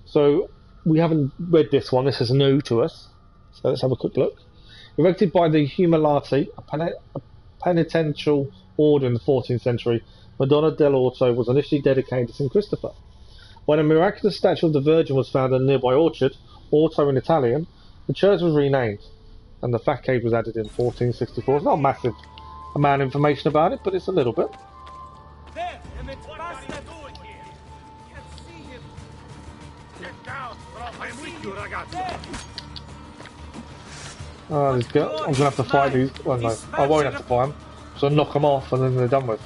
So we haven't read this one. This is new to us. So let's have a quick look. Erected by the Humilati, a penitential order in the 14th century, Madonna dell'Orto was initially dedicated to St. Christopher. When a miraculous statue of the Virgin was found in a nearby orchard, Orto in Italian, the church was renamed, and the fat cave was added in 1464. It's not a massive amount of information about it, but it's a little bit. Let's go. I'm gonna have to fight these. Well, no, I won't have to fight them. So I'll knock them off and then they're done with.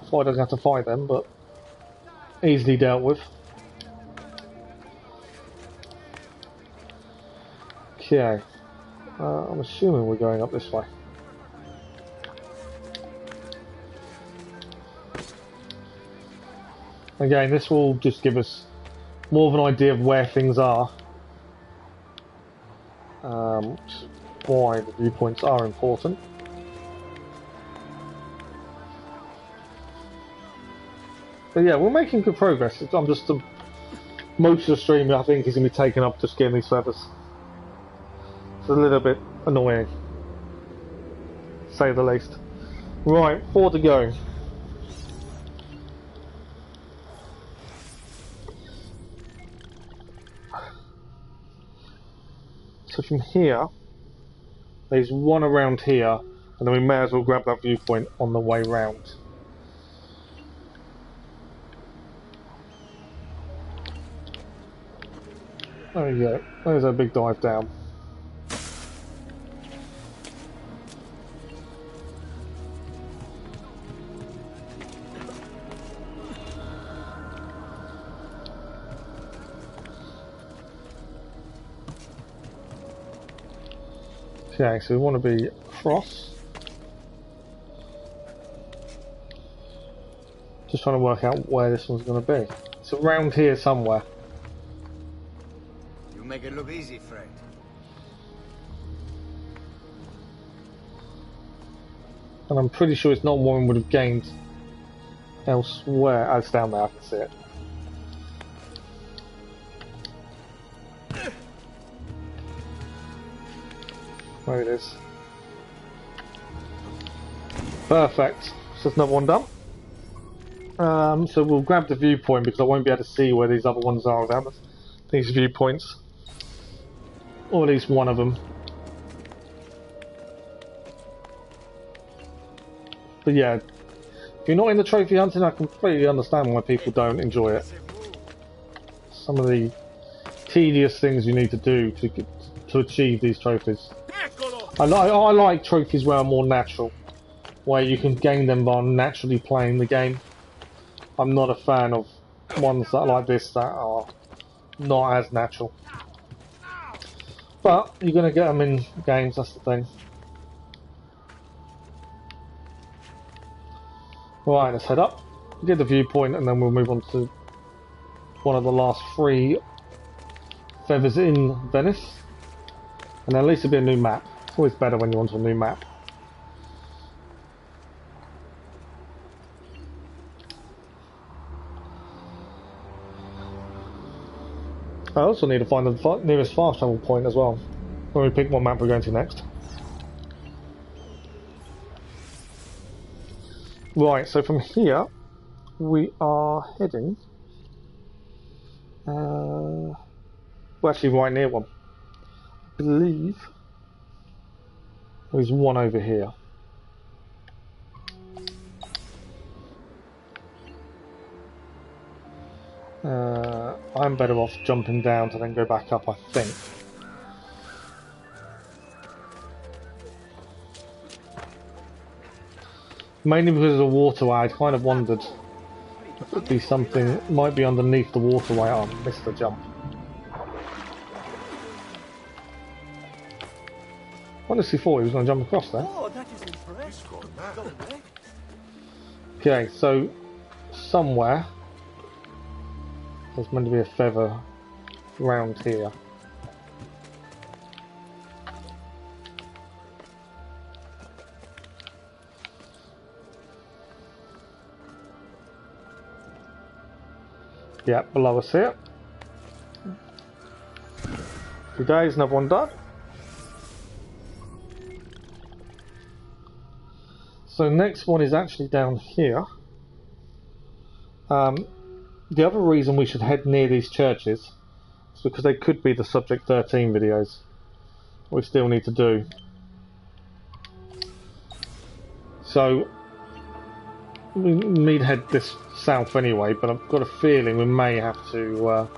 I thought I don't have to fight them, but easily dealt with. Okay. I'm assuming we're going up this way. Again, this will just give us more of an idea of where things are. Why the viewpoints are important. But yeah, we're making good progress. I'm just most of the stream I think is going to be taken up just getting these feathers. It's a little bit annoying, to say the least. Right, 4 to go. So from here, there's one around here, and then we may as well grab that viewpoint on the way round. There we go. There's a big dive down. Okay, so we want to be across. Just trying to work out where this one's going to be. It's around here somewhere. You make it look easy, Fred. And I'm pretty sure it's not one we would have gained elsewhere. Oh, it's down there, I can see it. There it is. Perfect. So that's another one done. So we'll grab the viewpoint because I won't be able to see where these other ones are without these viewpoints. Or at least one of them. But yeah, if you're not into trophy hunting, I completely understand why people don't enjoy it. Some of the tedious things you need to do to achieve these trophies. I like trophies where are more natural, where you can gain them by naturally playing the game. I'm not a fan of ones that like this that are not as natural. But you're going to get them in games, that's the thing. Right, let's head up, get the viewpoint, and then we'll move on to one of the last 3 feathers in Venice. And at least it'll be a new map. It's always better when you're onto a new map. I also need to find the nearest fast travel point as well, when we pick what map we're going to next. Right, so from here, we are heading... we're actually right near one. I believe there's one over here. I'm better off jumping down to then go back up, I think. Mainly because of the waterway, I kind of wondered if it would be something, might be underneath the waterway. Oh, I missed the jump. Honestly thought he was going to jump across there. Oh, that is impressive. Okay, so somewhere there's meant to be a feather round here. Yeah, below us here. 2 days, another one done. So next one is actually down here. The other reason we should head near these churches is because they could be the Subject 13 videos we still need to do. So we need to head this south anyway, but I've got a feeling we may have to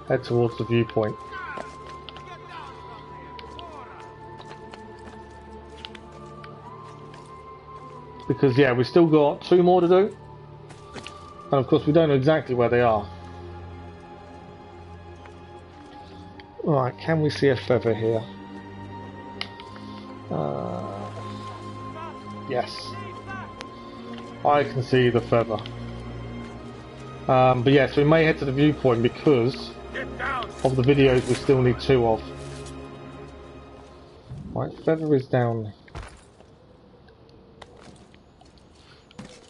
head towards the viewpoint. Because yeah, we've still got 2 more to do, and of course we don't know exactly where they are. Right, can we see a feather here? Yes, I can see the feather. But yes, we may head to the viewpoint because of the videos we still need 2 of. Right, feather is down.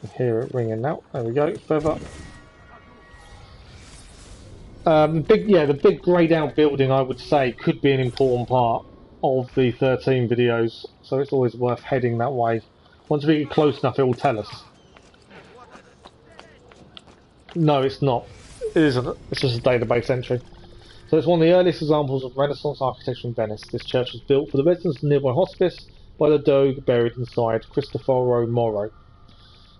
I hear it ringing now. There we go, feather. The big greyed out building, I would say, could be an important part of the 13 videos, so it's always worth heading that way. Once we get close enough, it will tell us. No, it's not. It isn't. It's just a database entry. So it's one of the earliest examples of Renaissance architecture in Venice. This church was built for the residents of the nearby hospice by the Doge buried inside, Cristoforo Moro.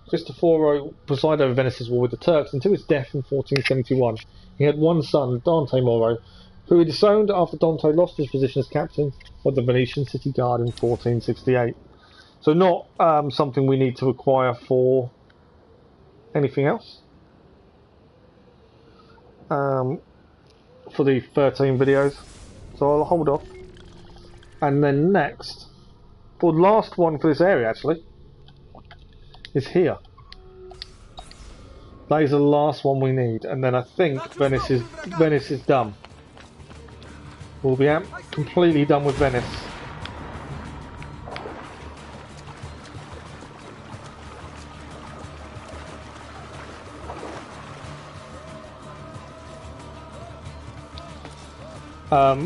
Cristoforo presided over Venice's war with the Turks until his death in 1471. He had one son, Dante Moro, who he disowned after Dante lost his position as captain of the Venetian city guard in 1468. So not something we need to acquire for anything else. For the 13 videos, so I'll hold off. And then next, for the last one for this area actually, is here. That is the last one we need, and then I think Venice is done. We'll be completely done with Venice.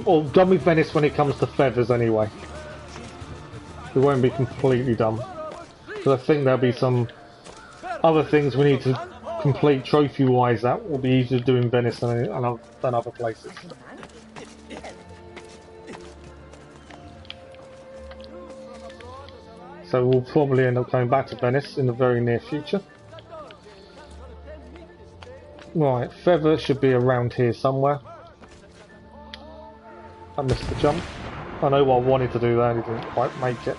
Or done with Venice when it comes to feathers anyway. We won't be completely done. Because I think there'll be some other things we need to complete trophy-wise that will be easier to do in Venice than other places. So we'll probably end up going back to Venice in the very near future. Right, feather should be around here somewhere. I missed the jump. I know what I wanted to do there and it didn't quite make it.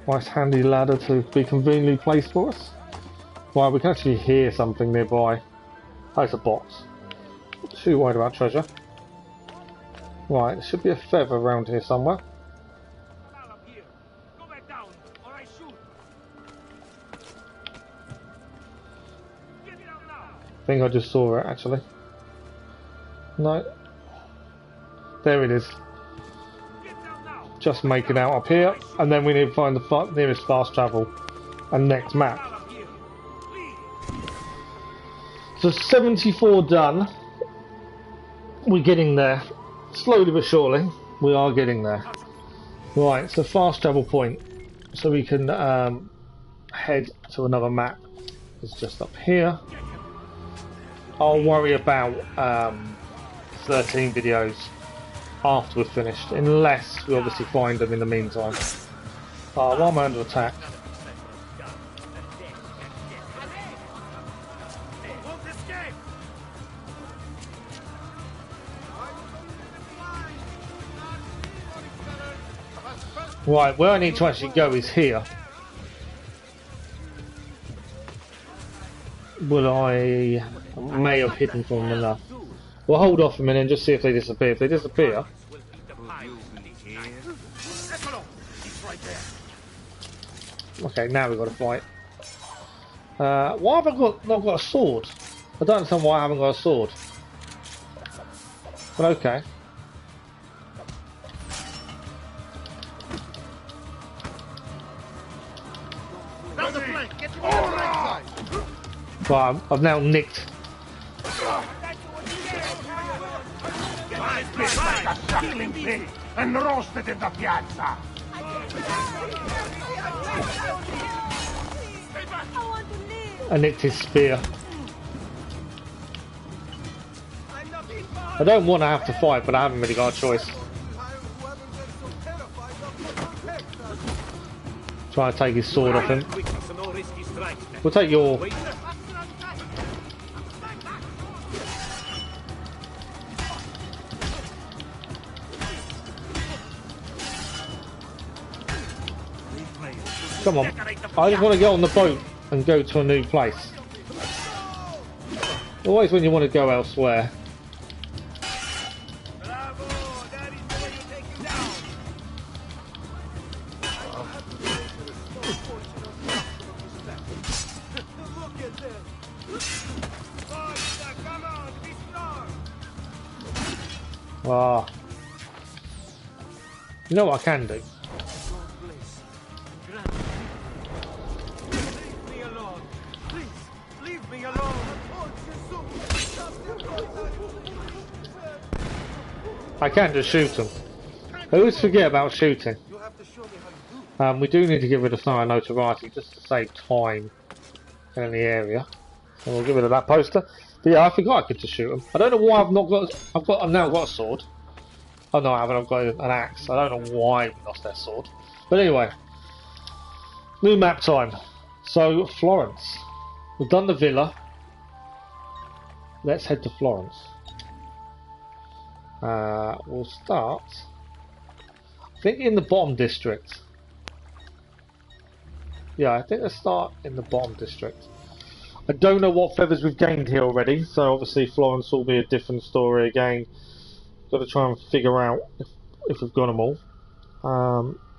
Nice handy ladder to be conveniently placed for us. Right, we can actually hear something nearby. Oh, it's a box. Not too worried about treasure. Right, there should be a feather around here somewhere. I think I just saw it actually. No. There it is. Just make it out up here, and then we need to find the nearest fast travel and next map. So 74 done. We're getting there. Slowly but surely, we are getting there. Right, so fast travel point. So we can head to another map. It's just up here. I'll worry about 13 videos after we're finished, unless we obviously find them in the meantime. Why am I under attack? Won't escape! Right, where I need to actually go is here. Well, I may have hidden from them enough. We'll hold off a minute and just see if they disappear. If they disappear... Okay, now we've got to fight. Why have I not got a sword? I don't understand why I haven't got a sword. But okay. Right, I've now nicked. And roasted in the piazza! I want to live. I nicked his spear. I don't want to have to fight, but I haven't really got a choice. Trying to take his sword off him. We'll take your... Come on. I just want to get on the boat and go to a new place. Always when you want to go elsewhere. Bravo! That is the way you take him down! Look at this! Forza, come on, be strong! Ah. You know what I can do? Leave me alone! Please, leave me alone! I can just shoot them. I always forget about shooting. You have to show me how you do. We do need to get rid of some of our notoriety just to save time in the area. So we'll get rid of that poster. But yeah, I forgot I could just shoot them. I don't know why I've not got. I've now got a sword. Oh no, I haven't. I've got an axe. I don't know why we lost that sword. But anyway, new map time. So Florence. We've done the villa. Let's head to Florence. We'll start, I think, in the bottom district. Yeah, I think let's start in the bottom district. I don't know what feathers we've gained here already, so obviously Florence will be a different story again. Got to try and figure out if we've got them all.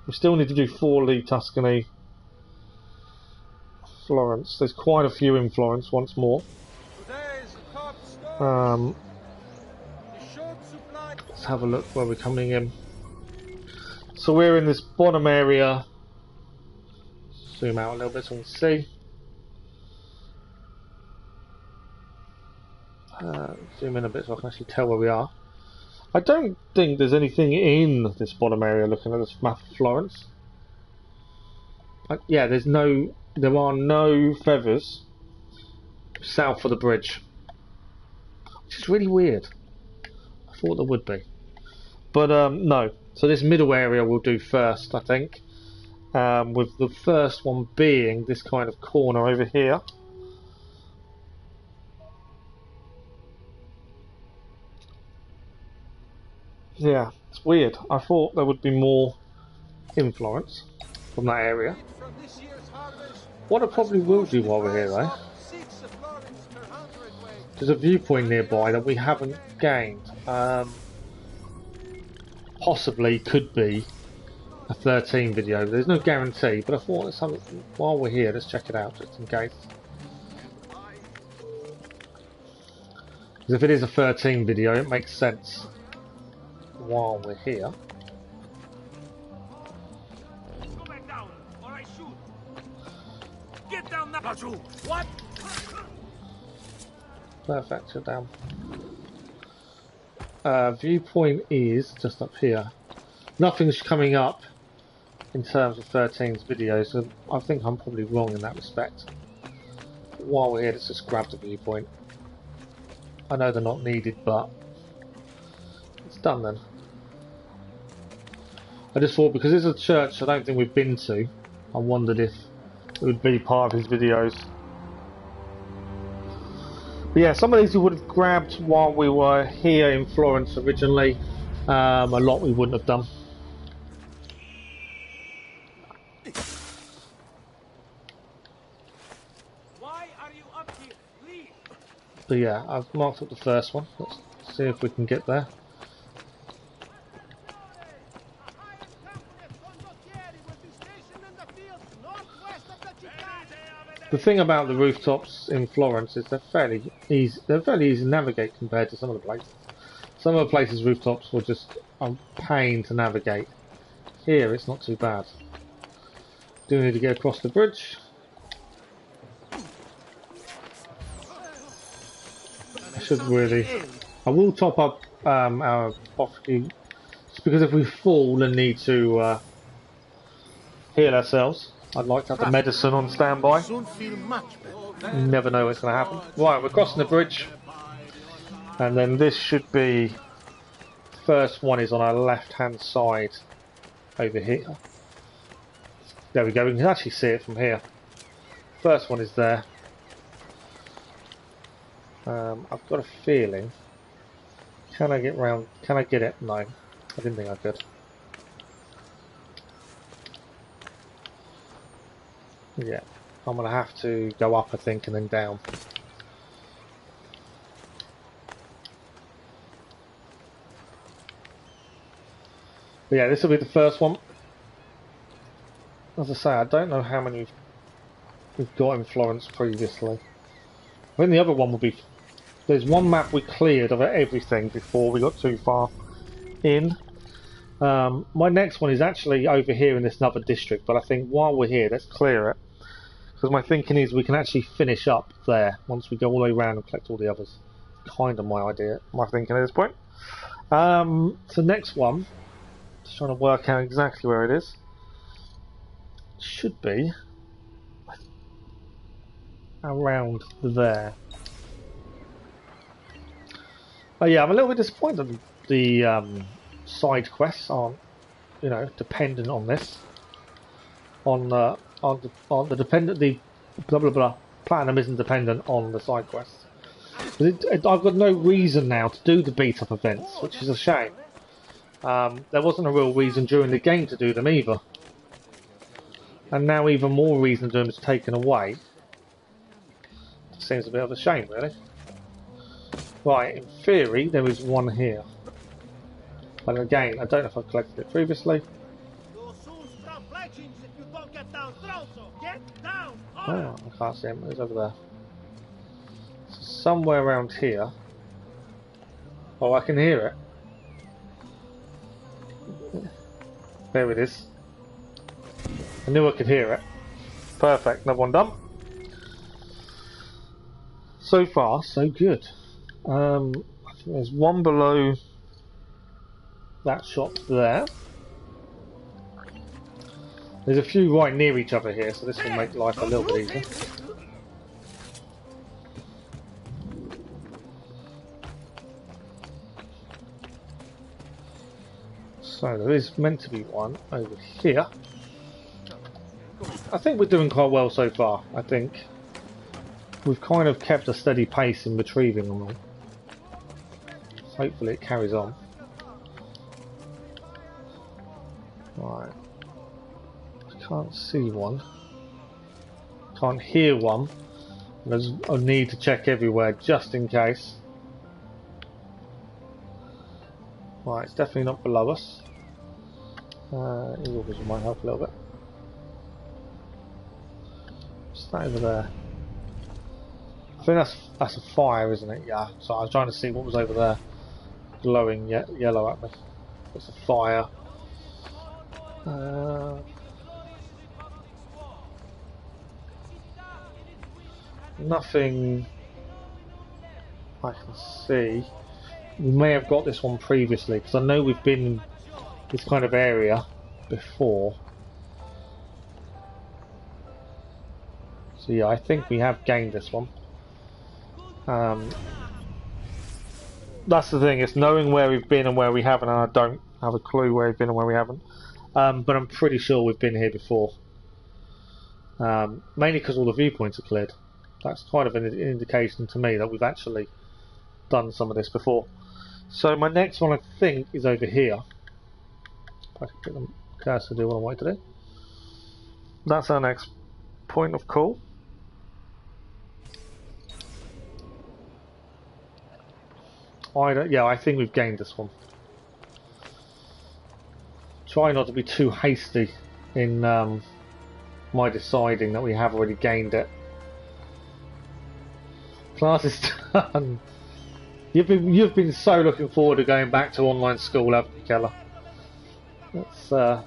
We still need to do Forlì, Tuscany, Florence. There's quite a few in Florence once more. Let's have a look where we're coming in. So we're in this bottom area. Zoom out a little bit so we can see. Zoom in a bit so I can actually tell where we are. I don't think there's anything in this bottom area looking at this map of Florence. Yeah, there are no feathers south of the bridge. Which is really weird. I thought there would be. But no. So this middle area we'll do first, I think. With the first one being this kind of corner over here. Yeah, it's weird. I thought there would be more influence from that area. What I probably will do while we're here though, there's a viewpoint nearby that we haven't gained. Possibly could be a 13 video. There's no guarantee, but I thought there's something while we're here. Let's check it out just in case. Because if it is a 13 video, it makes sense while we're here. Go back down, or I shoot! Get down now! What? Perfect, you're down. Viewpoint is just up here. Nothing's coming up in terms of 13's videos, so I think I'm probably wrong in that respect. But while we're here, let's just grab the viewpoint. I know they're not needed, but it's done then. I just thought because it's a church I don't think we've been to, I wondered if it would be part of his videos. But yeah, some of these we would have grabbed while we were here in Florence originally. A lot we wouldn't have done. Why are you up here? Leave! But yeah, I've marked up the first one. Let's see if we can get there. The thing about the rooftops in Florence is they're fairly easy to navigate compared to some of the places. Some of the places' rooftops were just a pain to navigate. Here it's not too bad. Do need to get across the bridge. I should really. I will top up our property just because if we fall and need to heal ourselves, I'd like to have the medicine on standby. You never know what's going to happen. Right, we're crossing the bridge, and then this should be. First one is on our left-hand side over here. There we go. We can actually see it from here. First one is there. I've got a feeling. Can I get round? Can I get it? No, I didn't think I could. Yeah, I'm gonna have to go up, I think, and then down. But yeah, this will be the first one. As I say, I don't know how many we've got in Florence previously. I think the other one will be. There's one map we cleared of everything before we got too far in. My next one is actually over here in this other district, but I think while we're here, let's clear it. Because my thinking is we can actually finish up there once we go all the way around and collect all the others. Kind of my idea, my thinking at this point. So next one, just trying to work out exactly where it is. Should be around there. Oh yeah, I'm a little bit disappointed that the side quests aren't, you know, dependent on this. On the dependent, the blah blah blah. Platinum isn't dependent on the side quests. I've got no reason now to do the beat up events, which is a shame. There wasn't a real reason during the game to do them either, and now even more reason to do them is taken away. It seems a bit of a shame, really. Right, in theory there is one here, but again I don't know if I've collected it previously. Oh, I can't see him. It's over there. So somewhere around here. Oh, I can hear it. There it is. I knew I could hear it. Perfect. Another one done. So far, so good. I think there's one below that shop there. There's a few right near each other here, so this will make life a little bit easier. So there is meant to be one over here. I think we're doing quite well so far. I think we've kind of kept a steady pace in retrieving them all. Hopefully it carries on. Right. Can't see one. Can't hear one. There's a need to check everywhere just in case. Right, it's definitely not below us. Eagle vision might help a little bit. What's that over there? I think that's a fire, isn't it? Yeah. So I was trying to see what was over there, glowing yellow at me. It's a fire. Nothing I can see. We may have got this one previously because I know we've been in this kind of area before. So yeah, I think we have gained this one. That's the thing, it's knowing where we've been and where we haven't, and I don't have a clue where we've been and where we haven't. but I'm pretty sure we've been here before. Mainly because all the viewpoints are cleared. That's kind of an indication to me that we've actually done some of this before. So my next one, I think, is over here. If I can get the cursor to do what I want it to do. That's our next point of call. I think we've gained this one. Try not to be too hasty in my deciding that we have already gained it. Class is done. You've been so looking forward to going back to online school, haven't you, Keller? That's I'm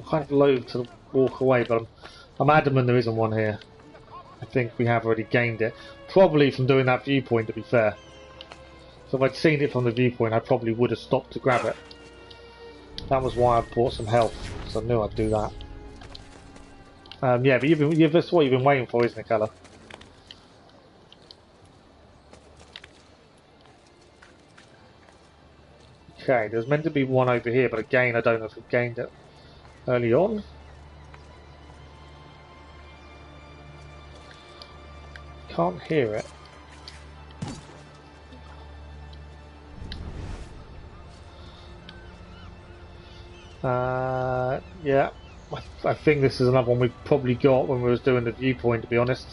kind of loath to walk away, but I'm adamant there isn't one here. I think we have already gained it. Probably from doing that viewpoint, to be fair. So if I'd seen it from the viewpoint, I probably would have stopped to grab it. That was why I bought some health, because I knew I'd do that. Yeah, but that's what you've been waiting for, isn't it, Keller? Okay, there's meant to be one over here, but again, I don't know if we've gained it early on. Can't hear it. Yeah, I think this is another one we probably got when we was doing the viewpoint, to be honest.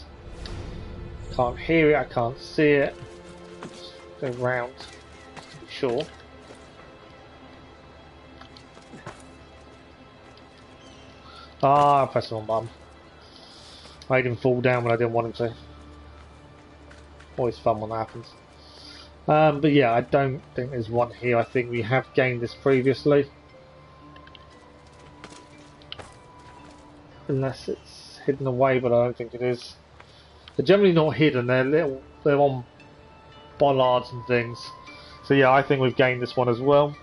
Can't hear it, I can't see it. Go round, just to be sure. Ah, I pressed the wrong button. I made him fall down when I didn't want him to. Always fun when that happens. But yeah, I don't think there's one here. I think we have gained this previously. Unless it's hidden away, but I don't think it is. They're generally not hidden, they're on bollards and things. So yeah, I think we've gained this one as well.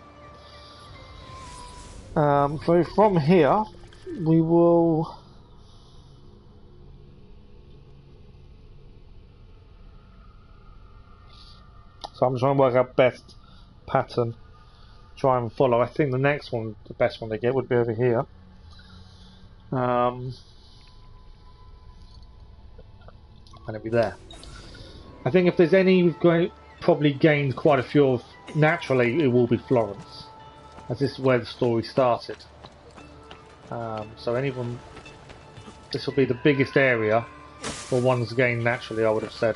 So from here, we will... So I'm trying to work out best pattern, try and follow. I think the next one, the best one to get, would be over here. And it'll be there. I think if there's any we've probably gained quite a few of, naturally it will be Florence, as this is where the story started. So anyone, this will be the biggest area for one's gained naturally, I would have said.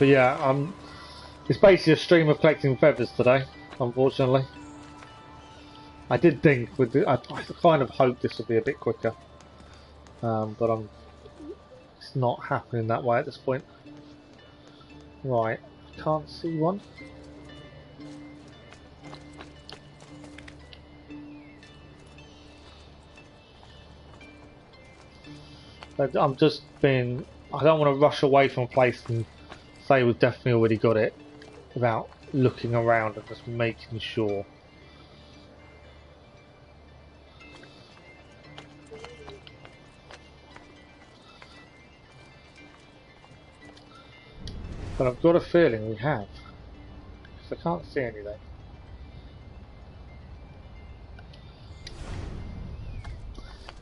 But yeah, it's basically a stream of collecting feathers today, unfortunately. I did think, I kind of hoped this would be a bit quicker, but it's not happening that way at this point. Right, can't see one. But I don't want to rush away from a place and say we've definitely already got it without looking around and just making sure. But I've got a feeling we have, because I can't see anything.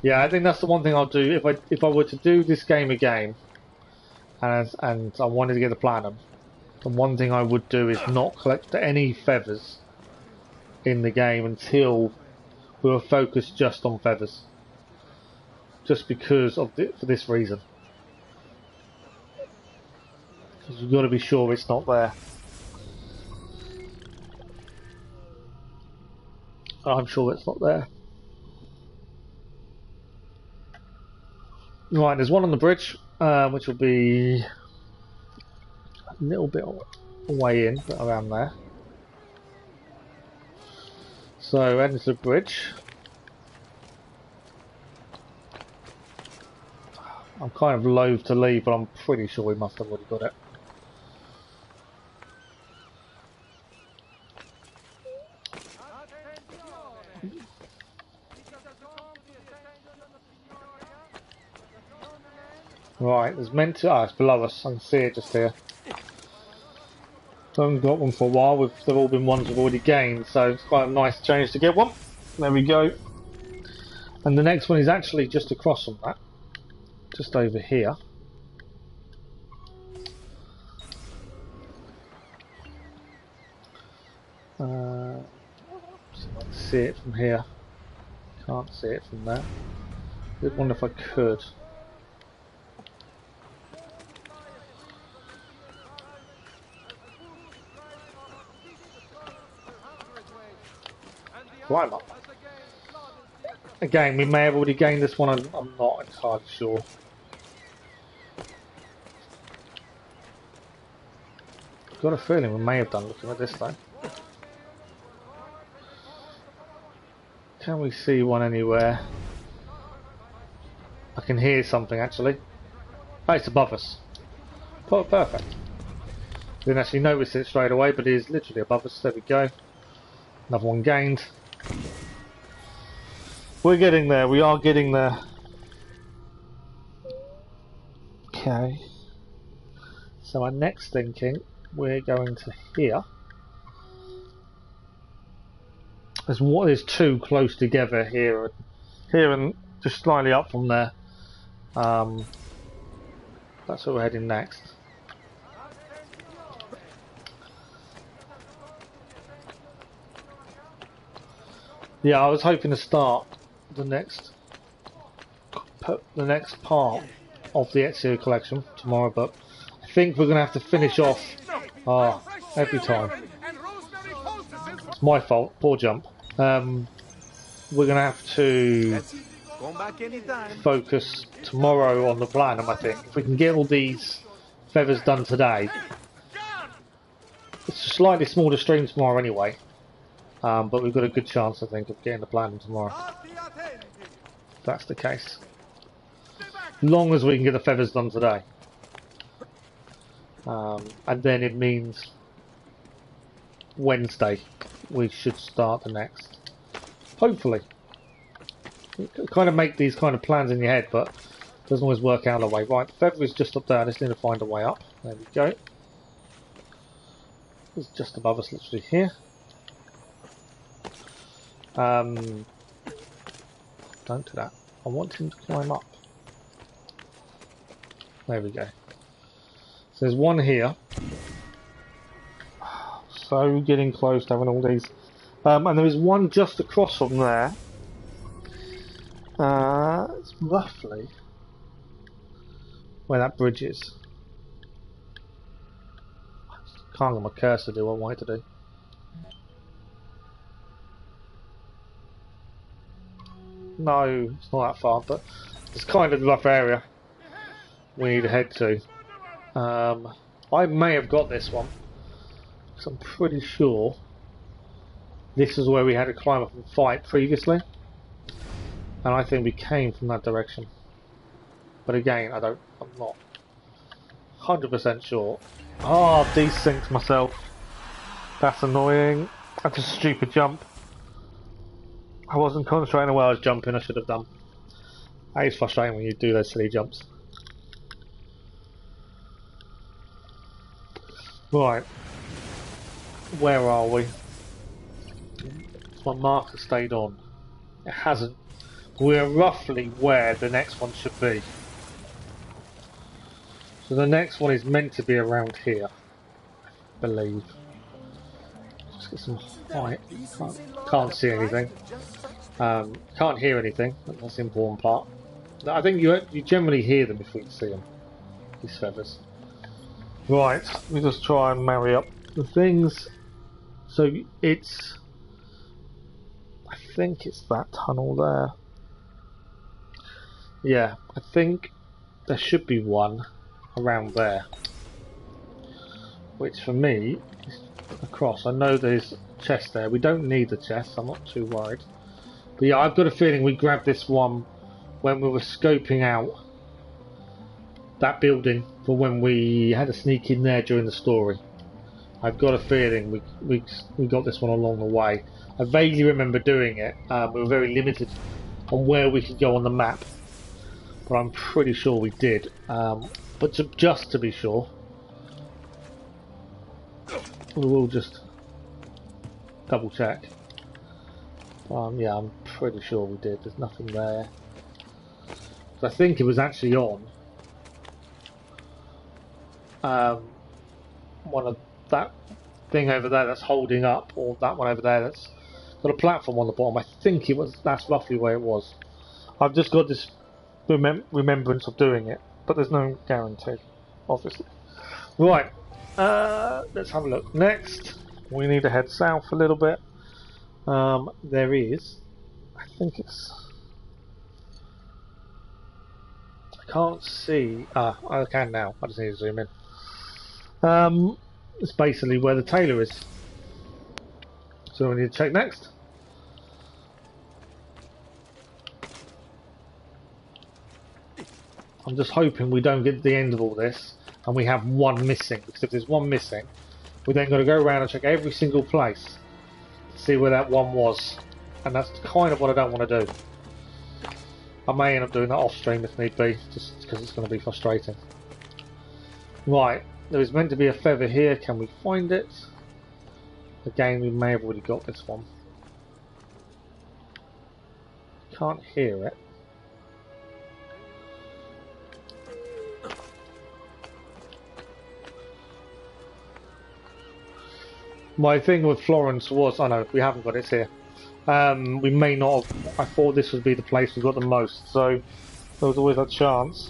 Yeah, I think that's the one thing I'll do if I were to do this game again, and I wanted to get the platinum. The one thing I would do is not collect any feathers in the game until we were focused just on feathers, just because of for this reason. Because you've got to be sure it's not there. I'm sure it's not there. Right, there's one on the bridge, which will be a little bit away in, but around there. So, heading to the bridge. I'm kind of loath to leave, but I'm pretty sure we must have already got it. Right, there's meant to... it's below us. I can see it just here. Haven't got one for a while. They've all been ones we've already gained, so it's quite a nice change to get one. There we go. And the next one is actually just across from that, just over here. See it from here. Can't see it from there. I wonder if I could. Climb up. Again, we may have already gained this one. I'm not entirely sure. I've got a feeling we may have done looking at this though. Can we see one anywhere? I can hear something actually. Oh, it's above us. Oh, perfect. Didn't actually notice it straight away, but it is literally above us. There we go. Another one gained. We're getting there. We are getting there. Okay. So our next thinking, we're going to here. There's two close together here and just slightly up from there. That's where we're heading next. Yeah, I was hoping to start the next part of the Ezio collection tomorrow, but I think we're going to have to finish off every time. It's my fault, poor jump. We're going to have to focus tomorrow on the platinum, I think. If we can get all these feathers done today. It's a slightly smaller stream tomorrow anyway. But we've got a good chance, I think, of getting the platinum tomorrow. If that's the case. Long as we can get the feathers done today. And then it means Wednesday we should start the next. Hopefully. You kind of make these kind of plans in your head, but it doesn't always work out the way. Right, the feather is just up there. I just need to find a way up. There we go. It's just above us, literally here. Don't do that. I want him to climb up. There we go. So there's one here. So getting close to having all these. And there is one just across from there. It's roughly where that bridge is. Can't get my cursor to do what I want it to do. No, it's not that far, but it's kind of the rough area we need to head to. I may have got this one, because I'm pretty sure this is where we had to climb up and fight previously, and I think we came from that direction. But again, I'm not 100% sure. Oh, I've desynced myself. That's annoying. That's a stupid jump. I wasn't concentrating while I was jumping. I should have done. That is frustrating when you do those silly jumps. Right. Where are we? My marker stayed on. It hasn't. We're roughly where the next one should be. So the next one is meant to be around here, I believe. Just get some height. Can't see anything. Can't hear anything. That's the important part. I think you generally hear them if we can see them. These feathers. Right. Let me just try and marry up the things. So it's. I think it's that tunnel there. Yeah, I think there should be one around there, which for me is across. I know there's a chest there. We don't need the chest, I'm not too worried. But yeah, I've got a feeling we grabbed this one when we were scoping out that building for when we had to sneak in there during the story. I've got a feeling we got this one along the way. I vaguely remember doing it. We were very limited on where we could go on the map, but I'm pretty sure we did. But just to be sure, We will just double check. Yeah, I'm pretty sure we did. There's nothing there. I think it was actually on one of that thing over there that's holding up, or that one over there that's got a platform on the bottom. I think it was. That's roughly where it was. I've just got this remembrance of doing it, but there's no guarantee, obviously. Right, let's have a look. Next, we need to head south a little bit. There is, I think it's. I can't see. I can now. I just need to zoom in. It's basically where the tailor is. So we need to check next. I'm just hoping we don't get to the end of all this and we have one missing, because if there's one missing, we're then going to go around and check every single place to see where that one was, and that's kind of what I don't want to do. I may end up doing that off stream if need be, just because it's going to be frustrating. Right, there is meant to be a feather here. Can we find it? Again, we may have already got this one. Can't hear it. My thing with Florence was, oh no, we haven't got it here. We may not have, I thought this would be the place we got the most, so there was always a chance.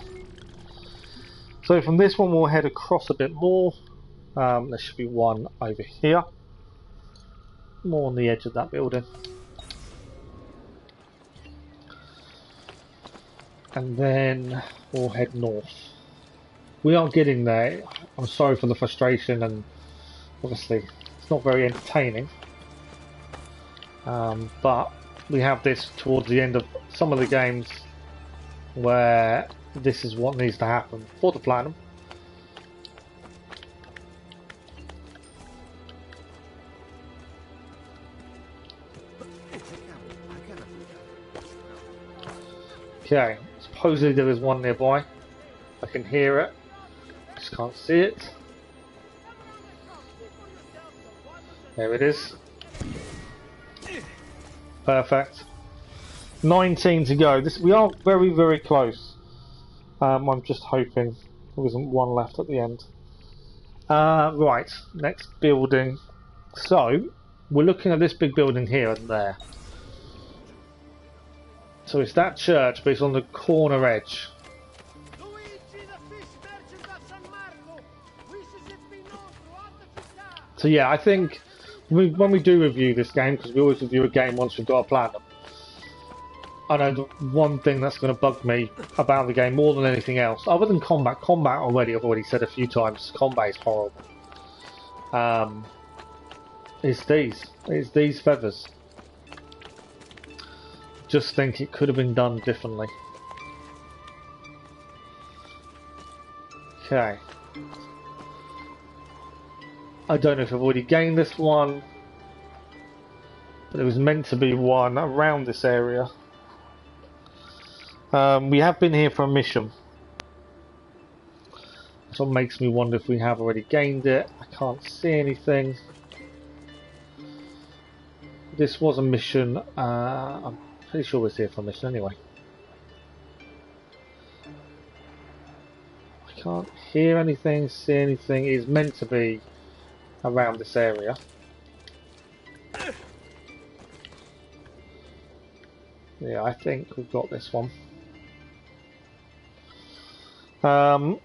So from this one we'll head across a bit more. There should be one over here. More on the edge of that building. And then we'll head north. We are getting there. I'm sorry for the frustration, and obviously not very entertaining, but we have this towards the end of some of the games where this is what needs to happen for the platinum. Okay, supposedly there is one nearby. I can hear it, just can't see it. There it is. Perfect. 19 to go. We are very, very close. I'm just hoping there isn't one left at the end. Right, next building. So, we're looking at this big building here and there. So it's that church, but it's on the corner edge. So yeah, I think when we do review this game, because we always review a game once we've got a platinum, I know the one thing that's going to bug me about the game more than anything else, other than combat already, I've already said a few times, combat is horrible, it's these feathers. Just think it could have been done differently. Okay. I don't know if I've already gained this one, but there was meant to be one around this area. We have been here for a mission. That's what makes me wonder if we have already gained it. I can't see anything. This was a mission. I'm pretty sure we're here for a mission anyway. I can't hear anything, see anything. It is meant to be around this area. Yeah, I think we've got this one. I'm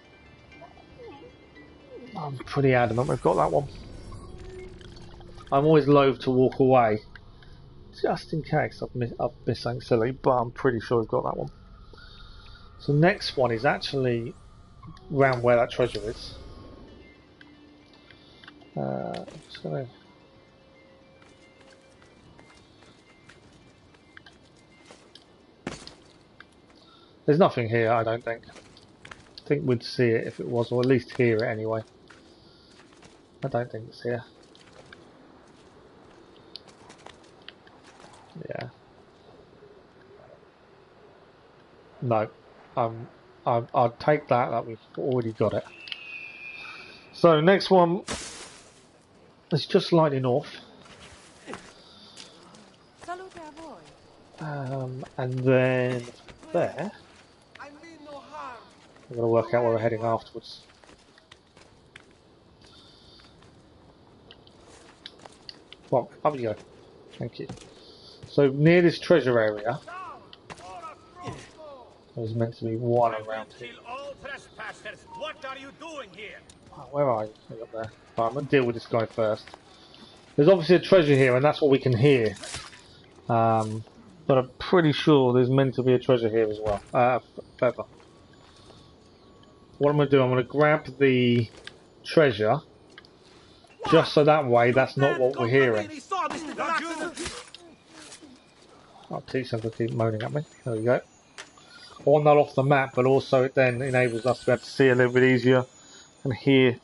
pretty adamant we've got that one. I'm always loath to walk away, just in case I've missed something silly, but I'm pretty sure we've got that one. So next one is actually around where that treasure is. Just gonna... There's nothing here, I don't think. I think we'd see it if it was, or at least hear it anyway. I don't think it's here. Yeah. No. I'll take that we've already got it. So next one It's just slightly north. Salute a voi. And then there, I mean no harm. we're going to work out where we're heading afterwards. Well, up you go. Thank you. So near this treasure area, there's meant to be one around here. Kill all trespassers. What are you doing here? Oh, where are you? Are you up there? Right, I'm going to deal with this guy first. There's obviously a treasure here, and that's what we can hear. But I'm pretty sure there's meant to be a treasure here as well. Feather. What I'm going to do, I'm going to grab the treasure, just so that way that's not what we're hearing. Oh, T's going to keep moaning at me. There we go. I want that off the map, but also it then enables us to be able to see a little bit easier and hear.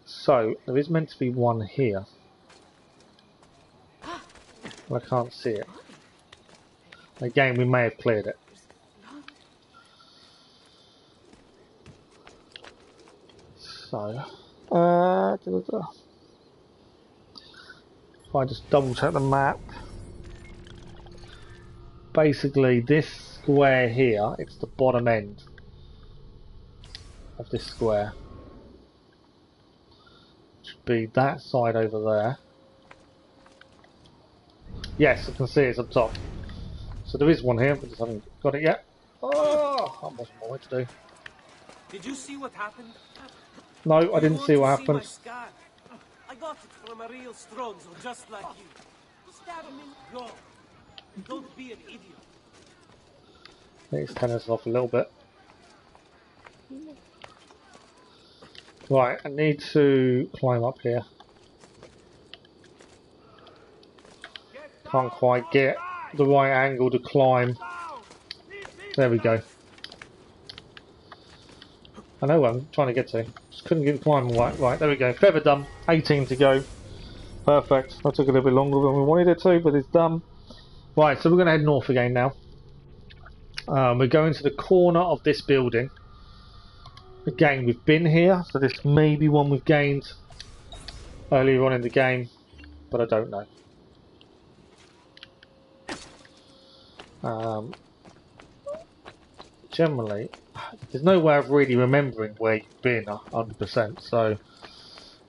So, there is meant to be one here. But I can't see it. Again, we may have cleared it. So, if I just double check the map. Basically, this square here, it's the bottom end of this square. Should be that side over there. Yes, I can see it's up top. So there is one here, but just haven't got it yet. Oh, that wasn't what I wanted to do. Did you see what happened? No, I didn't see what happened. I got it from a real Stronzo, just like you. Stab him in. Go. Don't be an idiot. I think it's turning us off a little bit. Right, I need to climb up here. Can't quite get the right angle to climb. There we go. I know where I'm trying to get to. Just couldn't get the climb right. Right, there we go. Feather done. 18 to go. Perfect. That took a little bit longer than we wanted it to, but it's done. Right, so we're going to head north again now. We're going to the corner of this building. Again, we've been here, so this may be one we've gained earlier on in the game, but I don't know. Generally, there's no way of really remembering where you've been 100%, so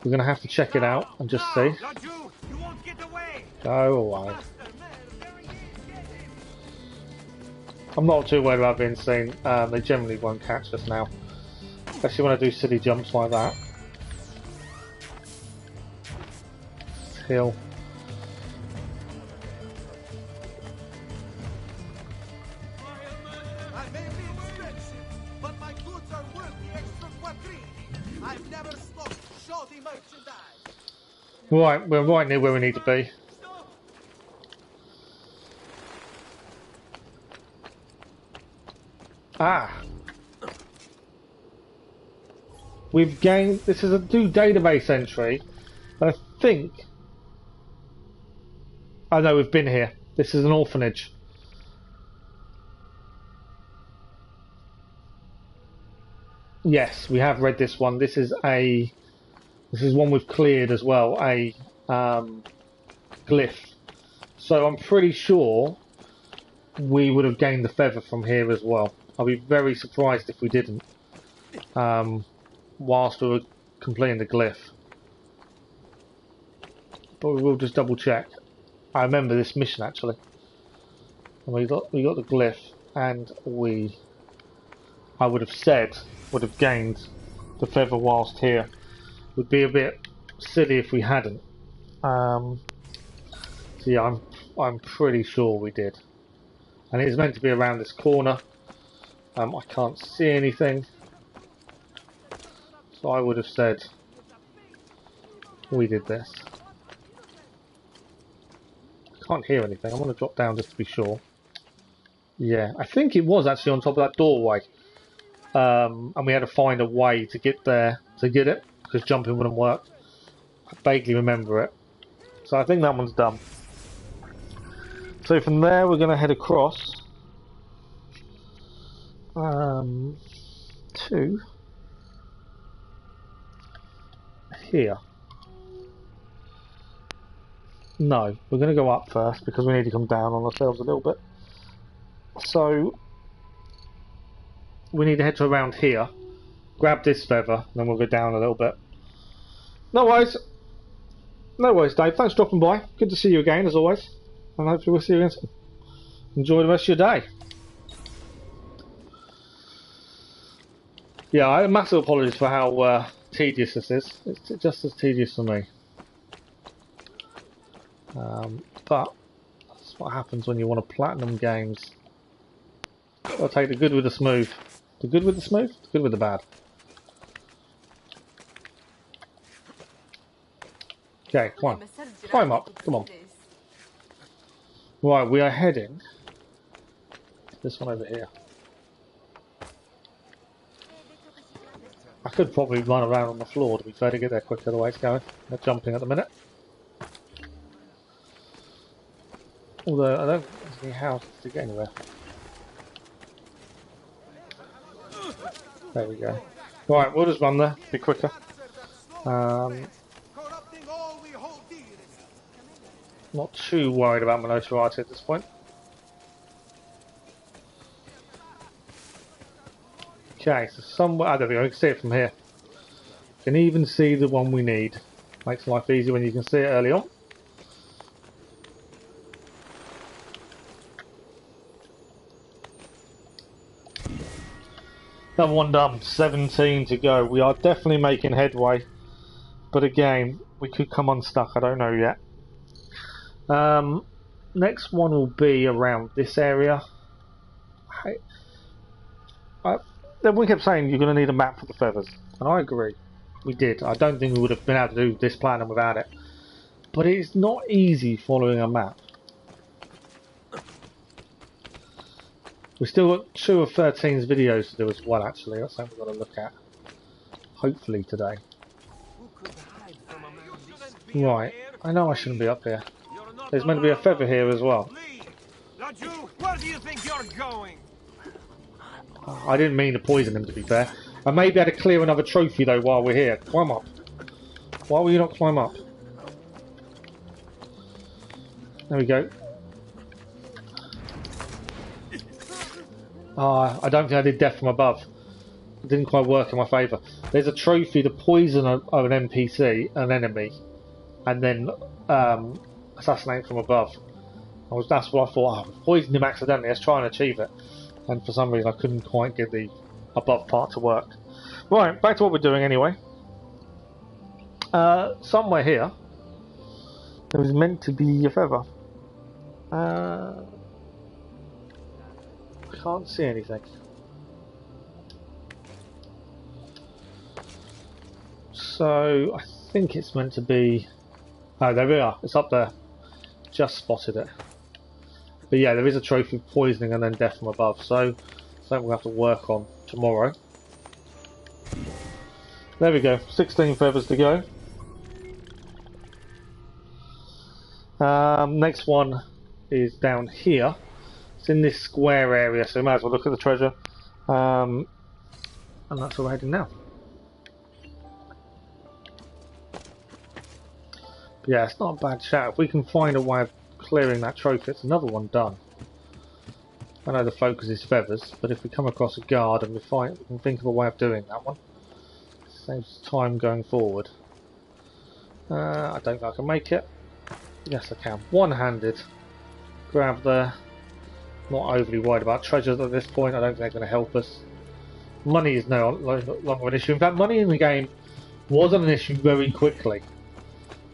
we're going to have to check it out and just see. Go away. I'm not too worried about being seen. They generally won't catch us now, especially when I do silly jumps like that. Hill. I may be expensive, but my goods are worth the extra quattrini. I've never stopped shoddy merchandise. Right, we're right near where we need to be. Ah. We've gained, this is a new database entry. I think, oh no, we've been here. This is an orphanage. Yes, we have read this one. This is one we've cleared as well, a glyph. So I'm pretty sure we would have gained the feather from here as well. I'll be very surprised if we didn't, whilst we were completing the glyph. But we will just double check. I remember this mission actually. And we got the glyph, and I would have gained the feather whilst here. Would be a bit silly if we hadn't. So yeah, I'm pretty sure we did. And it's meant to be around this corner. I can't see anything, so I would have said we did this. I can't hear anything. I want to drop down just to be sure. Yeah, I think it was actually on top of that doorway, and we had to find a way to get there to get it because jumping wouldn't work. I vaguely remember it, so I think that one's done. So from there we're going to head across to here? No, we're going to go up first because we need to come down on ourselves a little bit. So we need to head to around here, grab this feather, and then we'll go down a little bit. No worries. No worries, Dave. Thanks for dropping by. Good to see you again, as always. And hopefully we'll see you again soon. Enjoy the rest of your day. Yeah, massive apologies for how tedious this is. It's just as tedious for me. But that's what happens when you want to platinum games. I'll take the good with the smooth. The good with the smooth? The good with the bad. Okay, come on. Climb up. Come on. Right, we are heading to this one over here. I could probably run around on the floor to be fair to get there quicker the way it's going. They're jumping at the minute. Although I don't see how to get anywhere. There we go. Right, we'll just run there, be quicker. Not too worried about my notoriety at this point. Okay, so somewhere, I don't think I can see it from here. Can even see the one we need. Makes life easy when you can see it early on. Another one done, 17 to go. We are definitely making headway, but again, we could come unstuck, I don't know yet. Next one will be around this area. Everyone kept saying you're going to need a map for the feathers, and I agree. We did. I don't think we would have been able to do this platinum without it. But it's not easy following a map. We've still got 2 of 13's videos to do as well, actually. That's something we've got to look at. Hopefully today. Right. I know I shouldn't be up here. There's meant to be a feather here as well. Where do you think you're going? I didn't mean to poison him, to be fair. I may be able to clear another trophy, though, while we're here. Climb up. Why will you not climb up? There we go. I don't think I did death from above. It didn't quite work in my favour. There's a trophy to poison of an NPC, an enemy, and then assassinate from above. That's what I thought. Oh, poisoned him accidentally. Let's try and achieve it. And for some reason I couldn't quite get the above part to work. Right, back to what we're doing anyway. Somewhere here there was meant to be a feather. I can't see anything. So I think it's meant to be... Oh, there we are. It's up there. Just spotted it. But yeah, there is a trophy of poisoning and then death from above. So something we'll have to work on tomorrow. There we go. 16 feathers to go. Next one is down here. It's in this square area, so we might as well look at the treasure. And that's where we're heading now. But yeah, it's not a bad shout. If we can find a way of clearing that trophy, it's another one done. I know the focus is feathers, but if we come across a guard and we can think of a way of doing that one. Saves time going forward. I don't think I can make it. Yes, I can. One-handed. Grab there. Not overly worried about treasures at this point. I don't think they're going to help us. Money is no longer an issue. In fact, money in the game wasn't an issue very quickly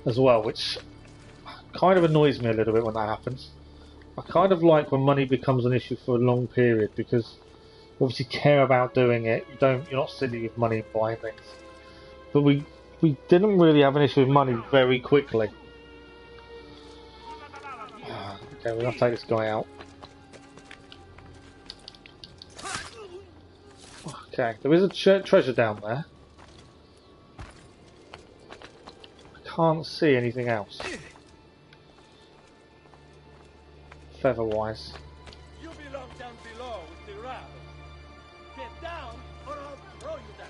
as well, which kind of annoys me a little bit when that happens. I kind of like when money becomes an issue for a long period because you obviously care about doing it. You're not silly with money buying things. But we didn't really have an issue with money very quickly. Okay, we're going to take this guy out. Okay, there is a treasure down there. I can't see anything else. Feather-wise. You belong down below with the rabble. Get down or I'll throw you down.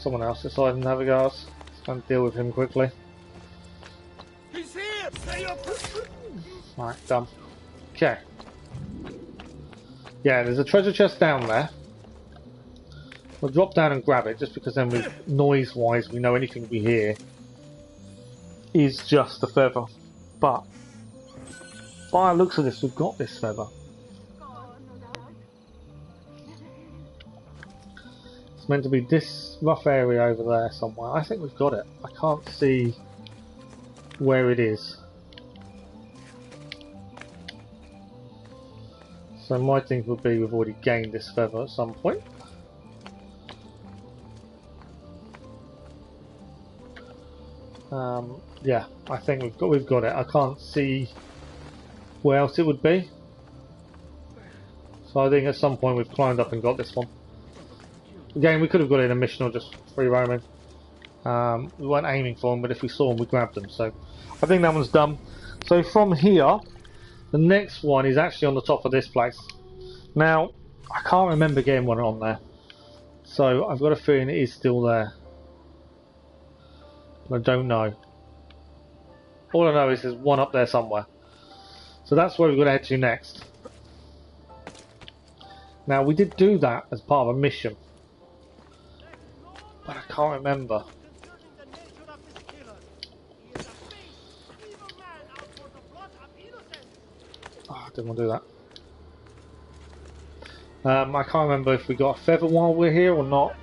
Someone else decided to have a go. Let's go and deal with him quickly. He's here! Say your Right, done. Okay. Yeah, there's a treasure chest down there. We'll drop down and grab it, just because then noise-wise we know anything we hear is just a feather. But by the looks of this, we've got this feather. It's meant to be this rough area over there somewhere. I think we've got it. I can't see where it is. So my thing would be we've already gained this feather at some point. Yeah, I think we've got it. I can't see where else it would be. So I think at some point we've climbed up and got this one. Again, we could have got it in a mission or just free roaming. We weren't aiming for them, but if we saw them, we grabbed them. So I think that one's done. So from here, the next one is actually on the top of this place. Now, I can't remember getting one on there. So I've got a feeling it is still there. But I don't know. All I know is there's one up there somewhere. So that's where we're going to head to next. Now, we did do that as part of a mission. But I can't remember. Oh, I didn't want to do that. I can't remember if we got a feather while we're here or not.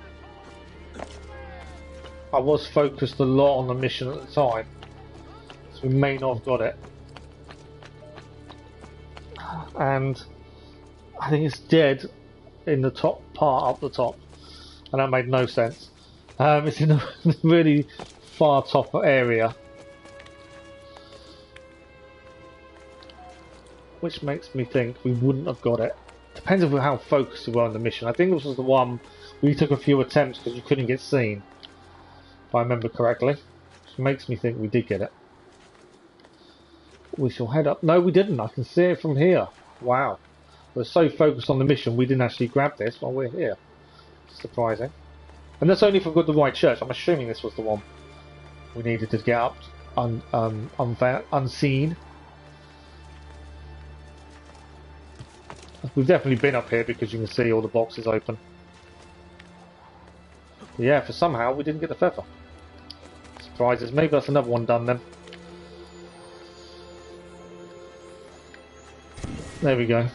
I was focused a lot on the mission at the time, so we may not have got it. And I think it's dead in the top part, up the top, and that made no sense. It's in a really far top area, which makes me think we wouldn't have got it. Depends on how focused we were on the mission. I think this was the one we took a few attempts because you couldn't get seen, if I remember correctly. Which makes me think we did get it. We shall head up. No, we didn't. I can see it from here. Wow. We're so focused on the mission we didn't actually grab this while we're here. Surprising. And that's only if we've got the right church. I'm assuming this was the one we needed to get up unseen. We've definitely been up here because you can see all the boxes open. But yeah, for somehow we didn't get the feather. Surprises. Maybe that's another one done then. There we go.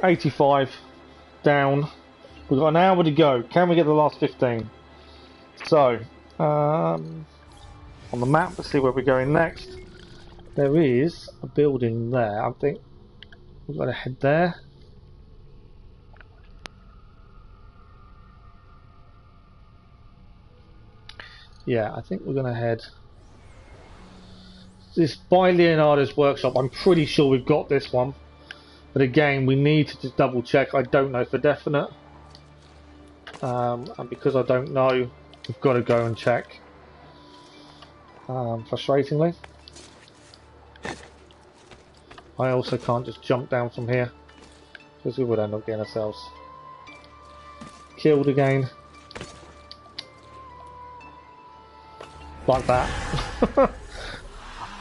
85 down. We've got an hour to go. Can we get the last 15? So, on the map, let's see where we're going next. There is a building there. I think we've got to head there. Yeah, I think we're going to head this by Leonardo's workshop. I'm pretty sure we've got this one, but again, we need to just double check. I don't know for definite, and because I don't know, we've got to go and check. Frustratingly, I also can't just jump down from here because we would end up getting ourselves killed again. Like that.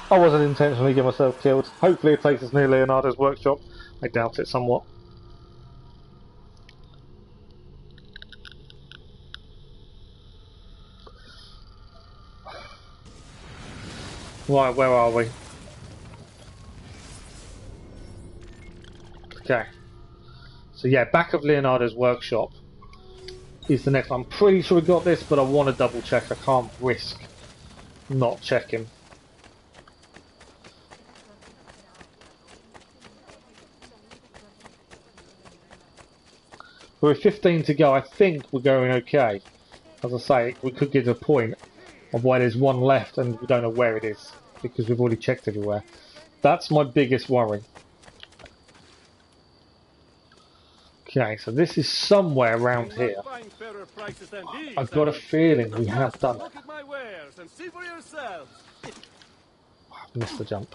I wasn't intentionally getting myself killed. Hopefully it takes us near Leonardo's workshop. I doubt it somewhat. Right, where are we? Okay. So yeah, back of Leonardo's workshop is the next one. I'm pretty sure we got this, but I want to double check. I can't risk not checking. We're 15 to go. I think we're going okay. As I say, we could get to a point of where there's one left and we don't know where it is because we've already checked everywhere. That's my biggest worry. Okay, so this is somewhere around here. I've got a feeling we have done it. I've missed the jump.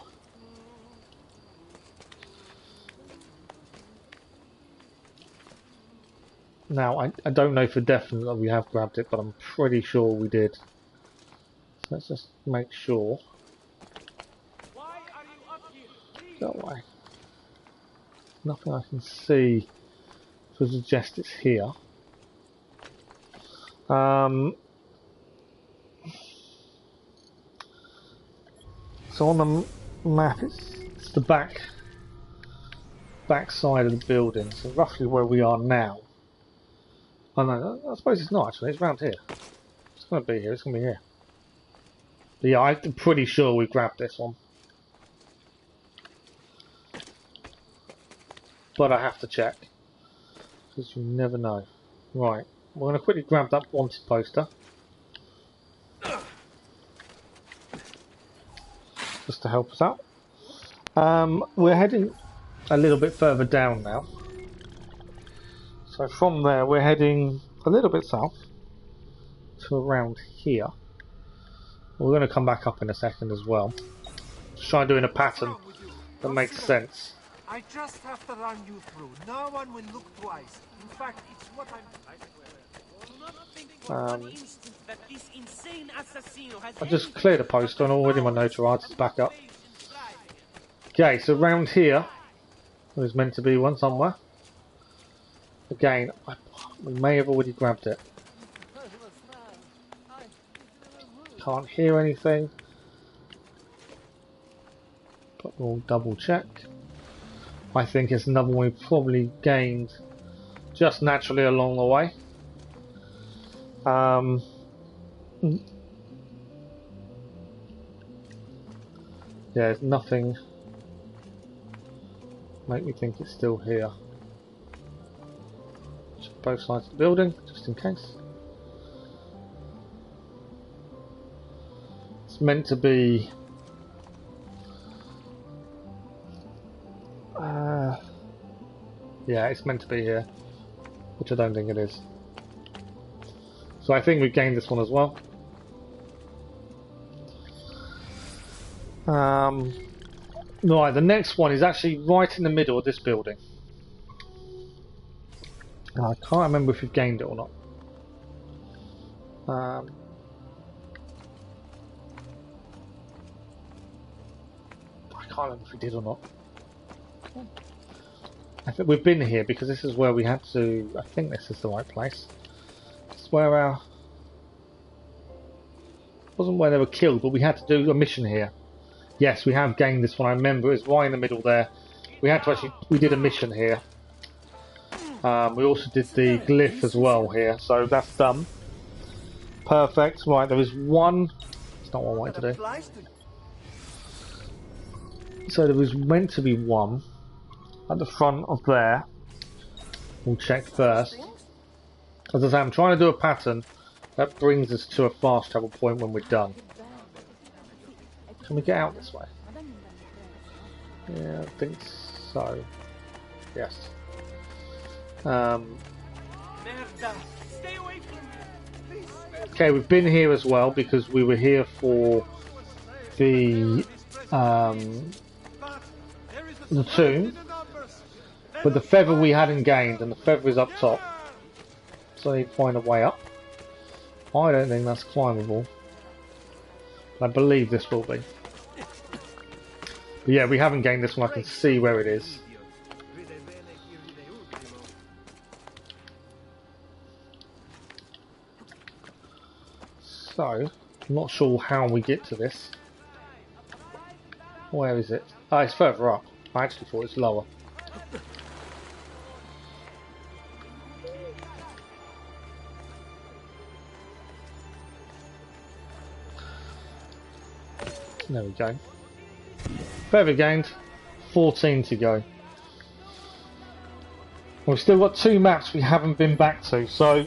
Now, I don't know for definite that we have grabbed it, but I'm pretty sure we did. So let's just make sure. Why are you up here? Please. That way. Nothing I can see to suggest it's here. So on the map, it's the back side of the building, so roughly where we are now. Oh no, I suppose it's not actually, it's around here. It's going to be here, it's going to be here. But yeah, I'm pretty sure we grabbed this one. But I have to check, because you never know. Right, we're going to quickly grab that wanted poster. Just to help us out. We're heading a little bit further down now. So from there we're heading a little bit south to around here. We're going to come back up in a second as well. Just try doing a pattern that makes sense. I just have to run you through. No one will look twice. In fact, it's what I'm... I just cleared a poster and already my notoriety is back up. Okay, so around here there's meant to be one somewhere. Again, we may have already grabbed it. Can't hear anything, but we'll double check. I think it's another one we probably gained just naturally along the way. Yeah, there's nothing make me think it's still here. Check both sides of the building, just in case. It's meant to be yeah, it's meant to be here, which I don't think it is. So I think we've gained this one as well. Right, the next one is actually right in the middle of this building. I can't remember if we've gained it or not. I can't remember if we did or not. I think we've been here because this is where we had to... I think this is the right place. This is where our... wasn't where they were killed, but we had to do a mission here. Yes, we have gained this one. I remember it's right in the middle there. We had to actually... we did a mission here. We also did the glyph as well here, so that's done. Perfect. Right, there was one... it's not what I wanted to do. So there was meant to be one at the front of there. We'll check first. As I say, I'm trying to do a pattern that brings us to a fast travel point when we're done. Can we get out this way? Yeah, I think so. Yes. Okay, we've been here as well because we were here for the tomb, but the feather we hadn't gained, and the feather is up top, so I need to find a way up. I don't think that's climbable. I believe this will be. But yeah, we haven't gained this one. I can see where it is. So, I'm not sure how we get to this. Where is it? Ah, it's further up. I actually thought it's lower. There we go. Feather gained. 14 to go. We've still got 2 maps we haven't been back to, so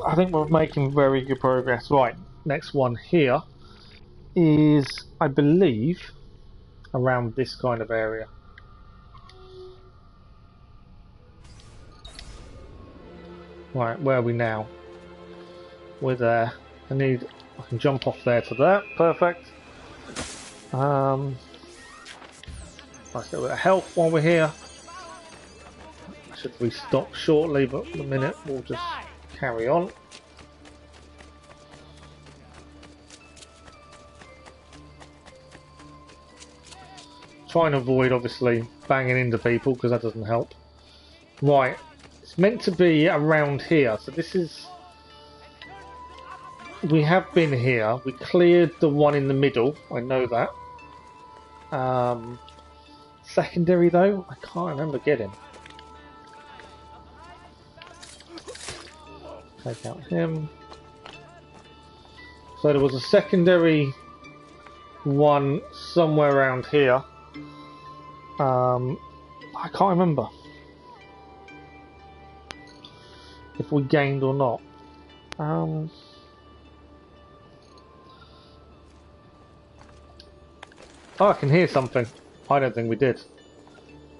I think we're making very good progress. Right, next one here is, I believe, around this kind of area. Right, where are we now? We're there. I can jump off there to that. Perfect. Nice little bit of health while we're here. Should we stop shortly, but for the minute we'll just carry on. Try and avoid, obviously, banging into people because that doesn't help. Right, it's meant to be around here, so this is... We have been here. We cleared the one in the middle, I know that. Secondary though, I can't remember getting. Take out him. So there was a secondary one somewhere around here. I can't remember if we gained or not. Oh, I can hear something. I don't think we did,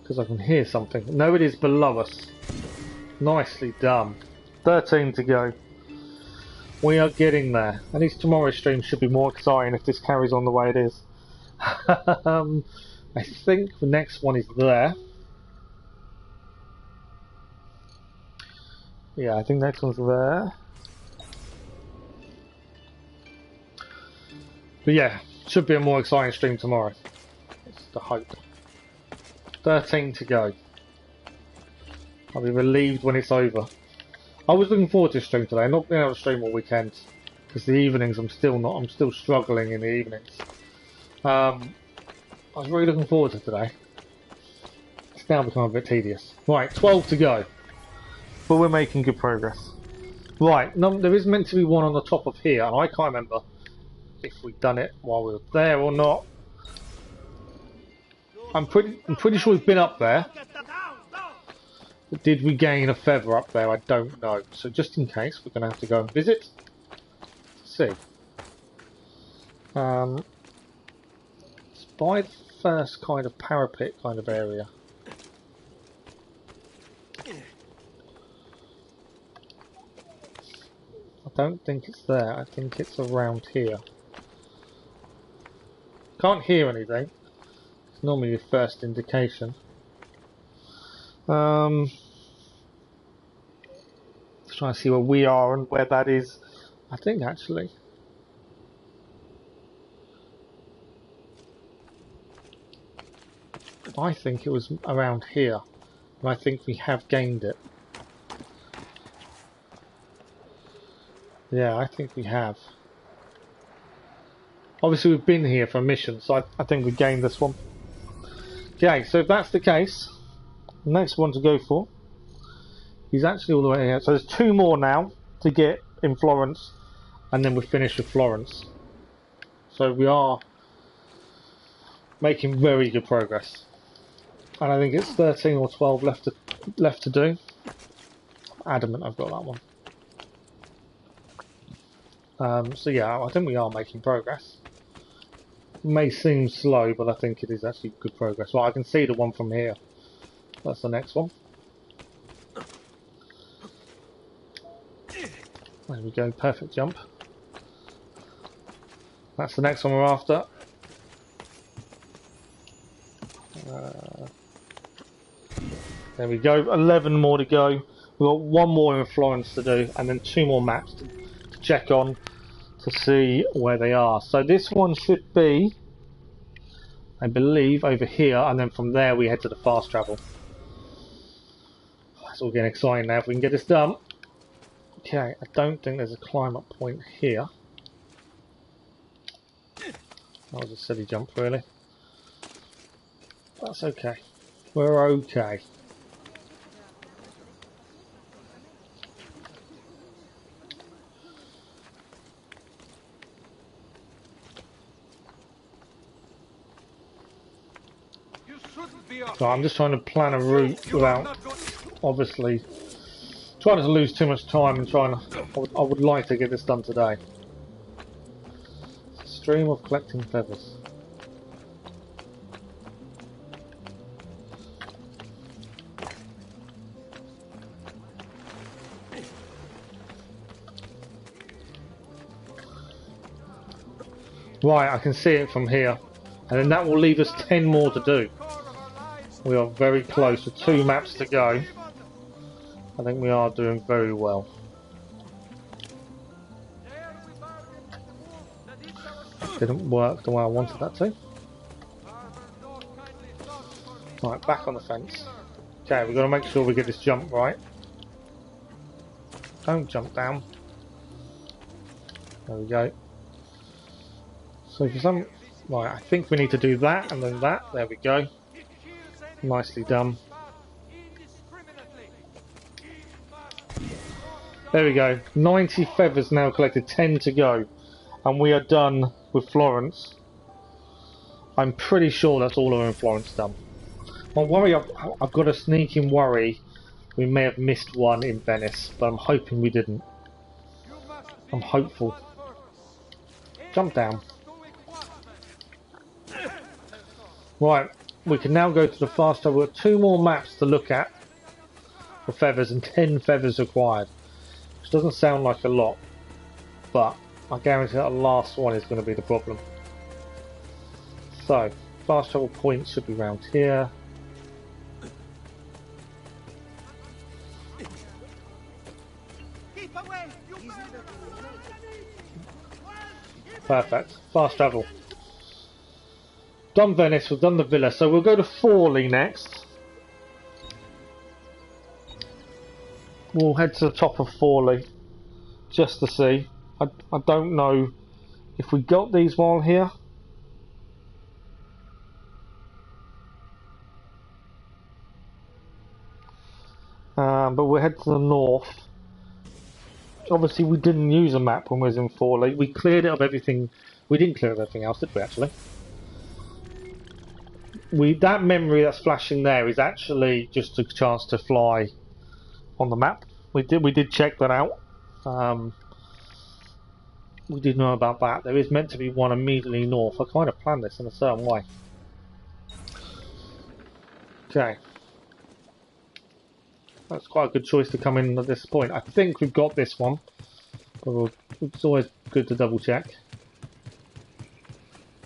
because I can hear something. No, it is below us. Nicely done. 13 to go. We are getting there. At least tomorrow's stream should be more exciting if this carries on the way it is. I think the next one is there. Yeah, I think the next one's there. But yeah, should be a more exciting stream tomorrow. It's the hope. 13 to go. I'll be relieved when it's over. I was looking forward to stream today. Not being able to stream all weekend because the evenings I'm still struggling in the evenings. I was really looking forward to today. It's now become a bit tedious. Right, 12 to go. But we're making good progress. Right, no, there is meant to be one on the top of here, and I can't remember if we've done it while we were there or not. I'm pretty sure we've been up there. But did we gain a feather up there? I don't know. So just in case, we're going to have to go and visit. Let's see. It's by the first kind of parapet kind of area. I don't think it's there. I think it's around here. Can't hear anything. It's normally your first indication. Trying to see where we are and where that is. I think actually. I think it was around here. And I think we have gained it. Yeah, I think we have. Obviously we've been here for a mission, so I think we gained this one. Okay, so if that's the case, the next one to go for is actually all the way here. So there's 2 more now to get in Florence, and then we're finished with Florence. So we are making very good progress. And I think it's 13 or 12 left to do. Adamant I've got that one. So yeah, I think we are making progress. It may seem slow, but I think it is actually good progress. Well, I can see the one from here. That's the next one. There we go, perfect jump. That's the next one we're after. There we go, 11 more to go. We've got 1 more in Florence to do, and then 2 more maps to check on to see where they are. So this one should be, I believe, over here, and then from there we head to the fast travel. It's all getting exciting now if we can get this done. Okay, I don't think there's a climb up point here. That was a silly jump, really. That's okay. We're okay. So I'm just trying to plan a route without, obviously, trying to lose too much time and trying to. I would like to get this done today. Stream of collecting feathers. Right, I can see it from here, and then that will leave us 10 more to do. We are very close with 2 maps to go. I think we are doing very well. Didn't work the way I wanted that to. Right, back on the fence. Okay, we've got to make sure we get this jump right. Don't jump down. There we go. So for some... Right, I think we need to do that and then that. There we go. Nicely done. There we go. 90 feathers now collected, 10 to go. And we are done with Florence. I'm pretty sure that's all of in Florence done. My worry, I've got a sneaking worry we may have missed one in Venice, but I'm hoping we didn't. I'm hopeful. Jump down. Right, we can now go to the fast travel. We've got 2 more maps to look at for feathers and 10 feathers required. Which doesn't sound like a lot, but I guarantee that the last one is going to be the problem. So, fast travel points should be around here. Perfect. Fast travel. Done Venice, we've done the villa, so we'll go to Forlì next. We'll head to the top of Forlì just to see. I don't know if we got these while here. But we'll head to the north. Obviously we didn't use a map when we was in Forlì. We cleared it of everything. We didn't clear of everything else, did we actually? That memory that's flashing there is actually just a chance to fly on the map. We did check that out. We did know about that. There is meant to be one immediately north. I kind of planned this in a certain way. Okay. That's quite a good choice to come in at this point. I think we've got this one. But it's always good to double check.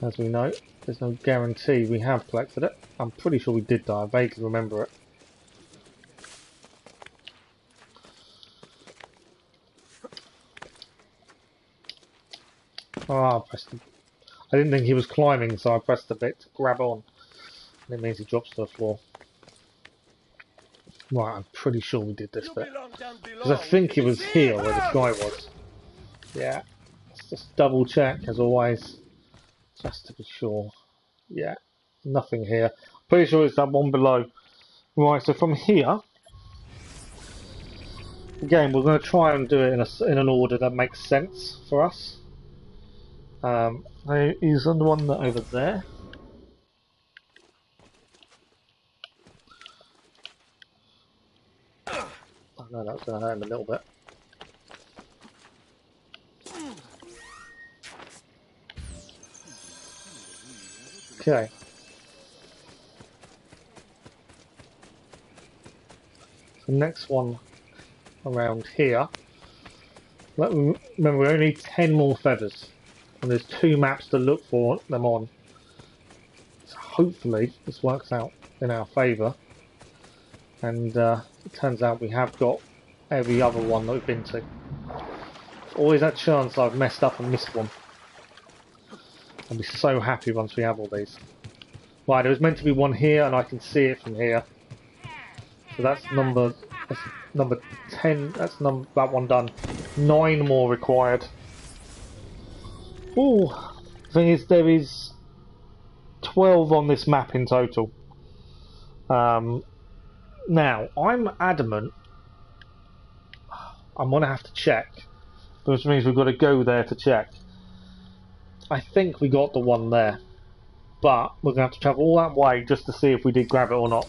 As we know, there's no guarantee we have collected it. I'm pretty sure we did though. I vaguely remember it. I pressed the... I didn't think he was climbing, so I pressed a bit to grab on. And it means he drops to the floor. Right, I'm pretty sure we did this bit. Because I think it was here where the guy was. Yeah. Let's just double check as always. Just to be sure. Yeah. Nothing here. Pretty sure it's that one below. Right, so from here... Again, we're going to try and do it in an order that makes sense for us. He's on the one that over there. Oh no, that's going to hurt him a little bit. Okay. The next one around here. Remember, we only need 10 more feathers. And there's 2 maps to look for them on. So hopefully this works out in our favour. And it turns out we have got every other one that we've been to. There's always that chance I've messed up and missed one. I'll be so happy once we have all these. Right, there was meant to be one here and I can see it from here. So that's number 10, that's that one done. 9 more required. Ooh, the thing is there is 12 on this map in total. Now, I'm adamant I'm going to have to check, which means we've got to go there to check. I think we got the one there, but we're going to have to travel all that way just to see if we did grab it or not.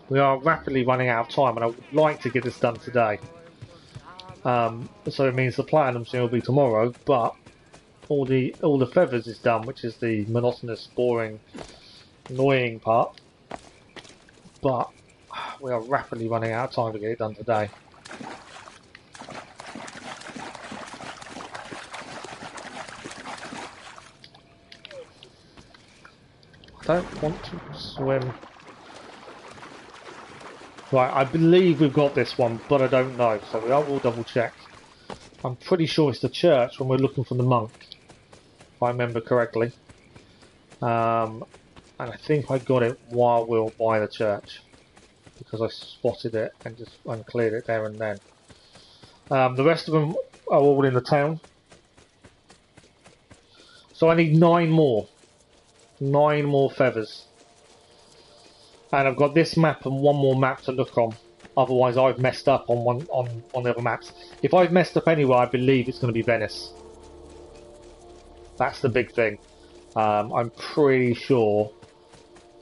We are rapidly running out of time and I would like to get this done today. So it means the platinum stream will be tomorrow, but all the feathers is done, which is the monotonous, boring, annoying part. But we are rapidly running out of time to get it done today. I don't want to swim. Right, I believe we've got this one, but I don't know, so we'll double check. I'm pretty sure it's the church when we're looking for the monk, if I remember correctly. And I think I got it while we were by the church, because I spotted it and just uncleared it there and then. The rest of them are all in the town. So I need 9 more. 9 more feathers. And I've got this map and 1 more map to look on. Otherwise I've messed up on one on the other maps. If I've messed up anywhere, I believe it's going to be Venice. That's the big thing. I'm pretty sure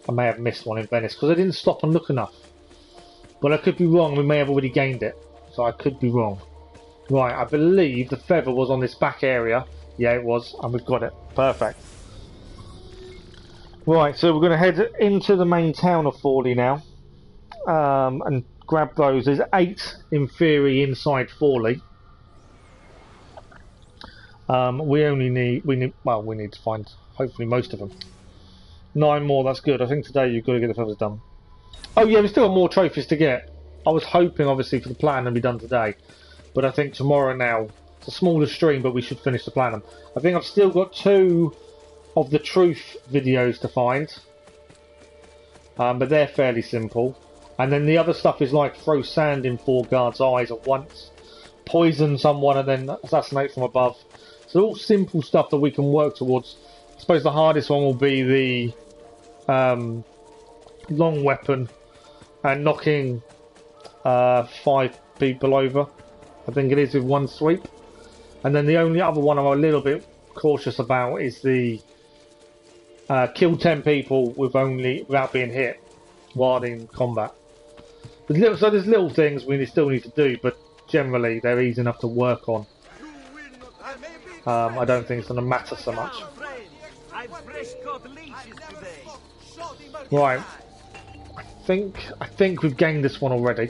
I may have missed one in Venice because I didn't stop and look enough. But I could be wrong. We may have already gained it. So I could be wrong. Right, I believe the feather was on this back area. Yeah, it was. And we've got it. Perfect. Right, so we're going to head into the main town of Forlì now. And grab those. There's 8 in theory inside Forlì. We need to find hopefully most of them. 9 more, that's good. I think today you've got to get the feathers done. Oh yeah, we've still got more trophies to get. I was hoping obviously for the platinum to be done today. But I think tomorrow now, it's a smaller stream, but we should finish the platinum. I think I've still got 2 of the truth videos to find. But they're fairly simple. And then the other stuff is like throw sand in 4 guards' eyes at once. Poison someone and then assassinate from above. So all simple stuff that we can work towards. I suppose the hardest one will be the long weapon and knocking 5 people over. I think it is with 1 sweep. And then the only other one I'm a little bit cautious about is the kill 10 people without being hit while in combat. So there's little things we still need to do, but generally they're easy enough to work on. I don't think it's going to matter so much. Right, I think we've gained this one already,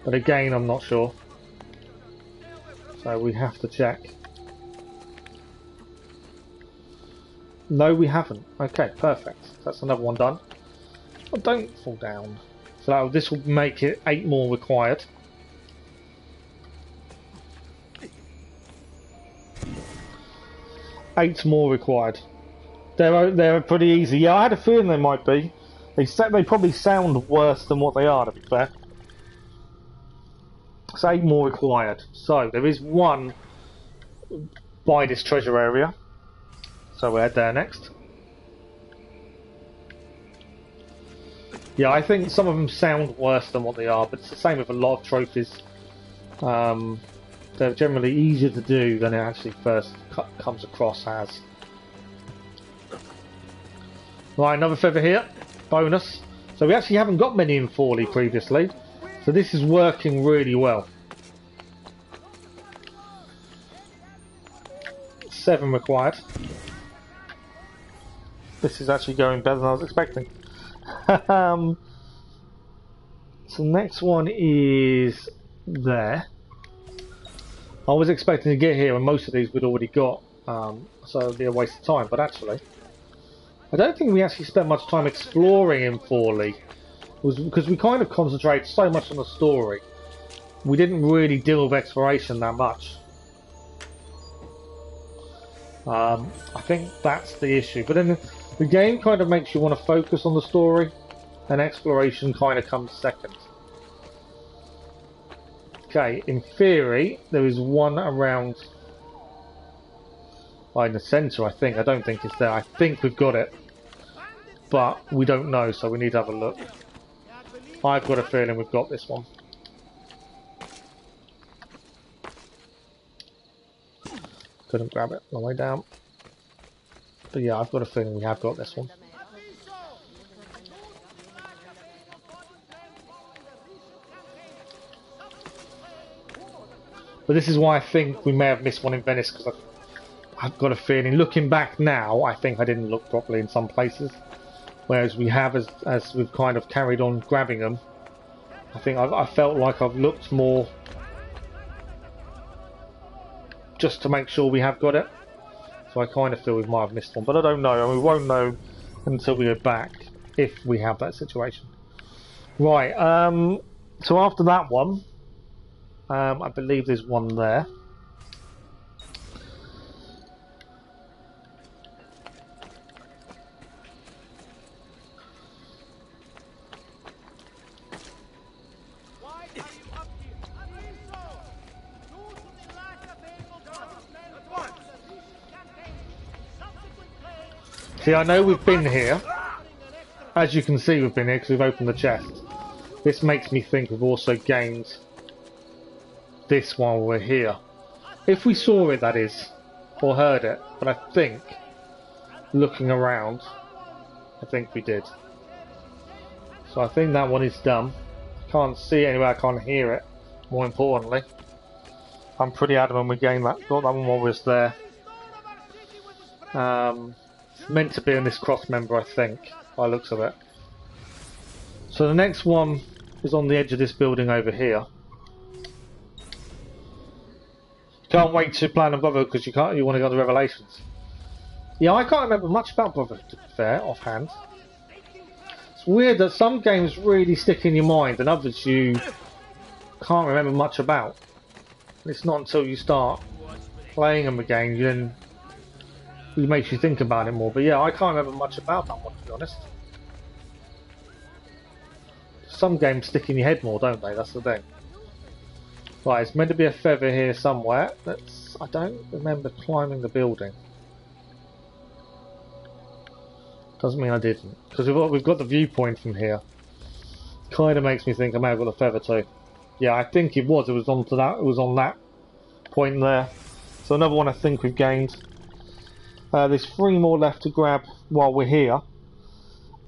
but again I'm not sure, so we have to check. No, we haven't. Okay, perfect. That's another one done. Oh, don't fall down. So this will make it 8 more required. Eight more required. They're pretty easy. Yeah, I had a feeling they might be. They probably sound worse than what they are, to be fair. So 8 more required. So there is 1 by this treasure area. So we'll head there next. Yeah, I think some of them sound worse than what they are, but it's the same with a lot of trophies. They're generally easier to do than it actually first comes across as. Right, another feather here. Bonus. So we actually haven't got many in Forlì previously. So this is working really well. 7 required. This is actually going better than I was expecting. So next one is there. I was expecting to get here and most of these we'd already got, so it would be a waste of time, but actually I don't think we actually spent much time exploring in Forlì. It was because we kind of concentrated so much on the story. We didn't really deal with exploration that much. I think that's the issue, but then the game kind of makes you want to focus on the story, and exploration kind of comes second. Okay, in theory, there is 1 around in the centre, I think. I don't think it's there. I think we've got it, but we don't know, so we need to have a look. I've got a feeling we've got this one. Couldn't grab it on the way down. But yeah, I've got a feeling we have got this one. But this is why I think we may have missed one in Venice, because I've got a feeling, looking back now, I think I didn't look properly in some places. Whereas we have, as we've kind of carried on grabbing them, I think I felt like I've looked more just to make sure we have got it. So I kind of feel we might have missed one, but I don't know, and we won't know until we go back if we have that situation. Right, so after that one, I believe there's one there. Why are you up here? I mean so. Due to the lack of able guardsmen for the recent campaign, subsequent plagues, See, I know we've been here. As you can see, we've been here because we've opened the chest. This makes me think we've also gained this while we're here. If we saw it, that is, or heard it, but I think, looking around, I think we did. So I think that one is done. I can't see it anywhere, I can't hear it, more importantly. I'm pretty adamant we gained that, got that one while we was there. It's meant to be in this cross member, I think, by the looks of it. So the next one is on the edge of this building over here. Can't wait to plan a Brotherhood because you want to go to Revelations. Yeah, I can't remember much about Brotherhood, to be fair, offhand. It's weird that some games really stick in your mind and others you can't remember much about. It's not until you start playing them again it makes you think about it more. But yeah, I can't remember much about that one, to be honest. Some games stick in your head more, don't they? That's the thing. Right, it's meant to be a feather here somewhere. I don't remember climbing the building. Doesn't mean I didn't, because we've got the viewpoint from here. Kind of makes me think I may have got a feather too. Yeah, I think it was. It was on that point there. So another one I think we've gained. There's 3 more left to grab while we're here,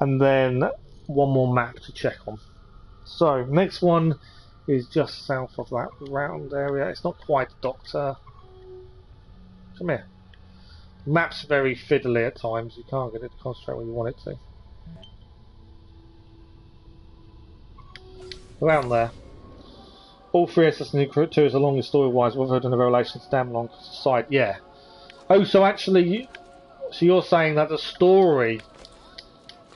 and then one more map to check on. So next one is just south of that round area. It's not quite the Doctor. Come here. Map's very fiddly at times. You can't get it to concentrate when you want it to. Around there. All 3 Assassin's Creed 2 is the longest story-wise. Brotherhood and the Revelations damn long side. Yeah. Oh, so actually, so you're saying that the story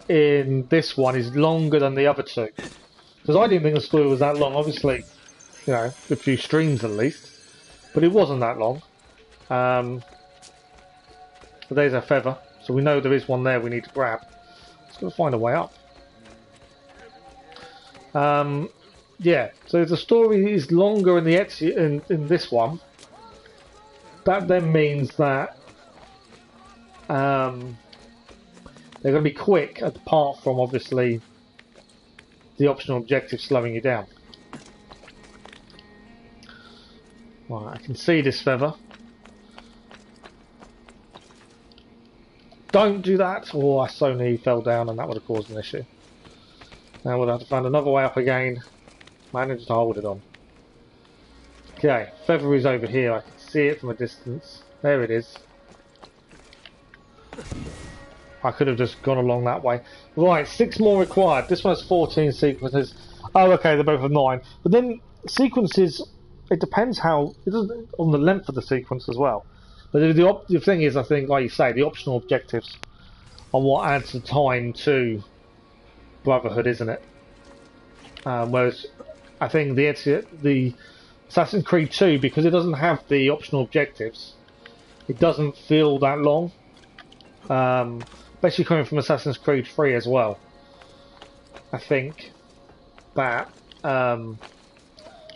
in this one is longer than the other 2? Because I didn't think the story was that long. Obviously, you know, a few streams at least, but it wasn't that long. But there's a feather, so we know there is one there we need to grab. Let's go find a way up. Yeah, so the story is longer in the Ezio, in this one. That then means that they're going to be quick, apart from obviously the optional objective slowing you down. Right, I can see this feather. Don't do that! Oh, I so nearly fell down and that would have caused an issue. Now we'll have to find another way up again. Managed to hold it on. Okay, feather is over here. I can see it from a distance. There it is. I could have just gone along that way. Right, 6 more required. This one has 14 sequences. Oh, okay, they're both of 9. But then sequences, it depends how, it doesn't, on the length of the sequence as well. But the thing is, I think, like you say, the optional objectives are what adds the time to Brotherhood, isn't it? Whereas I think the Assassin's Creed 2, because it doesn't have the optional objectives, it doesn't feel that long. Especially coming from Assassin's Creed 3 as well. I think that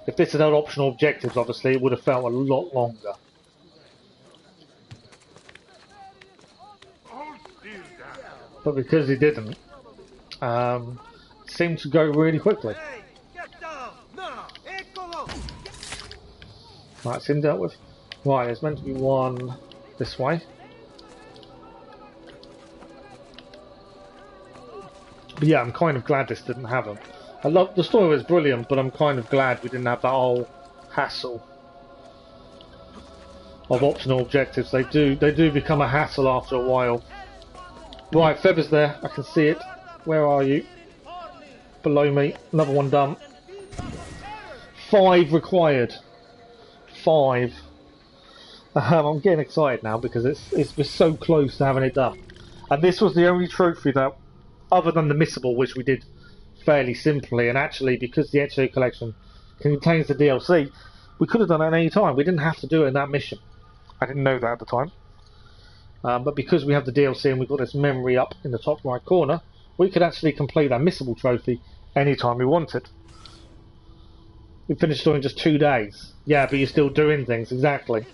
if this had had optional objectives, obviously, it would have felt a lot longer. But because it didn't, it seemed to go really quickly. Right, it's him dealt with. Right, there's meant to be one this way. But yeah, I'm kind of glad this didn't have them. I love the story was brilliant, but I'm kind of glad we didn't have that whole hassle of optional objectives. They do become a hassle after a while. Right, feather's there. I can see it. Where are you? Below me. Another one done. 5 required. 5. I'm getting excited now because it's so close to having it done. And this was the only trophy that, other than the missable, which we did fairly simply, and actually because the Ezio collection contains the DLC, we could have done it at any time. We didn't have to do it in that mission. I didn't know that at the time. But because we have the DLC and we've got this memory up in the top right corner, we could actually complete that missable trophy anytime we wanted. We finished it in just 2 days. Yeah, but you're still doing things, exactly.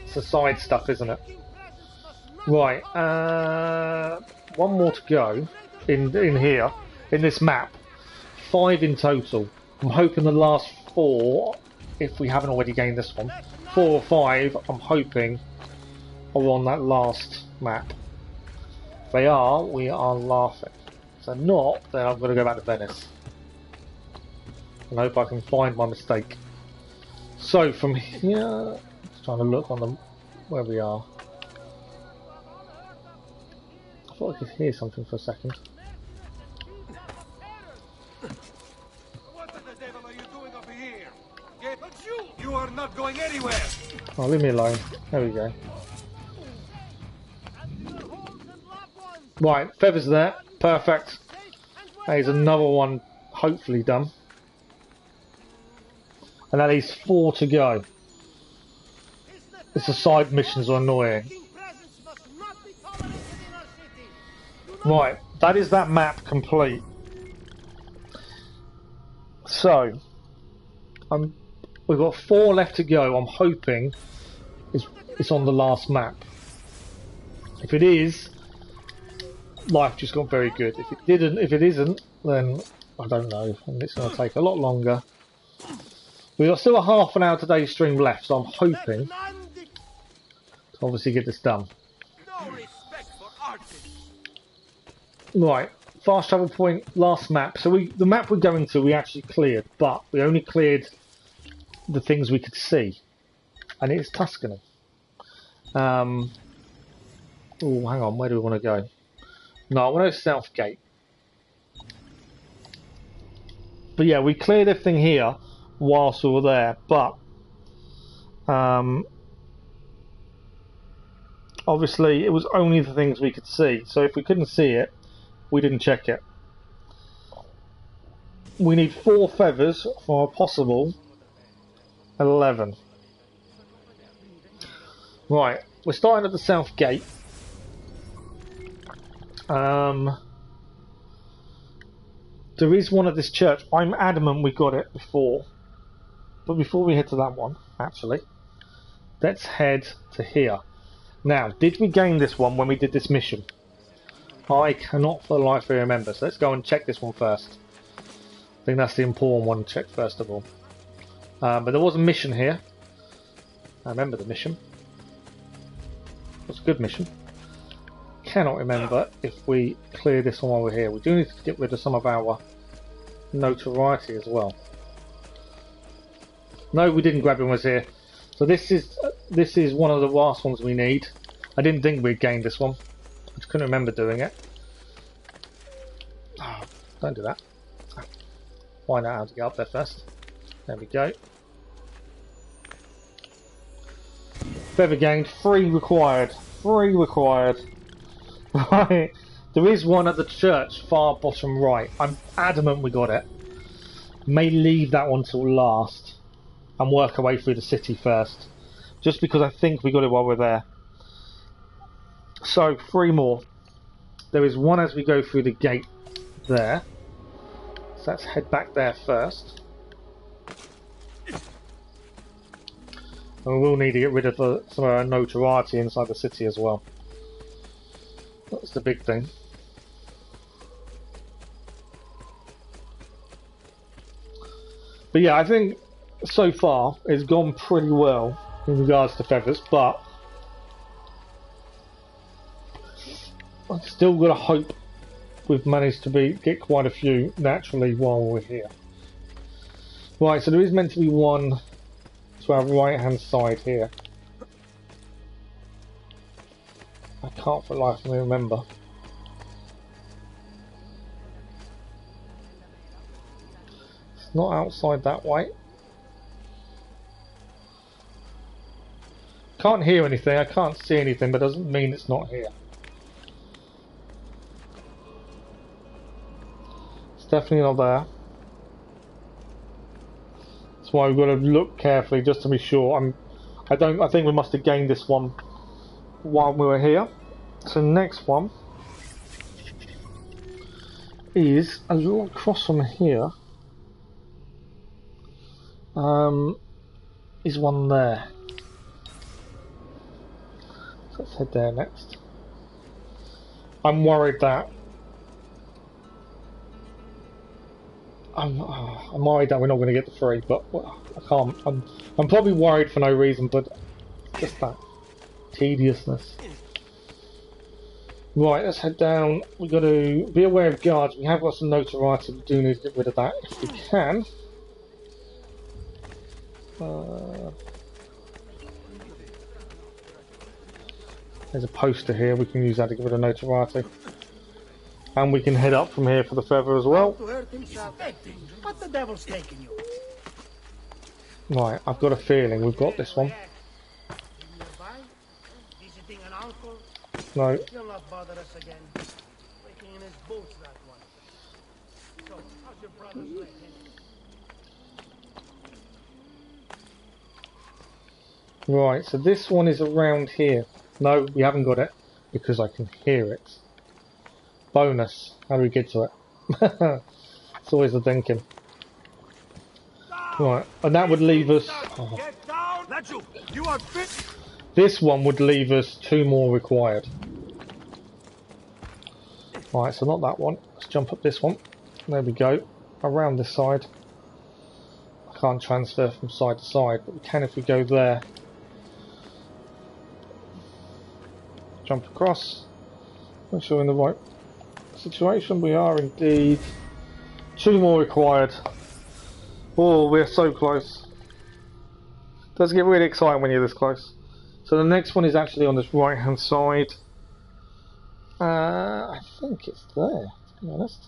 It's the side stuff, isn't it? Right, one more to go in here, in this map. 5 in total. I'm hoping the last 4, if we haven't already gained this one, 4 or 5, I'm hoping, are on that last map. If they are, we are laughing. If they're not, then I'm going to go back to Venice. And hope I can find my mistake. So from here, just trying to look on the where we are. I thought I could hear something for a second. What the devil are you doing over here? But you are not going anywhere. Oh, leave me alone. There we go. Right, feathers there. Perfect. There's another one hopefully done. And that leaves 4 to go. It's the side missions are annoying. Right, that is that map complete. So, we've got 4 left to go. I'm hoping it's on the last map. If it is, life just got very good. If it isn't, then I don't know, and it's going to take a lot longer. We've got still a half an hour today's stream left, so I'm hoping to obviously get this done. No respect for artists. Right, fast travel point, last map. So the map we're going to, we actually cleared, but we only cleared the things we could see, and it's Tuscany. Oh, hang on, where do we want to go? No, I want to go Southgate. But yeah, we cleared everything here whilst we were there, but obviously it was only the things we could see, so if we couldn't see it, we didn't check it. We need 4 feathers for a possible 11. Right, we're starting at the South Gate. There is one at this church. I'm adamant we got it before. But before we head to that one, actually, let's head to here. Now, did we gain this one when we did this mission? I cannot for the life of me remember, so let's go and check this one first. I think that's the important one to check first of all. But there was a mission here. I remember the mission. It was a good mission. Cannot remember if we clear this one while we're here. We do need to get rid of some of our notoriety as well. No, we didn't grab him when he was here. So this is one of the last ones we need. I didn't think we'd gained this one. I just couldn't remember doing it. Oh, don't do that. Find out how to get up there first. There we go. Feather gained. 3 required. 3 required. Right. There is one at the church, far bottom right. I'm adamant we got it. May leave that one till last and work our way through the city first, just because I think we got it while we're there. So 3 more. There is one as we go through the gate there, so let's head back there first, and we will need to get rid of some of our notoriety inside the city as well. That's the big thing. But yeah, I think so far it's gone pretty well in regards to feathers, but I've still got to hope we've managed to get quite a few naturally while we're here. Right, so there is meant to be one to our right hand side here. I can't for the life of me remember. It's not outside that way. Can't hear anything, I can't see anything, but doesn't mean it's not here. It's definitely not there. That's why we've got to look carefully just to be sure. I think we must have gained this one while we were here. So next one is a little across from here. Is one there. So let's head there next. I'm worried that I'm worried that we're not going to get the 3, but I can't. I'm probably worried for no reason, but just that tediousness. Right, let's head down. We've got to be aware of guards. We have got some notoriety. We do need to get rid of that if we can. There's a poster here. We can use that to get rid of notoriety. And we can head up from here for the feather as well. What the devil's taking you? Right, I've got a feeling we've got this one. Visiting an uncle? No. He'll not bother us again. Waiting in his boots, that one. So, how's your brother's leg? Right, so this one is around here. No, we haven't got it because I can hear it. Bonus. How do we get to it? It's always the thinking. Right, and that would leave us... Oh. Get down! Nacho, you are fit! This one would leave us 2 more required. Right, so not that one. Let's jump up this one. There we go. Around this side. I can't transfer from side to side, but we can if we go there. Jump across. Make sure we're in the right situation. We are indeed. 2 more required. Oh, we're so close. Does get really exciting when you're this close. So the next one is actually on this right hand side. I think it's there, to be honest.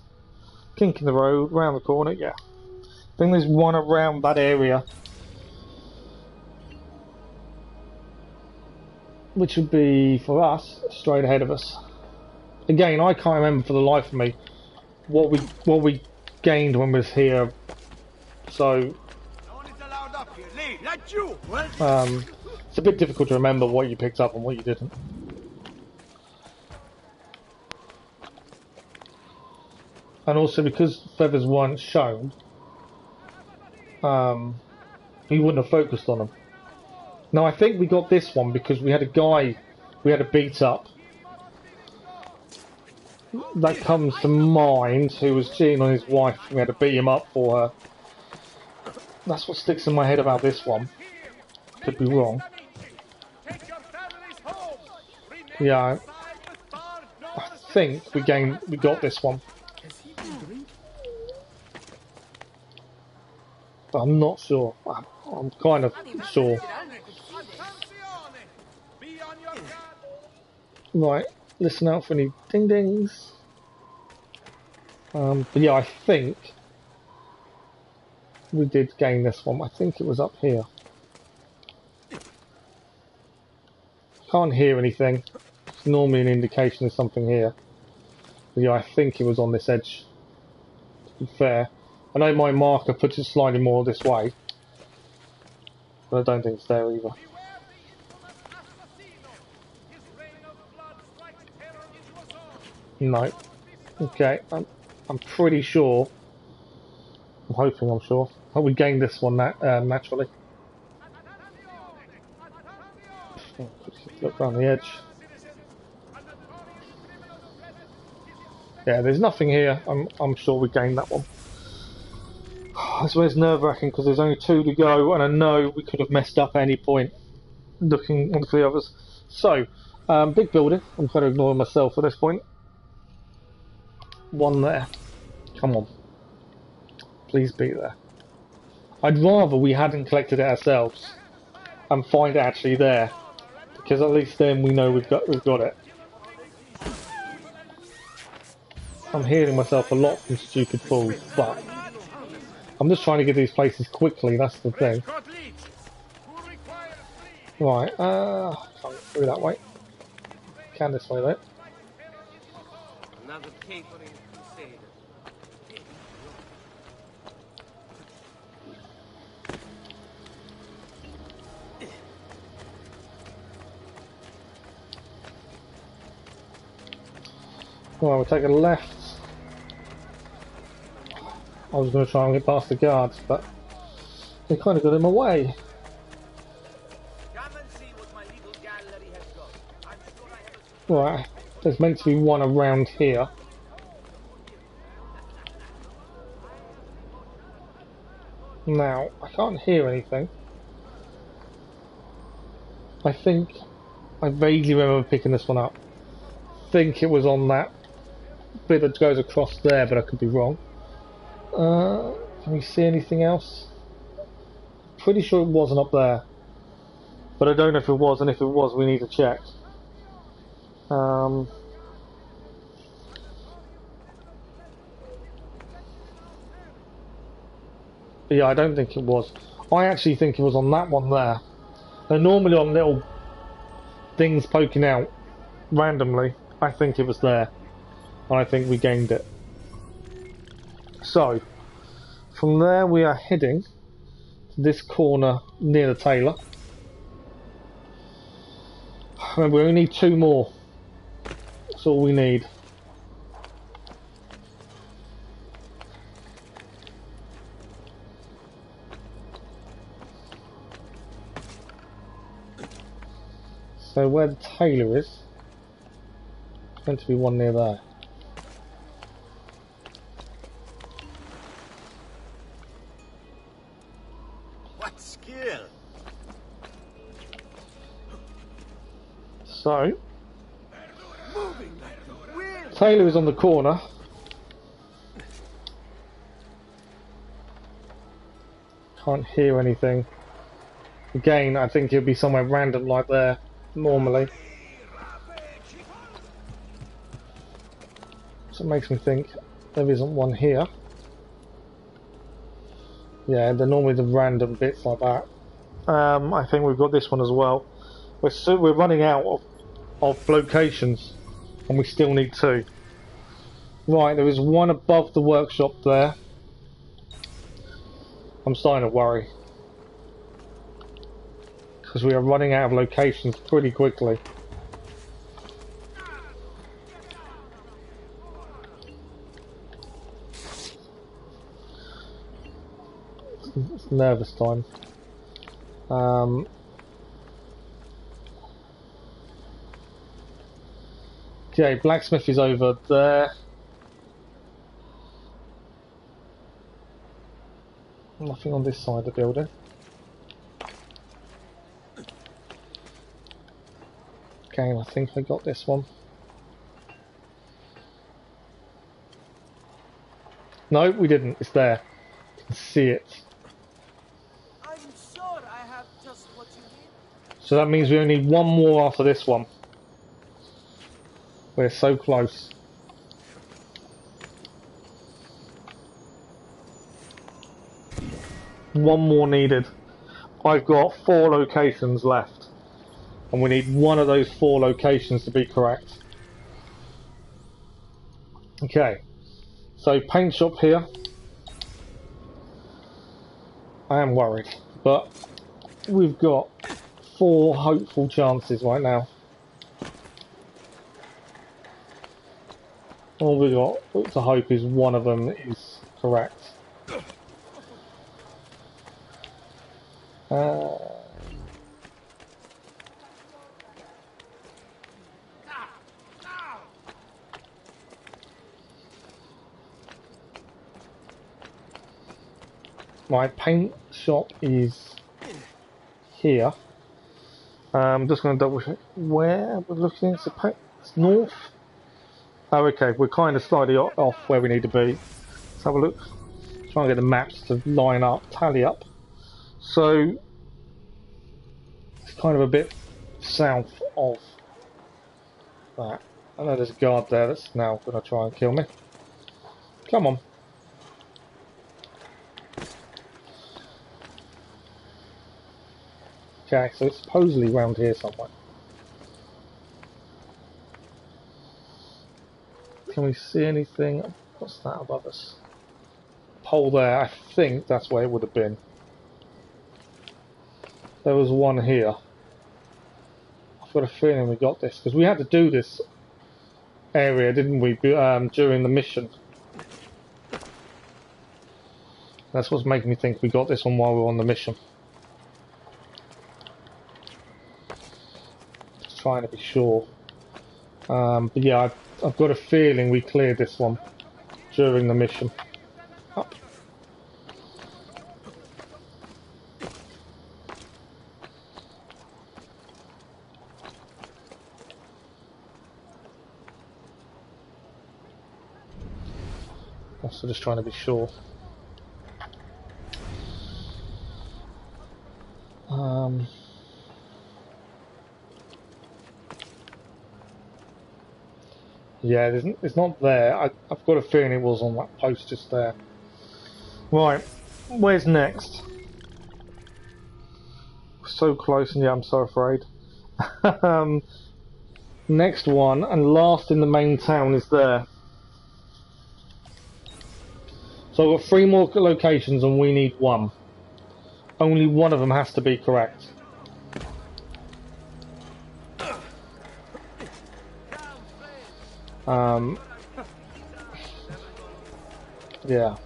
Kink in the road, round the corner, yeah. I think there's one around that area. Which would be, for us, straight ahead of us. Again, I can't remember for the life of me what we gained when we was here. So No one is allowed up here. Lee, let you! it's a bit difficult to remember what you picked up and what you didn't. And also because feathers weren't shown, he wouldn't have focused on them. Now I think we got this one because we had a guy we had to beat up. That comes to mind, who was cheating on his wife. We had to beat him up for her. That's what sticks in my head about this one. Could be wrong. Yeah, I think we got this one. But I'm not sure. I'm kind of sure. Right, listen out for any ding dings. But yeah, I think we did gain this one. I think it was up here. Can't hear anything. It's normally an indication there's something here. But yeah, I think it was on this edge. To be fair, I know my marker puts it slightly more this way, but I don't think it's there either. No. Okay, I'm pretty sure. I'm hoping I'm sure. Oh, we gained this one naturally. Look around the edge. Yeah, there's nothing here. I'm sure we gained that one. That's where it's nerve-wracking because there's only 2 to go, and I know we could have messed up at any point looking onto the others. So, big building. I'm kind of ignoring myself at this point. One there. Come on. Please be there. I'd rather we hadn't collected it ourselves and find it actually there, because at least then we know we've got it. I'm hearing myself a lot from stupid fools, but I'm just trying to get these places quickly, that's the thing. Right, can't get through that way. Can this way though. Another capering crusader. Well, we'll take a left. I was going to try and get past the guards, but they kind of got him away. Come and see what my little gallery has got. I'm sure I have a Right, there's meant to be one around here. Now, I can't hear anything. I think I vaguely remember picking this one up. I think it was on that bit that goes across there, but I could be wrong. Can we see anything else? Pretty sure it wasn't up there, but I don't know if it was, and if it was, we need to check. Yeah, I don't think it was. I actually think it was on that one there. They're normally on little things poking out randomly. I think it was there, and I think we gained it. So, from there we are heading to this corner near the tailor. Remember, we only need 2 more. That's all we need. So where the tailor is, there's meant to be one near there. what skill? So, tailor is on the corner. Can't hear anything. Again, I think it'll be somewhere random like there, normally. So it makes me think there isn't one here. Yeah, they're normally the random bits like that. I think we've got this one as well. We're running out of locations, and we still need 2. Right, there is one above the workshop there. I'm starting to worry, because we are running out of locations pretty quickly. It's nervous time. Okay, blacksmith is over there. Nothing on this side of the building. Okay, I think I got this one. No, we didn't. It's there. You can see it. I'm sure I have just what you need. So that means we only need 1 more after this one. We're so close. One more needed. I've got 4 locations left, and we need one of those 4 locations to be correct. Okay, so paint shop here. I am worried, but we've got 4 hopeful chances right now. All we got to hope is one of them is correct. My paint shop is here. I'm just going to double check where we're looking. It's north. Oh, okay. We're kind of slightly off where we need to be. Let's have a look. Try and get the maps to line up, tally up. So it's kind of a bit south of that. I know there's a guard there that's now going to try and kill me. Come on. Okay, so it's supposedly around here somewhere. Can we see anything? What's that above us? pole there. I think that's where it would have been. There was one here. I've got a feeling we got this because we had to do this area, didn't we, during the mission. That's what's making me think we got this one while we were on the mission. Just trying to be sure. But yeah, I've got a feeling we cleared this one during the mission. Up. Also just trying to be sure. Yeah, it's not there. I've got a feeling it was on that post just there. Right, where's next? So close, and yeah, I'm so afraid. Next one, and last in the main town, is there. So I've got 3 more locations, and we need 1. Only one of them has to be correct. Yeah.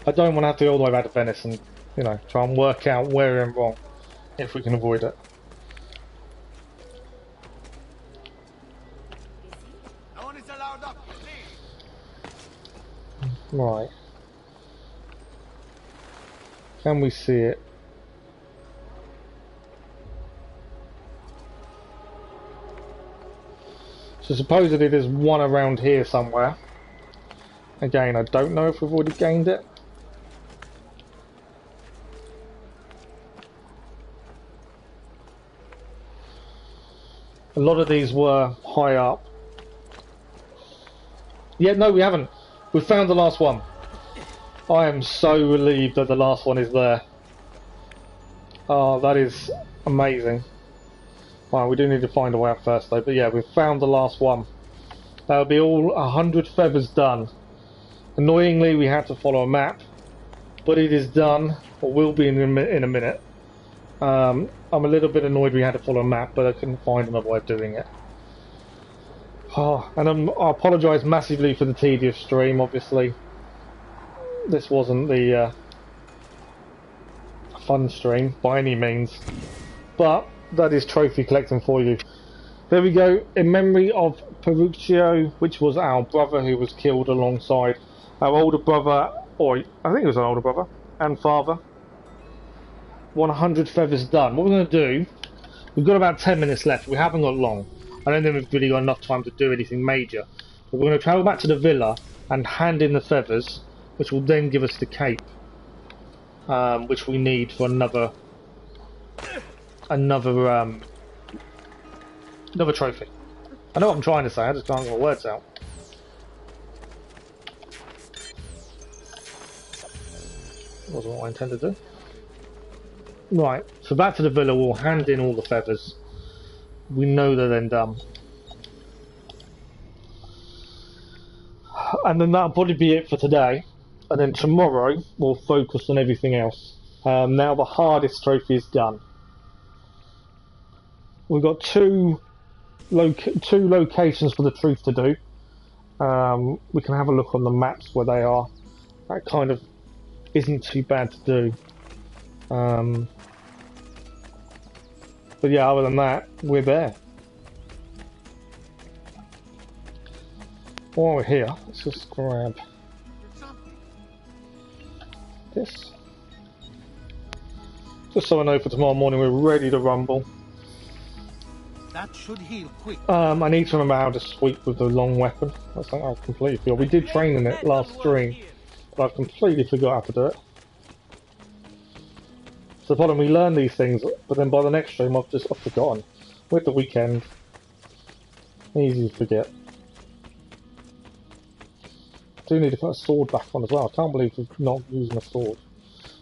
I don't want to have to go all the way back to Venice and, you know, try and work out where we're wrong, if we can avoid it. No one is allowed up. Right. Can we see it? So supposedly there's one around here somewhere. Again, I don't know if we've already gained it. A lot of these were high up. Yeah, no, we haven't. We've found the last one. I am so relieved that the last one is there. Oh, that is amazing. Right, we do need to find a way up first though, but yeah, we've found the last one. That'll be all 100 feathers done. Annoyingly, we had to follow a map, but it is done, or will be in a minute. I'm a little bit annoyed we had to follow a map, but I couldn't find another way of doing it. Oh, and I apologise massively for the tedious stream, obviously. This wasn't the fun stream, by any means. But that is trophy collecting for you. There we go, in memory of Petruccio, which was our brother who was killed alongside our older brother, or I think it was our older brother, and father. 100 feathers done. What we're going to do, we've got about 10 minutes left, we haven't got long. I don't think we've really got enough time to do anything major. But we're going to travel back to the villa and hand in the feathers, which will then give us the cape, which we need for another trophy. I know what I'm trying to say, I just can't get my words out. Wasn't what I intended to do. Right, so back to the villa, we'll hand in all the feathers. We know they're then done. And then that'll probably be it for today. And then tomorrow, we'll focus on everything else. Now the hardest trophy is done. We've got two locations for the truth to do. We can have a look on the maps where they are. That kind of isn't too bad to do. But yeah, other than that, we're there. While we're here, let's just grab this. Just so I know for tomorrow morning we're ready to rumble. That should heal quick. I need to remember how to sweep with the long weapon. That's something I completely feel. We did train in it last stream, but I've completely forgot how to do it. So the problem, we learn these things, but then by the next stream I've forgotten. With the weekend, easy to forget. Do need to put a sword back on as well. I can't believe we're not using a sword.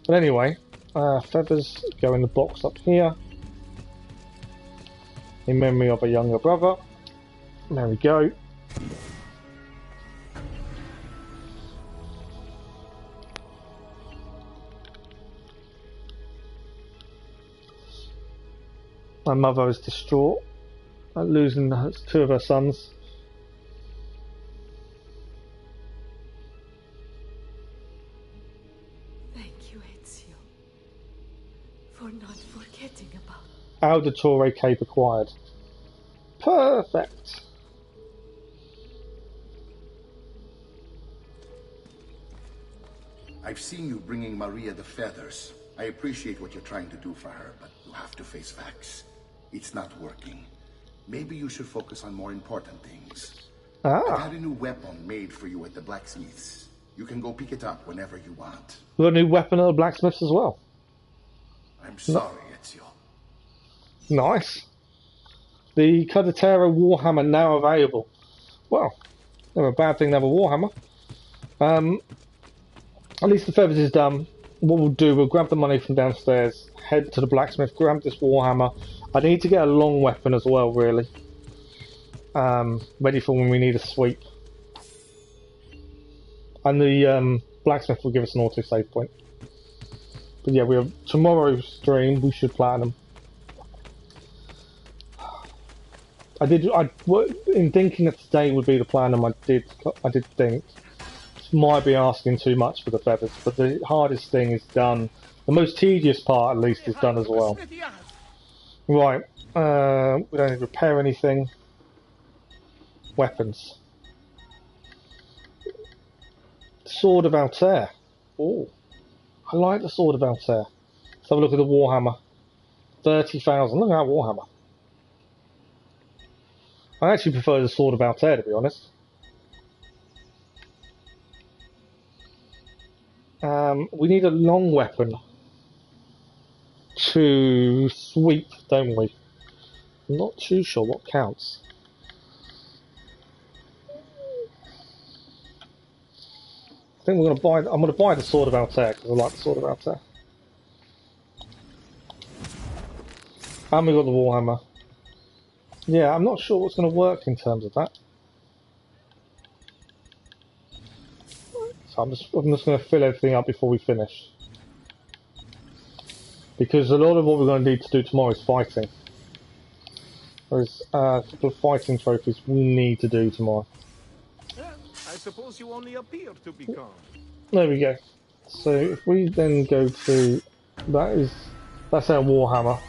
But anyway, feathers go in the box up here. In memory of a younger brother. There we go. My mother is distraught at losing two of her sons. Thank you, Ezio, for not forgetting about. Auditore Cape acquired. Perfect. I've seen you bringing Maria the feathers. I appreciate what you're trying to do for her, but you have to face facts. It's not working. Maybe you should focus on more important things. I've had a new weapon made for you at the blacksmith's. You can go pick it up whenever you want. We got a new weapon at the blacksmith's as well. I'm sorry, Ezio. Nice. The Cudetero Warhammer now available. Well, never a bad thing to have a Warhammer. At least the feathers is done. What we'll do, we'll grab the money from downstairs, head to the blacksmith, grab this Warhammer. I need to get a long weapon as well, really. Ready for when we need a sweep. And the blacksmith will give us an auto-save point. But yeah, we have tomorrow's stream, we should platinum. In thinking that today would be the platinum, I did think might be asking too much for the feathers, but the hardest thing is done. The most tedious part, at least, is done as well. Right, we don't need to repair anything. Weapons. Sword of Altair. Oh, I like the Sword of Altair. Let's have a look at the Warhammer. 30,000. Look at that Warhammer. I actually prefer the Sword of Altair, to be honest. We need a long weapon to sweep, don't we? I'm not too sure what counts. I think we're gonna buy. I'm gonna buy the Sword of Altair because I like the Sword of Altair. And we got the Warhammer. Yeah, I'm not sure what's going to work in terms of that. So I'm just going to fill everything up before we finish. Because a lot of what we're going to need to do tomorrow is fighting. There's a couple of fighting trophies we need to do tomorrow. I suppose you only appear to be calm. There we go. So if we then go to... That's our Warhammer.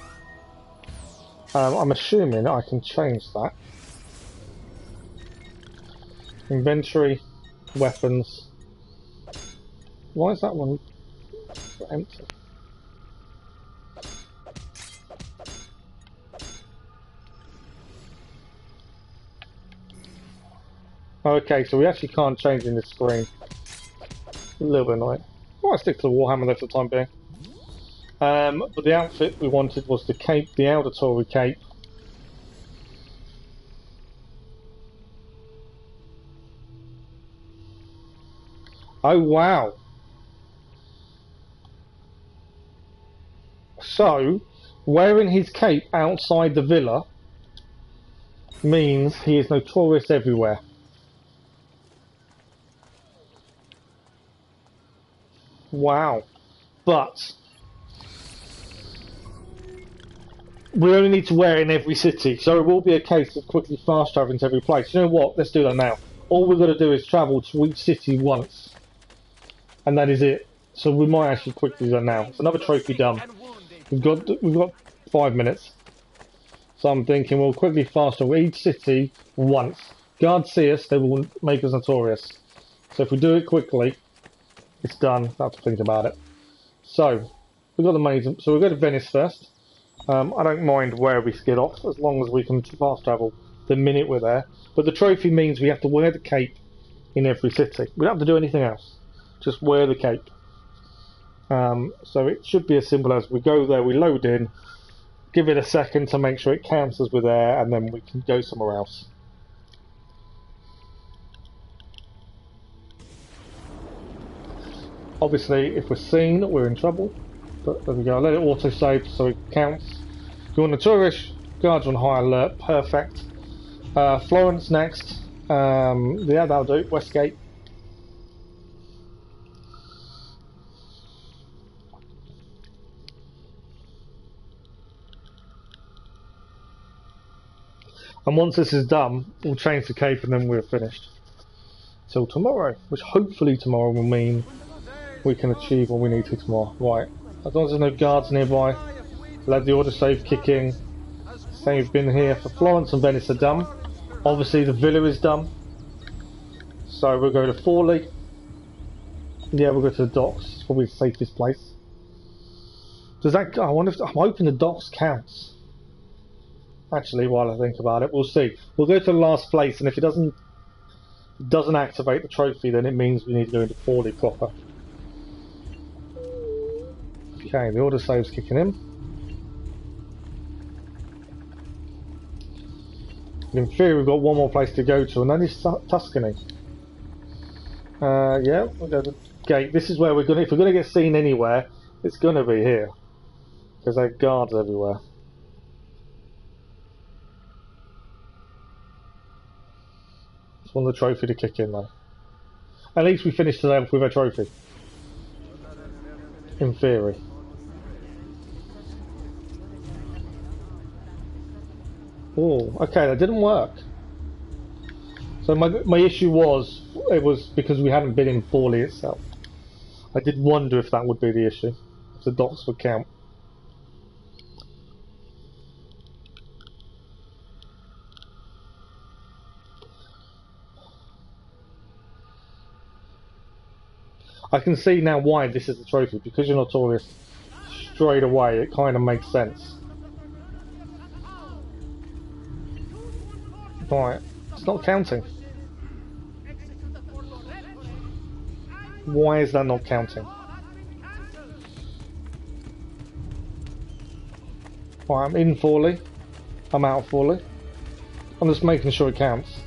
I'm assuming I can change that. Inventory, weapons. Why is that one empty? Okay, so we actually can't change in this screen. A little bit annoying. I might stick to the Warhammer though for the time being. But the outfit we wanted was the cape, the Auditore Cape. Oh wow! So, wearing his cape outside the villa means he is notorious everywhere. Wow. But we only need to wear it in every city, so it will be a case of quickly fast travelling to every place. You know what? Let's do that now. All we've got to do is travel to each city once. And that is it. So we might actually quickly do that now. It's another trophy done. We've got 5 minutes. So I'm thinking we'll quickly fast travel each city once. Guards see us, they will make us notorious. So if we do it quickly, it's done. Not to think about it. So we've got the money. So we'll go to Venice first. I don't mind where we get off as long as we can fast travel the minute we're there. But the trophy means we have to wear the cape in every city. We don't have to do anything else. Just wear the cape. So it should be as simple as we go there, we load in, give it a second to make sure it counts as we're there, and then we can go somewhere else. Obviously, if we're seen, we're in trouble. But there we go. Let it auto-save so it counts. You're notorious. Guards on high alert. Perfect. Florence next. Yeah, that'll do. Westgate. And once this is done, we'll change the cape and then we're finished. Till tomorrow, which hopefully tomorrow will mean we can achieve what we need to tomorrow. Right, as long as there's no guards nearby, let the autosave kick in. Saying we've been here for Florence and Venice are done. Obviously the villa is done. So we'll go to Forlì. Yeah, we'll go to the docks. It's probably the safest place. Does that? I wonder if I'm hoping the docks counts. Actually, while I think about it, we'll see. We'll go to the last place, and if it doesn't activate the trophy, then it means we need to go into Forlì proper. Okay, the autosave's kicking in. In theory, we've got one more place to go to, and that is Tuscany. Yeah, we'll go to the gate. This is where we're gonna. If we're gonna get seen anywhere, it's gonna be here, because there are guards everywhere. Just want the trophy to kick in, though. At least we finished today with a trophy. In theory. Oh, okay, that didn't work. So my issue was, it was because we hadn't been in Forlì itself. I did wonder if that would be the issue, if the docks would count. I can see now why this is the trophy, because you're notorious straight away, it kind of makes sense. Right, it's not counting. Why is that not counting? Right, I'm in Forlì. I'm out of Forlì. I'm just making sure it counts.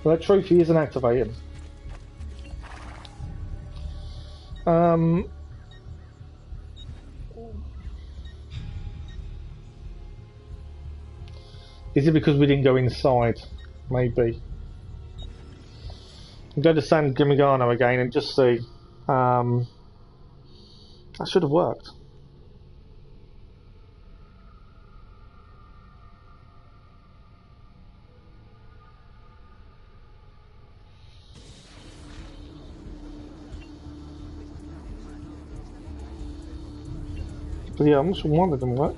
But that trophy isn't activated. Is it because we didn't go inside? Maybe. I'll go to San Gimignano again and just see. That should have worked. But yeah, I'm not sure why that didn't work.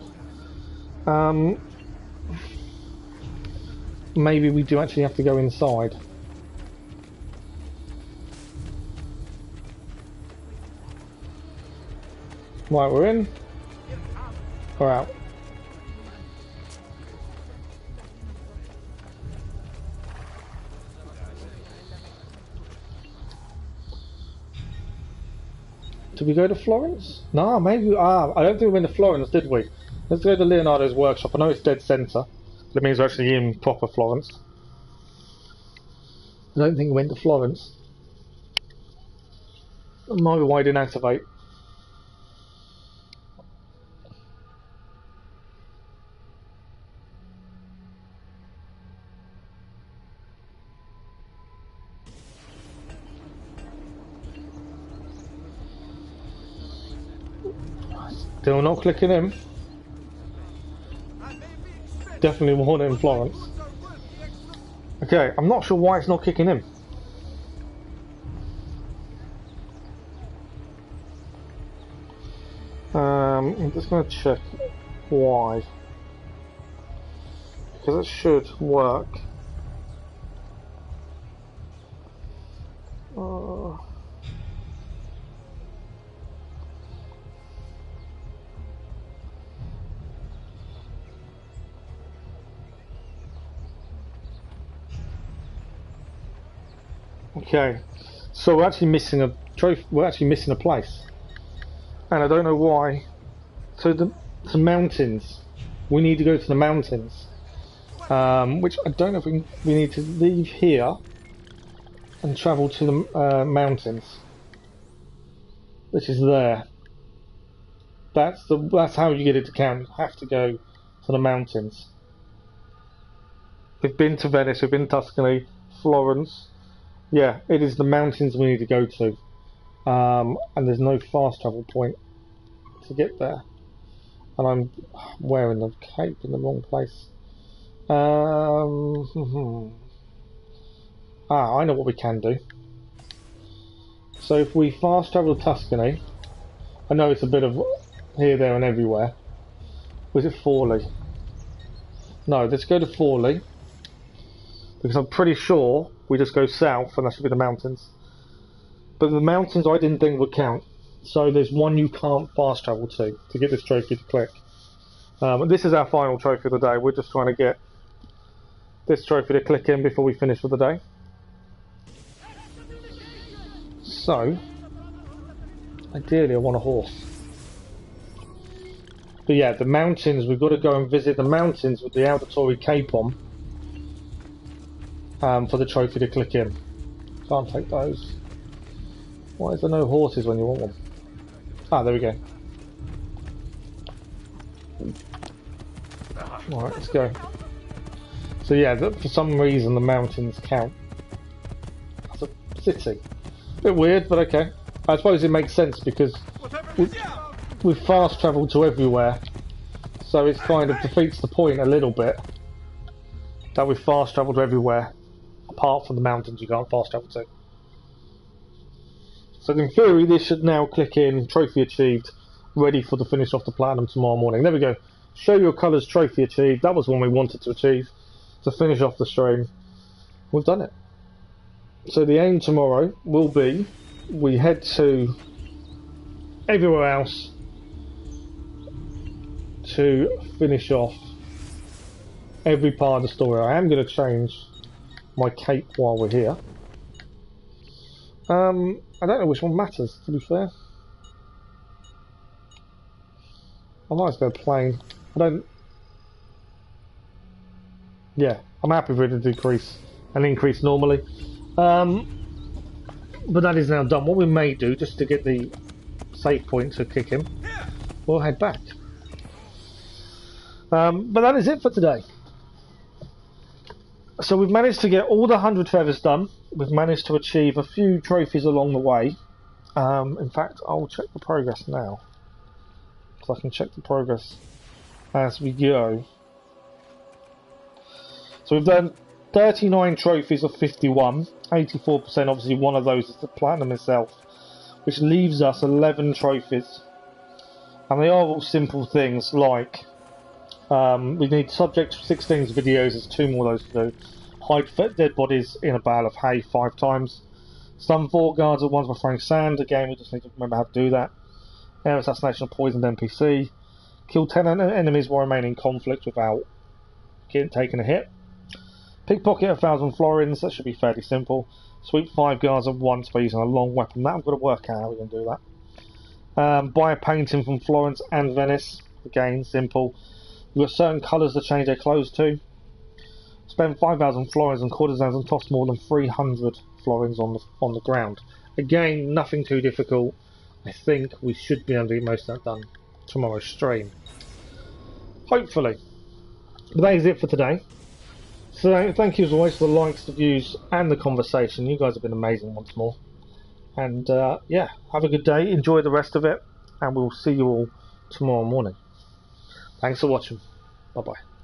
Maybe we do actually have to go inside. Right, we're in. We're out. Did we go to Florence? No, maybe. I don't think we went to Florence, did we? Let's go to Leonardo's workshop. I know it's dead centre. That means we're actually in proper Florence. I don't think we went to Florence. That might be why I didn't activate. Still not clicking in. Definitely want it in Florence. Okay, I'm not sure why it's not kicking in. I'm just going to check why. Because it should work. Okay, so we're actually missing a trophy. We're actually missing a place, and I don't know why. So the mountains. We need to go to the mountains, which I don't know if we need to leave here and travel to the mountains, which is there. That's how you get it to count. You have to go to the mountains. We've been to Venice. We've been to Tuscany, Florence. Yeah, it is the mountains we need to go to, and there's no fast travel point to get there. And I'm wearing the cape in the wrong place. I know what we can do. So if we fast travel to Tuscany, I know it's a bit of here, there and everywhere. Was it Forlì? No, let's go to Forlì. Because I'm pretty sure we just go south and that should be the mountains. But the mountains I didn't think would count. So there's one you can't fast travel to get this trophy to click. This is our final trophy of the day. We're just trying to get this trophy to click in before we finish for the day. So, ideally I want a horse. But yeah, the mountains, we've got to go and visit the mountains with the Auditore Cape on for the trophy to click in. Can't take those. Why is there no horses when you want one? Ah, there we go. Alright, let's go. So yeah, for some reason the mountains count as a city. Bit weird, but okay. I suppose it makes sense because we've fast travelled to everywhere, so it kind of defeats the point a little bit that we've fast travelled everywhere, apart from the mountains you can't fast travel to. So in theory this should now click in, trophy achieved, ready for the finish off the platinum tomorrow morning. There we go. Show your colours, trophy achieved. That was one we wanted to achieve to finish off the stream. We've done it. So the aim tomorrow will be we head to everywhere else to finish off every part of the story. I am going to change my cape while we're here. I don't know which one matters, to be fair. I might as well go plain. I don't... Yeah, I'm happy with it to decrease and increase normally. But that is now done. What we may do, just to get the save point to kick in, we'll head back. But that is it for today. So we've managed to get all the 100 feathers done. We've managed to achieve a few trophies along the way. In fact, I'll check the progress now. Because I can check the progress as we go. So we've done 39 trophies of 51. 84%, obviously one of those is the platinum itself. Which leaves us 11 trophies. And they are all simple things like... we need subject 16's videos, there's 2 more of those to do. Hide dead bodies in a bale of hay 5 times. Stun 4 guards at once by throwing sand. Again, we just need to remember how to do that. Air assassination of poisoned NPC. Kill 10 enemies while remaining in conflict without taking a hit. Pickpocket 1,000 florins, that should be fairly simple. Sweep 5 guards at once by using a long weapon. That I've got to work out how we can do that. Buy a painting from Florence and Venice. Again, simple. We've got certain colours to change their clothes to. Spend 5,000 florins on courtesans and toss more than 300 florins on the ground. Again, nothing too difficult. I think we should be able to get most of that done tomorrow's stream. Hopefully. But that is it for today. So thank you as always for the likes, the views and the conversation. You guys have been amazing once more. And yeah, have a good day. Enjoy the rest of it. And we'll see you all tomorrow morning. Thanks for watching. Bye bye.